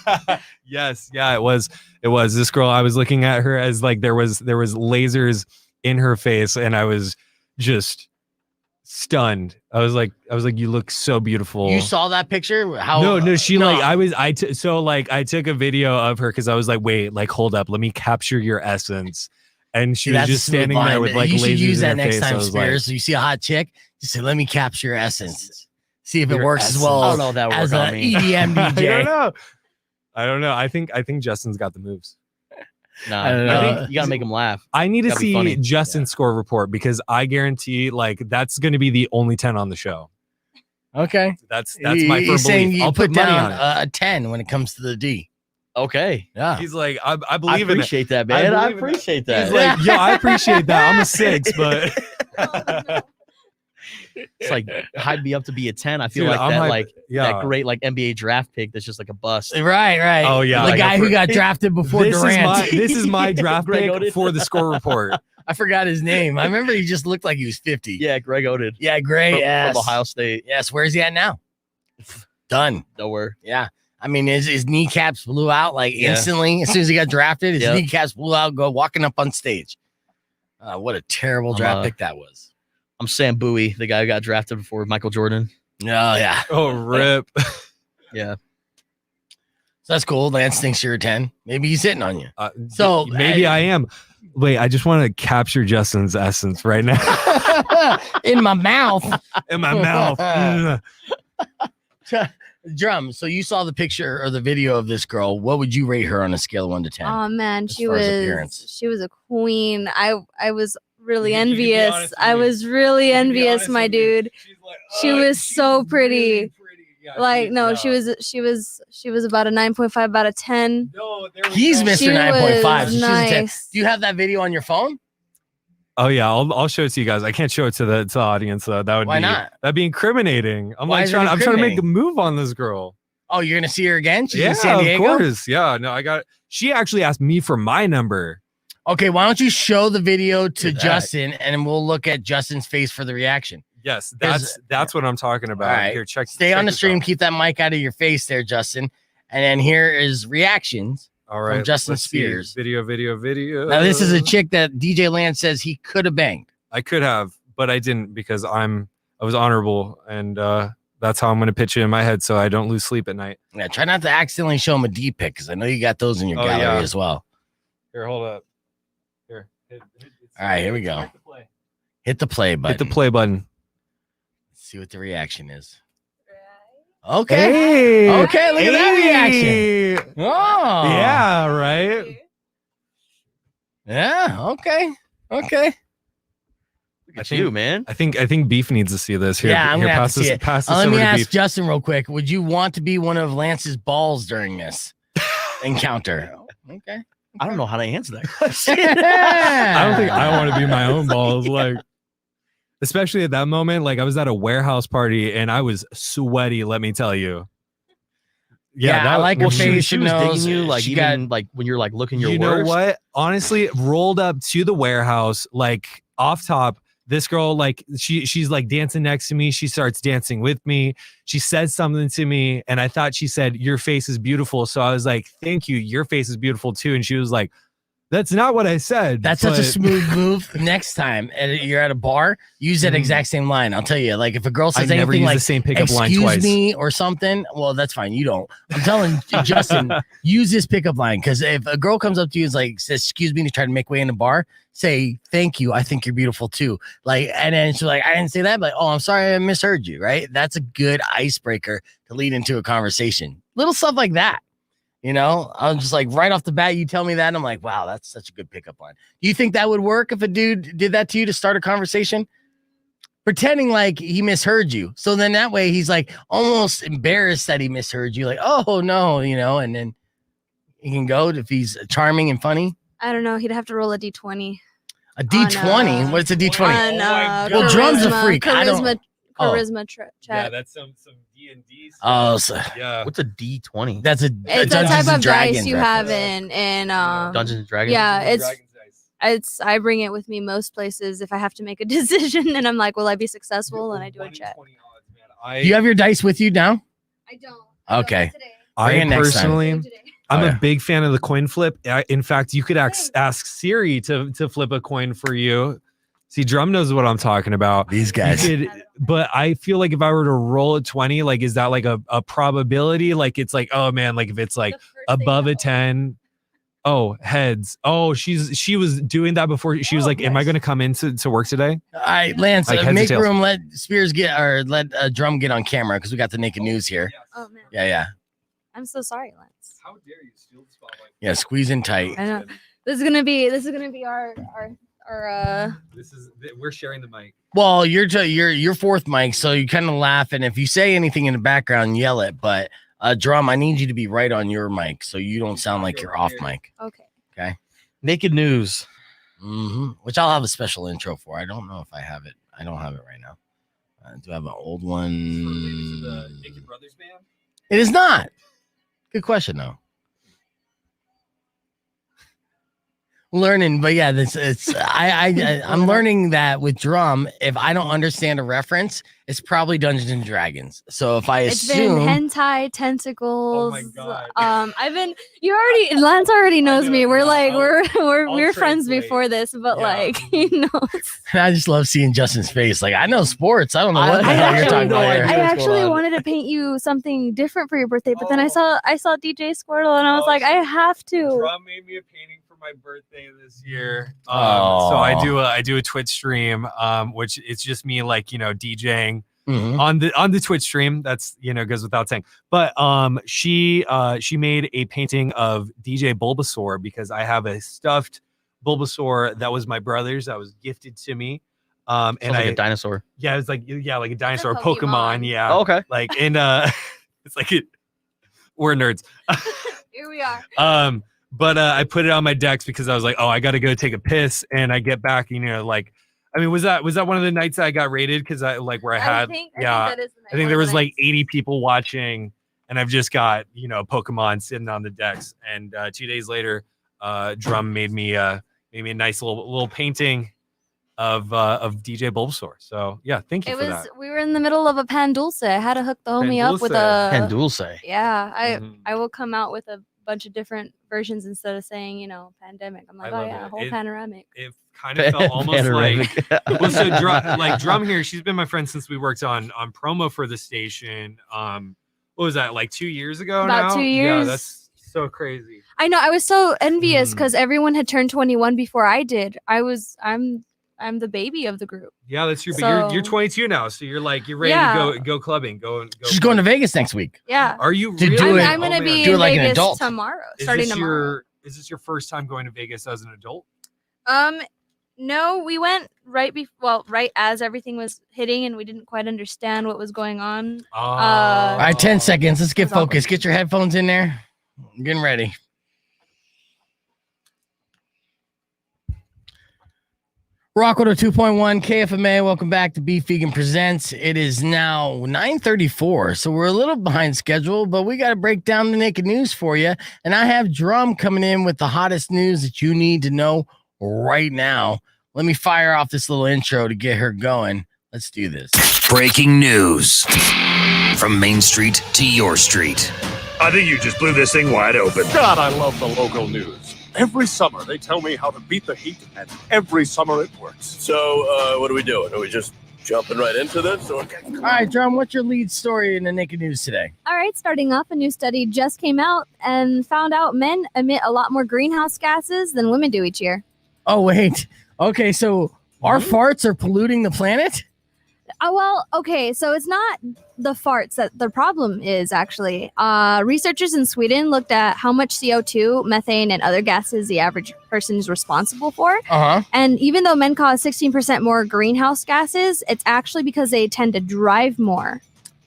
Yes, yeah, it was this girl. I was looking at her as like there was lasers in her face, and I was just stunned. I was like, you look so beautiful. You saw that picture? How? No, she like I took a video of her because I was like, wait, like hold up, let me capture your essence. And she was That's just a smooth standing line. there with like you should lasers use that in her next face. I time, was Spears. like, So you see a hot chick, just say, let me capture your essence. See if it Your works essence. as well I don't know if that would as work an on me. EDM DJ. I don't know. I think Justin's got the moves. Nah, I don't know. you gotta make him laugh. I need to Gotta be funny. see Justin's score report because I guarantee like that's going to be the only 10 on the show. Okay. That's my firm He's saying belief. you I'll put put money down on it. a 10 when it comes to the D. Okay. Yeah. He's like, I I believe in it. appreciate that, man. I appreciate that. He's like, yo, I appreciate that. I'm a 6, but It's like hype me up to be a 10. I feel Dude, like I'm that, hype- like yeah. that great like NBA draft pick that's just like a bust. Right. Oh, yeah. The Like, guy who got drafted before Durant. This is my draft Greg pick Oden. for the score report. I forgot his name. I remember he just looked like he was 50. Yeah, Greg Oden. Yeah, great. From Yes. Ohio State. Yes. Where's he at now? Done. Nowhere. Yeah. I mean, his kneecaps blew out like Yeah. instantly. As soon as he got drafted, his Yep. kneecaps blew out, walking up on stage. What a terrible draft pick that was. I'm Sam Bowie, the guy who got drafted before Michael Jordan. Oh, yeah. Oh, rip. Yeah. So that's cool. Lance thinks you're a 10. Maybe he's hitting on you. So maybe I am. Wait, I just want to capture Justin's essence right now. In my mouth. In my mouth. Drum. So you saw the picture or the video of this girl. What would you rate her on a scale of 1 to 10? Oh man, as far as appearance? she was a queen. I was really You can be envious. honest with I me. was really You can be envious, honest my with me. dude. She was so pretty. Yeah, Like no, she was about a 9.5 out of 10. He's Mr. She 9.5. So was she's a 10. nice. Do you have that video on your phone? Oh yeah, I'll show it to you guys. I can't show it to the audience though. That would Why be not? That'd be incriminating. I'm Why like is it I'm trying to make a incriminating? move on this girl. Oh, you're gonna see her again? She's Yeah, in San Diego? of course. Yeah, no, I got. She actually asked me for my number. Okay, why don't you show the video to Look at that. Justin and we'll look at Justin's face for the reaction. Yes, There's- that's what I'm talking about. All right. Here, check. Stay on the this stream, out. keep that mic out of your face there, Justin. And then here is reactions All right, from Justin let's see. Spears. Video. Now, this is a chick that DJ Lance says he could have banged. I could have, but I didn't because I was honorable, and that's how I'm going to pitch it in my head so I don't lose sleep at night. Yeah, try not to accidentally show him a D pic because I know you got those in your Oh, gallery yeah. as well. Here, hold up. Here. All right, here we go. Hit the play button. Hit the play button. Let's see what the reaction is. Okay. Hey. Okay, look at that Hey. reaction. Oh. Yeah, right. Yeah, okay. Okay. Look at you, man. I think Beef needs to see this. Here, Yeah, I'm here, gonna have pass to this, see it. pass this Let over me to ask Beef. Justin real quick. Would you want to be one of Lance's balls during this encounter? Okay. I don't know how to answer that question. I don't think I want to be my own balls. Like, especially at that moment, like I was at a warehouse party and I was sweaty. Let me tell you. Yeah, I like her face. She was digging you, like even like when you're like looking your You worst. know what? Honestly, rolled up to the warehouse, like off top. This girl, like she's like dancing next to me. She starts dancing with me. She says something to me, and I thought she said, "Your face is beautiful." So I was like, "Thank you. Your face is beautiful too." And she was like, "That's not what I said." That's such a smooth move. Next time you're at a bar, use that exact same line. I'll tell you, like if a girl says I never anything use like the same pickup line "excuse twice. me" or something, well, that's fine. You don't. I'm telling Justin, use this pickup line because if a girl comes up to you and like says "excuse me" to try to make way in the bar, say "thank you. I think you're beautiful too." Like, and then she's like, "I didn't say that," but "oh, I'm sorry, I misheard you." Right? That's a good icebreaker to lead into a conversation. Little stuff like that. You know, I'm just like right off the bat, you tell me that, and I'm like, wow, that's such a good pickup line. Do you think that would work if a dude did that to you to start a conversation? Pretending like he misheard you. So then that way he's like almost embarrassed that he misheard you, like, oh no, you know, and then he can go if he's charming and funny. I don't know. He'd have to roll a d20. A D20? What's a D20? Well, Drum's a freak. I don't. Charisma check. Yeah, that's some D&D stuff. Oh, so, yeah. What's a D20? That's a It's a type of dice you have in Dungeons and Dragons. Yeah, I bring it with me most places if I have to make a decision, and I'm like, will I be successful? And I do a check. Do you have your dice with you now? I don't. Okay. I Bring it next time. personally, I'm a big fan of the coin flip. In fact, you could ask Siri to flip a coin for you. See, Drum knows what I'm talking about. These guys. But I feel like if I were to roll a 20, like, is that like a probability? Like, it's like, oh man, like if it's like above a 10, oh, heads. Oh, she was doing that before. She was like, am I going to come in to work today? All right, Lance, Like, heads or make tails? room. Let Spears get, or let Drum get on camera because we got the naked news here. Oh man. Yeah. I'm so sorry, Lance. How dare you steal the spotlight? Yeah, squeeze in tight. I know. This is gonna be our We're sharing the mic. Well, you're fourth mic, so you kind of laugh, and if you say anything in the background, yell it. But Drum, I need you to be right on your mic so you don't sound like you're off mic. Okay. Naked news. Which I'll have a special intro for. I don't know if I have it. I don't have it right now. Do I have an old one? The Naked Brothers band? It is not. Good question, though. Learning, but yeah, I'm learning that with Drum, if I don't understand a reference, it's probably Dungeons and Dragons. So if I It's assume been hentai tentacles. Oh my God. Lance already knows me. We're like we're friends before this, but like he knows. I just love seeing Justin's face. Like, I know sports. I don't know what the hell you're talking about here. I actually wanted to paint you something different for your birthday, but then I saw DJ Squirtle and I was like, I have to. Drum made me a painting for my birthday this year. So I do a Twitch stream, which it's just me like, DJing on the Twitch stream. That's, goes without saying. But she made a painting of DJ Bulbasaur because I have a stuffed Bulbasaur that was my brother's that was gifted to me. And like a dinosaur. Yeah, it's like like a dinosaur, Pokemon. Yeah. Oh, okay. Like it's like we're nerds. Here we are. But I put it on my decks because I was like, oh, I got to go take a piss, and I get back, was that one of the nights that I got raided because I think there was like 80 people watching, and I've just got Pokemon sitting on the decks, and 2 days later, Drum made me a nice little painting of DJ Bulbasaur. So yeah, thank you for that. We were in the middle of a Pan Dulce. I had to hook the homie up with a Pan Dulce. Yeah, I will come out with a bunch of different versions instead of saying pandemic. I'm like, whole panoramic. It kind of felt almost like so Drum here, she's been my friend since we worked on promo for the station. What was that, like 2 years ago? About 2 years. Yeah, that's so crazy. I know. I was so envious because everyone had turned 21 before I did. I'm the baby of the group. Yeah, that's true. But you're 22 now, so you're ready to go clubbing. Go. She's going to Vegas next week. Yeah. Are you To really? do it- I'm gonna be do it in like an Vegas adult. tomorrow. Is Starting this tomorrow. Is this your first time going to Vegas as an adult? No, we went right as everything was hitting, and we didn't quite understand what was going on. All right, 10 seconds. Let's get focused. Get your headphones in there. I'm getting ready. Rock 2.1 KFMA. Welcome back to Beef Vegan Presents. It is now 9:34, so we're a little behind schedule, but we got to break down the naked news for you. And I have Drum coming in with the hottest news that you need to know right now. Let me fire off this little intro to get her going. Let's do this. Breaking news from Main Street to your street. I think you just blew this thing wide open. God, I love the local news. Every summer, they tell me how to beat the heat, and every summer it works. So, what are we doing? Are we just jumping right into this? Or? All right, Drum, what's your lead story in the naked news today? All right, starting off, a new study just came out and found out men emit a lot more greenhouse gases than women do each year. Oh, wait. Okay, so our farts are polluting the planet? Well, okay, so it's not the farts that the problem is, actually. Researchers in Sweden looked at how much CO2, methane, and other gases the average person is responsible for. Uh-huh. And even though men cause 16% more greenhouse gases, it's actually because they tend to drive more.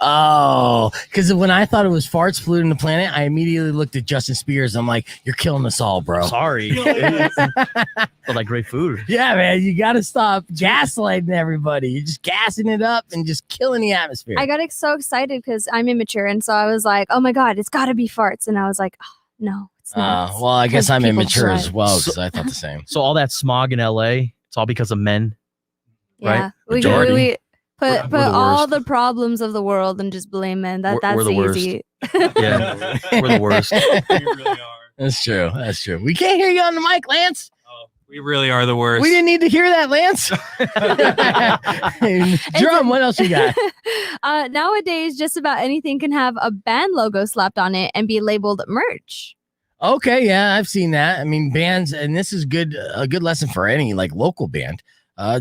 Oh, because when I thought it was farts polluting the planet, I immediately looked at Justin Spears. I'm like, you're killing us all, bro. Sorry. But like great food. Yeah, man, you got to stop gaslighting everybody. You're just gassing it up and just killing the atmosphere. I got so excited because I'm immature. And so I was like, oh my God, it's got to be farts. And I was like, oh, no, it's not. Well, I guess 'Cause I'm people immature drive. as well because I thought the same. So all that smog in LA, it's all because of men. Yeah. Right? We Majority. put We're the all worst. the problems of the world and just blame men. That's We're the worst. easy. Yeah, we're the worst. We really are. That's true. That's true. We can't hear you on the mic, Lance. We really are the worst. We didn't need to hear that, Lance. Drum, what else you got? Nowadays, just about anything can have a band logo slapped on it and be labeled merch. Okay, yeah, I've seen that. I mean, bands, and this is a good lesson for any like local band.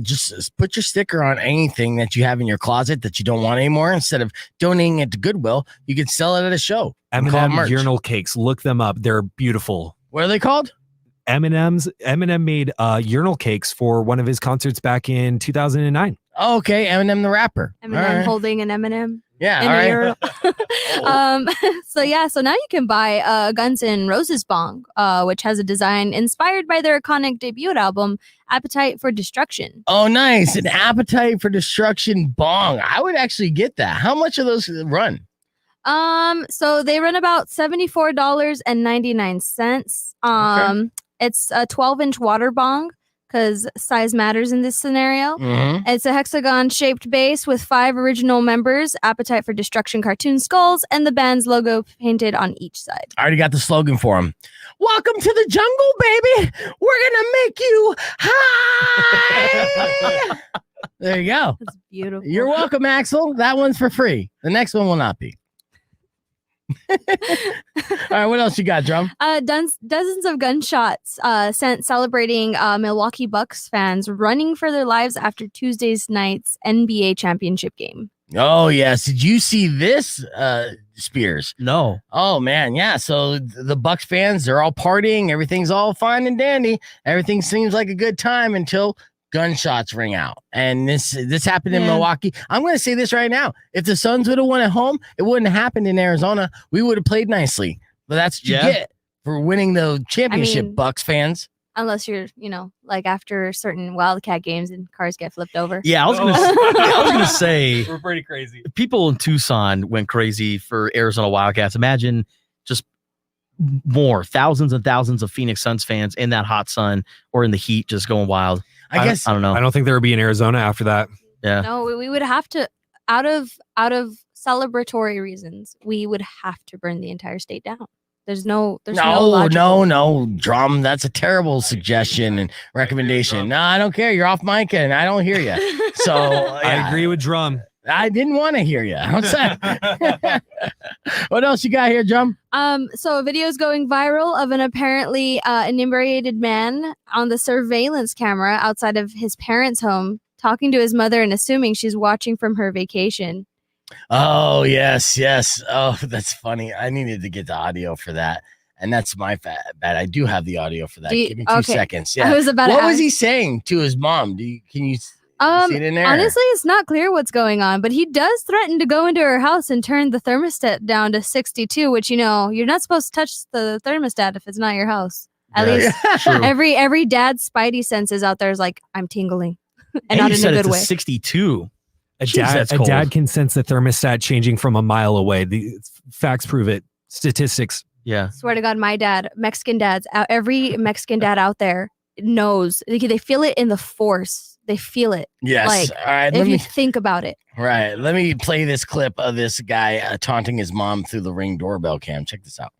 Just put your sticker on anything that you have in your closet that you don't want anymore. Instead of donating it to Goodwill, you can sell it at a show. and call it M&M merch. urinal cakes. Look them up. They're beautiful. What are they called? Eminem made urinal cakes for one of his concerts back in 2009. Oh, okay, Eminem the rapper. Eminem All right. holding an Eminem. Yeah, in all a right. urinal. So now you can buy Guns N' Roses bong, which has a design inspired by their iconic debut album, Appetite for Destruction. Oh, nice. An Appetite for Destruction bong. I would actually get that. How much of those run? So they run about $74.99. It's a 12-inch water bong because size matters in this scenario. Mhm. It's a hexagon-shaped base with 5 original members, Appetite for Destruction cartoon skulls, and the band's logo painted on each side. I already got the slogan for him. Welcome to the jungle, baby. We're going to make you high. There you go. That's beautiful. You're welcome, Axel. That one's for free. The next one will not be. All right, what else you got, Drum? Dozens of gunshots sent celebrating Milwaukee Bucks fans running for their lives after Tuesday's night's NBA championship game. Oh, yes. Did you see this, Spears? No. Oh, man. Yeah. So the Bucks fans, they're all partying. Everything's all fine and dandy. Everything seems like a good time until gunshots ring out. And this happened in Yeah. Milwaukee. I'm going to say this right now. If the Suns would have won at home, it wouldn't have happened in Arizona. We would have played nicely. But that's what you get for winning the championship, mean- Bucks fans. Unless you're, like after certain Wildcat games and cars get flipped over. Yeah, I was gonna say We're pretty crazy. people in Tucson went crazy for Arizona Wildcats. Imagine just more thousands and thousands of Phoenix Suns fans in that hot sun or in the heat, just going wild. I guess I don't know. I don't think there would be in Arizona after that. Yeah. No, we would have to, out of celebratory reasons, we would have to burn the entire state down. There's no logical- No, Drum. That's a terrible suggestion and recommendation. No, I don't care. You're off mic and I don't hear you. So I agree with Drum. I didn't want to hear you. What else you got here, Drum? So a video is going viral of an apparently inebriated man on the surveillance camera outside of his parents' home talking to his mother and assuming she's watching from her vacation. Oh, yes. Oh, that's funny. I needed to get the audio for that. And that's my bad. I do have the audio for that. Give me 2 seconds. Yeah. I was about to what was ask- he saying to his mom? Can you see it in there? Honestly, it's not clear what's going on, but he does threaten to go into her house and turn the thermostat down to 62, which, you're not supposed to touch the thermostat if it's not your house. At Yeah, least true. every dad's spidey senses out there is like, I'm tingling. And not you in a said good it's way. 62. A Jeez, that's cold. dad can sense the thermostat changing from a mile away. The facts prove it. Statistics. Yeah. Swear to God, my dad, Mexican dads, every Mexican dad out there knows. They feel it in the force. They feel it. Yes. Like, All right. if you think about it. Right. Let me play this clip of this guy taunting his mom through the Ring doorbell cam. Check this out.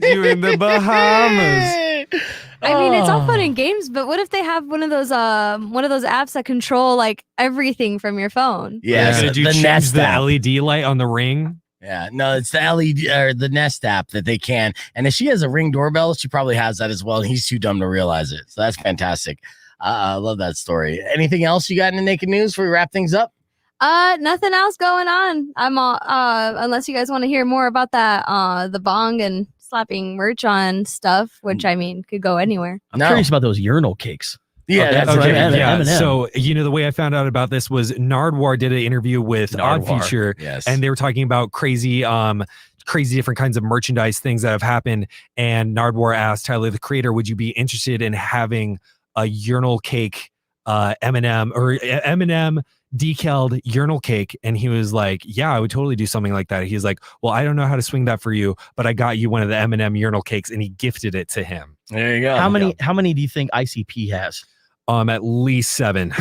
You in the Bahamas. I mean, it's all Oh. fun and games, but what if they have one of those apps that control like everything from your phone? Yeah. Did you the change Nest the app. LED light on the Ring? Yeah, no, it's the LED or the Nest app that they can. And if she has a Ring doorbell, she probably has that as well. And he's too dumb to realize it. So that's fantastic. I love that story. Anything else you got in the naked news before we wrap things up? Nothing else going on. I'm all unless you guys want to hear more about that the bong and slapping merch on stuff, which I mean could go anywhere. I'm curious about those urinal cakes. Yeah, that's Okay, right. yeah. M&M. So the way I found out about this was Nardwar did an interview with Odd Nardwar, Future, yes. and they were talking about crazy different kinds of merchandise things that have happened. And Nardwar asked Tyler, the creator, would you be interested in having a urinal cake M&M or M&M decaled urinal cake? And he was like, yeah, I would totally do something like that. He's like, well, I don't know how to swing that for you, but I got you one of the M&M urinal cakes, and he gifted it to him. There you go. How many do you think ICP has? At least 7. Wait,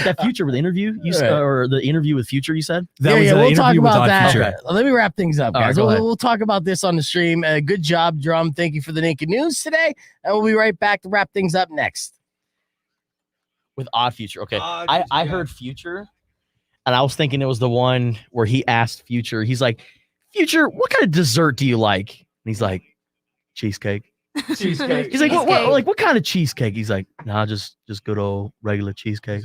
that Future with the interview or the interview with Future you said? We'll talk about that. Future. Okay. Let me wrap things up, All right, guys. go ahead. We'll talk about this on the stream. Good job, Drum. Thank you for the naked news today. And we'll be right back to wrap things up next. With Odd Future. Okay. I heard Future and I was thinking it was the one where he asked Future, he's like, Future, what kind of dessert do you like? And he's like, cheesecake. Cheesecake. He's like, what kind of cheesecake? He's like, nah, just good old regular cheesecake.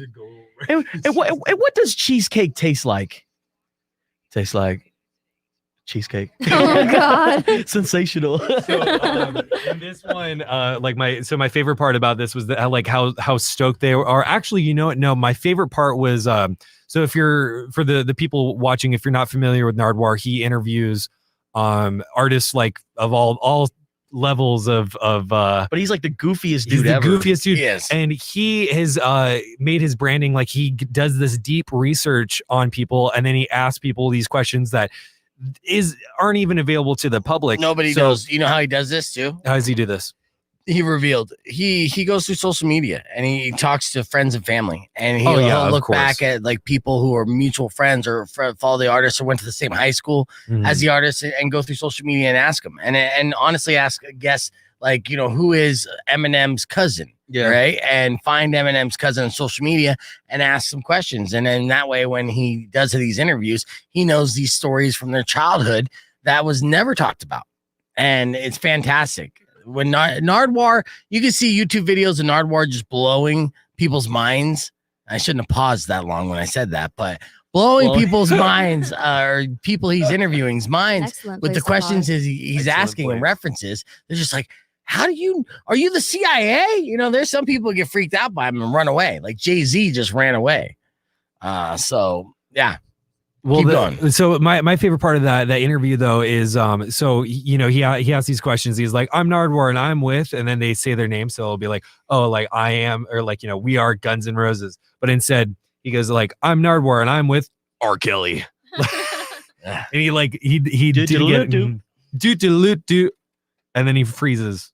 And what does cheesecake taste like? Tastes like cheesecake. Oh God. Sensational. So in this one, my favorite part about this was that how stoked they are. Actually, you know what? No, my favorite part was so if you're for the people watching, if you're not familiar with Nardwar, he interviews artists like of all levels of but he's like the goofiest dude the ever. goofiest dude. Yes. And he has made his branding like he does this deep research on people, and then he asks people these questions that aren't even available to the public. Nobody knows. You know how he does this too? How does he do this? He revealed he goes through social media and he talks to friends and family, and he'll of look course. back at like people who are mutual friends or follow the artist or went to the same high school as the artist, and go through social media and ask them and honestly guess like, you know, who is Eminem's cousin, right? And find Eminem's cousin on social media and ask some questions, and then that way when he does these interviews, he knows these stories from their childhood that was never talked about, and it's fantastic. When Nardwar, you can see YouTube videos of Nardwar just blowing people's minds. I shouldn't have paused that long when I said that, but blowing people's minds or people he's interviewing's minds Excellent with the place to questions pause. he's asking and references. They're just like, are you the CIA? You know, there's some people get freaked out by him and run away. Like Jay-Z just ran away. So yeah. Well, Keep going. So my favorite part of that interview though is so you know he asks these questions. He's like, I'm Nardwar and I'm with, and then they say their name, so it'll be like, oh, like I am, or like, you know, we are Guns N' Roses, but instead he goes like, I'm Nardwar and I'm with R. Kelly, and he did again, do, and then he freezes.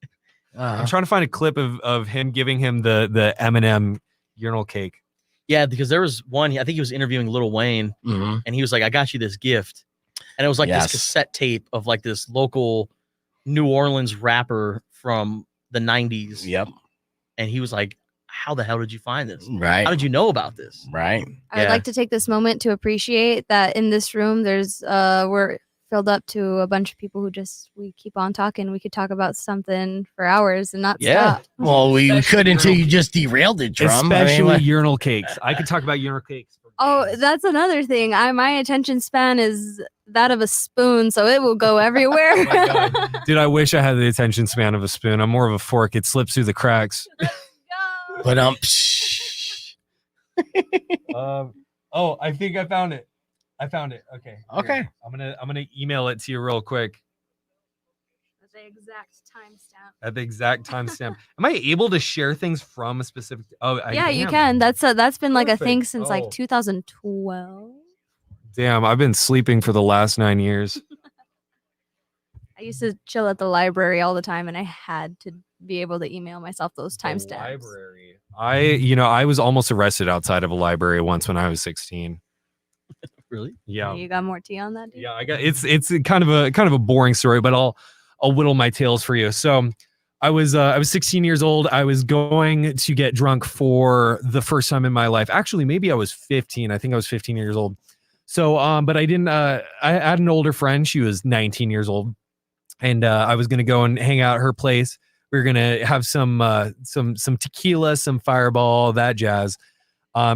I'm trying to find a clip of him giving him the M&M urinal cake. Yeah, because there was one, I think he was interviewing Lil Wayne, and he was like, I got you this gift. And it was like Yes. this cassette tape of like this local New Orleans rapper from the 90s. Yep. And he was like, how the hell did you find this? Right. How did you know about this? Right. I would like to take this moment to appreciate that in this room, there's we're filled up to a bunch of people who we keep on talking. We could talk about something for hours and not stop. Well, we could until you just derailed it, Drum. Especially urinal cakes. I could talk about urinal cakes. Oh, that's another thing. My attention span is that of a spoon, so it will go everywhere. Dude, I wish I had the attention span of a spoon. I'm more of a fork. It slips through the cracks. But oh, I think I found it. Okay. Okay. Here. I'm gonna email it to you real quick. The exact timestamp. At the exact timestamp. Am I able to share things from a specific? Oh, Yeah, you can. That's been like a thing Perfect. since Oh. like 2012. Damn, I've been sleeping for the last 9 years. I used to chill at the library all the time, and I had to be able to email myself those timestamps. Library. I was almost arrested outside of a library once when I was 16. Really? Yeah. You got more tea on that, dude? Yeah, I got it's kind of a boring story, but I'll whittle my tales for you. So I was 16 years old. I was going to get drunk for the first time in my life. Actually, maybe I was 15. I think I was 15 years old. So but I didn't I had an older friend. She was 19 years old. And I was gonna go and hang out at her place. We were gonna have some tequila, some Fireball, that jazz.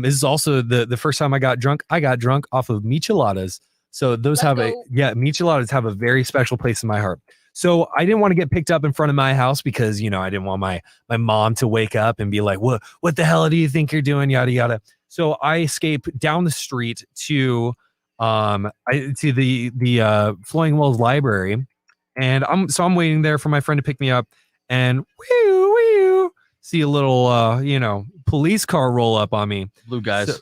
This is also the first time I got drunk. I got drunk off of micheladas. So those micheladas have a very special place in my heart. So I didn't want to get picked up in front of my house because I didn't want my mom to wake up and be like, what the hell do you think you're doing? Yada yada. So I escape down the street to the Flowing Wells Library. And I'm waiting there for my friend to pick me up, and see a little police car roll up on me. Blue guys.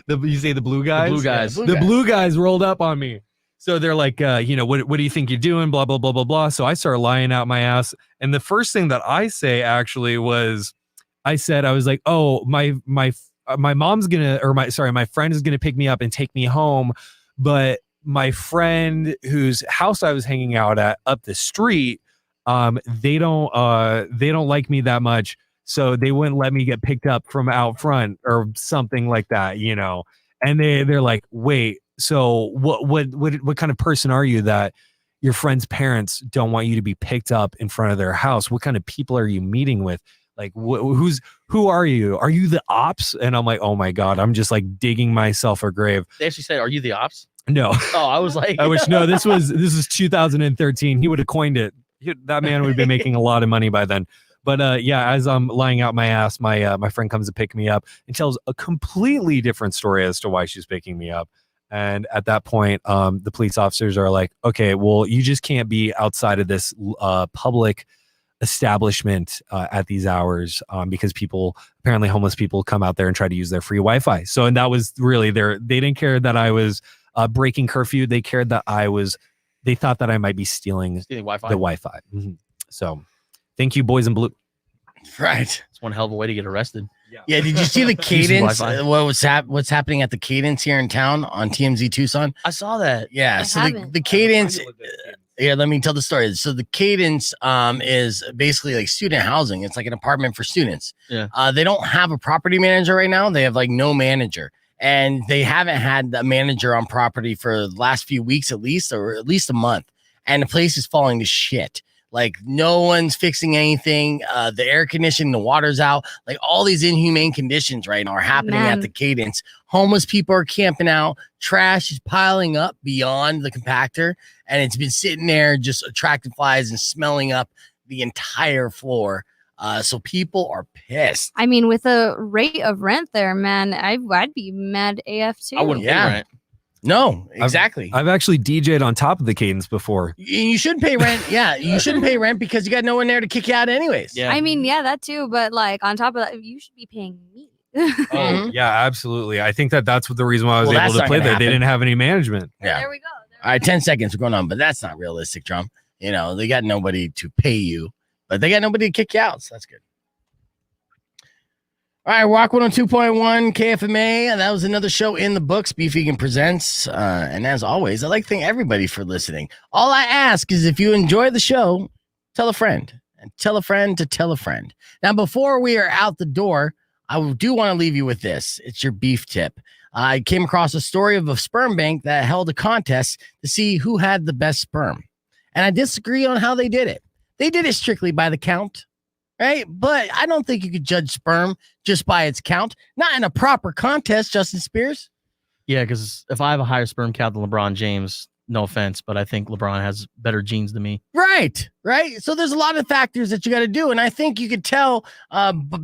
You say the blue guys? The blue guys. The blue guys rolled up on me. So they're like, what do you think you're doing? Blah blah blah blah blah. So I start lying out my ass, and the first thing that I say actually was, I was like, oh, my mom's gonna, my friend is gonna pick me up and take me home, but my friend whose house I was hanging out at up the street, they don't like me that much, so they wouldn't let me get picked up from out front or something like that, And they're like, wait, so what kind of person are you that your friend's parents don't want you to be picked up in front of their house? What kind of people are you meeting with? Like, who are you? Are you the ops? And I'm like, oh my God, I'm just like digging myself a grave. They actually said, are you the ops? No. Oh, I was like, I wish. No, this is 2013. He would have coined it. That man would be making a lot of money by then. But as I'm lying out my ass, my friend comes to pick me up and tells a completely different story as to why she's picking me up. And at that point, the police officers are like, okay, well, you just can't be outside of this public establishment at these hours because apparently homeless people come out there and try to use their free Wi-Fi. So, and that was really they didn't care that I was breaking curfew. They cared that they thought that I might be stealing Wi-Fi. the Wi-Fi. Mm-hmm. So thank you, boys in blue. Right. It's one hell of a way to get arrested. Yeah. Did you see the cadence? Wi-Fi. What's happening at the cadence here in town on TMZ Tucson? I saw that. Yeah. So the cadence. Yeah, let me tell the story. So the cadence is basically like student housing. It's like an apartment for students. Yeah. They don't have a property manager right now. They have like no manager. And they haven't had a manager on property for the last few weeks at least, or at least a month. And the place is falling to shit. Like no one's fixing anything. The air conditioning, the water's out. Like all these inhumane conditions right now are happening at the cadence. Homeless people are camping out. Trash is piling up beyond the compactor. And it's been sitting there just attracting flies and smelling up the entire floor. So people are pissed. I mean, with the rate of rent there, man, I'd be mad AF too. I wouldn't pay rent. No, exactly. I've actually DJ'd on top of the cadence before. You shouldn't pay rent. Yeah, you shouldn't pay rent because you got no one there to kick you out anyways. Yeah. I mean, yeah, that too. But like on top of that, you should be paying me. Oh, yeah, absolutely. I think that's what the reason why I was able to play there. They didn't have any management. Yeah. There we go. All right, 10 seconds are going on, but that's not realistic, Drum. They got nobody to pay you, but they got nobody to kick you out. So that's good. All right, Rock 102.1 KFMA. That was another show in the books. Beef Vegan Presents. And as always, I'd like to thank everybody for listening. All I ask is if you enjoy the show, tell a friend. And tell a friend to tell a friend. Now, before we are out the door, I do want to leave you with this. It's your beef tip. I came across a story of a sperm bank that held a contest to see who had the best sperm. And I disagree on how they did it. They did it strictly by the count. Right? But I don't think you could judge sperm just by its count. Not in a proper contest, Justin Spears. Yeah, because if I have a higher sperm count than LeBron James, no offense, but I think LeBron has better genes than me. Right. So there's a lot of factors that you got to do. And I think you could tell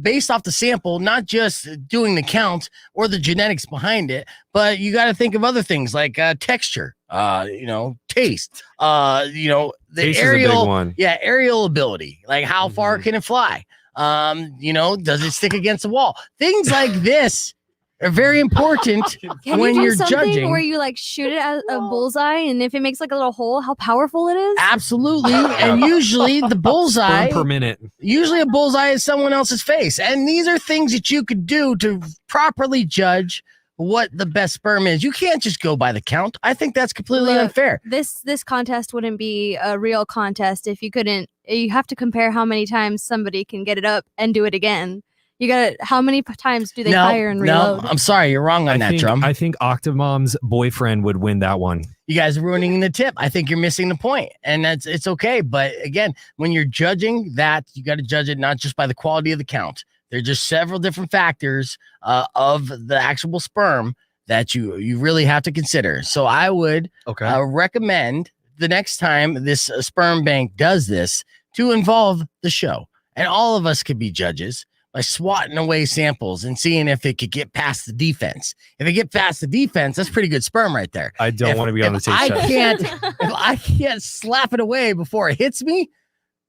based off the sample, not just doing the count or the genetics behind it, but you got to think of other things like texture, taste, the Taste aerial, is a big one. Yeah, aerial ability. Like how far can it fly? Does it stick against the wall? Things like this are very important Can when you do you're something judging. where you like shoot it at a bullseye, and if it makes like a little hole, how powerful it is? Absolutely. And usually the bullseye Sperm per minute. Usually a bullseye is someone else's face. And these are things that you could do to properly judge what the best sperm is. You can't just go by the count. I think that's completely Look, unfair. This contest wouldn't be a real contest if you couldn't. You have to compare how many times somebody can get it up and do it again. You got to, how many times do they fire and reload? No, I'm sorry. You're wrong on that, Drum. I think Octomom's boyfriend would win that one. You guys are ruining the tip. I think you're missing the point, and it's okay. But again, when you're judging that, you got to judge it not just by the quality of the count. There's just several different factors of the actual sperm that you really have to consider. So I would recommend the next time this sperm bank does this to involve the show, and all of us could be judges by swatting away samples and seeing if it could get past the defense. If it get past the defense, that's pretty good sperm right there. I don't want to be on the taste test. If I can't slap it away before it hits me,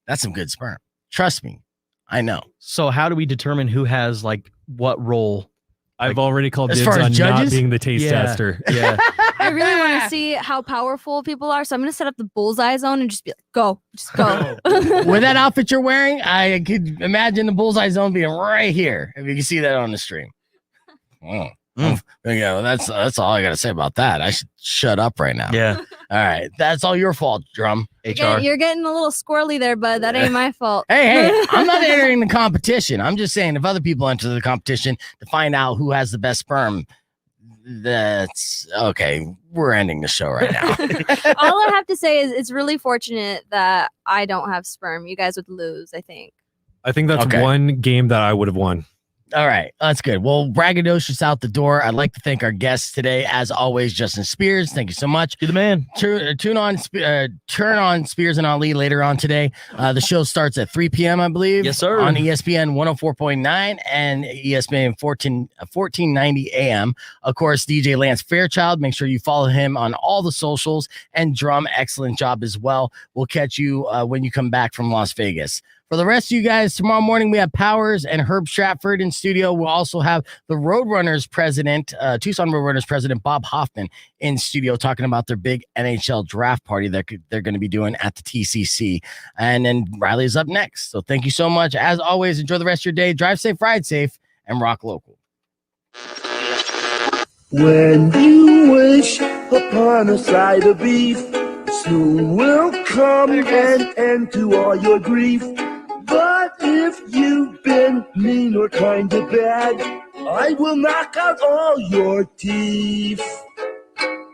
that's some good sperm. Trust me. I know. So how do we determine who has like what role? I've already called as dibs far as on not judges? being the taste tester. Yeah. I really want to see how powerful people are, so I'm going to set up the bullseye zone and just be like, go, just go. With that outfit you're wearing, I could imagine the bullseye zone being right here. If you can see that on the stream. Yeah, that's all I got to say about that. I should shut up right now. Yeah. All right. That's all your fault, Drum. You're getting a little squirrely there, bud. That ain't my fault. Hey, I'm not entering the competition. I'm just saying if other people enter the competition to find out who has the best sperm, that's okay. We're ending the show right now. All I have to say is it's really fortunate that I don't have sperm. You guys would lose, I think. I think that's Okay. one game that I would have won. All right, that's good. Well, braggadocious out the door. I'd like to thank our guests today, as always, Justin Spears. Thank you so much. You're the man. Turn on Spears and Ali later on today. The show starts at 3 p.m., I believe. Yes, sir. On ESPN 104.9 and ESPN 1490 AM. Of course, DJ Lance Fairchild. Make sure you follow him on all the socials. And Drum, excellent job as well. We'll catch you when you come back from Las Vegas. For the rest of you guys, tomorrow morning we have Powers and Herb Stratford in studio. We'll also have the Roadrunners president, Tucson Roadrunners president Bob Hoffman in studio talking about their big NHL draft party that they're going to be doing at the TCC. And then Riley is up next. So thank you so much. As always, enjoy the rest of your day. Drive safe, ride safe, and rock local. When you wish upon a side of beef, soon will come an end to all your grief. But if you've been mean or kind of bad, I will knock out all your teeth.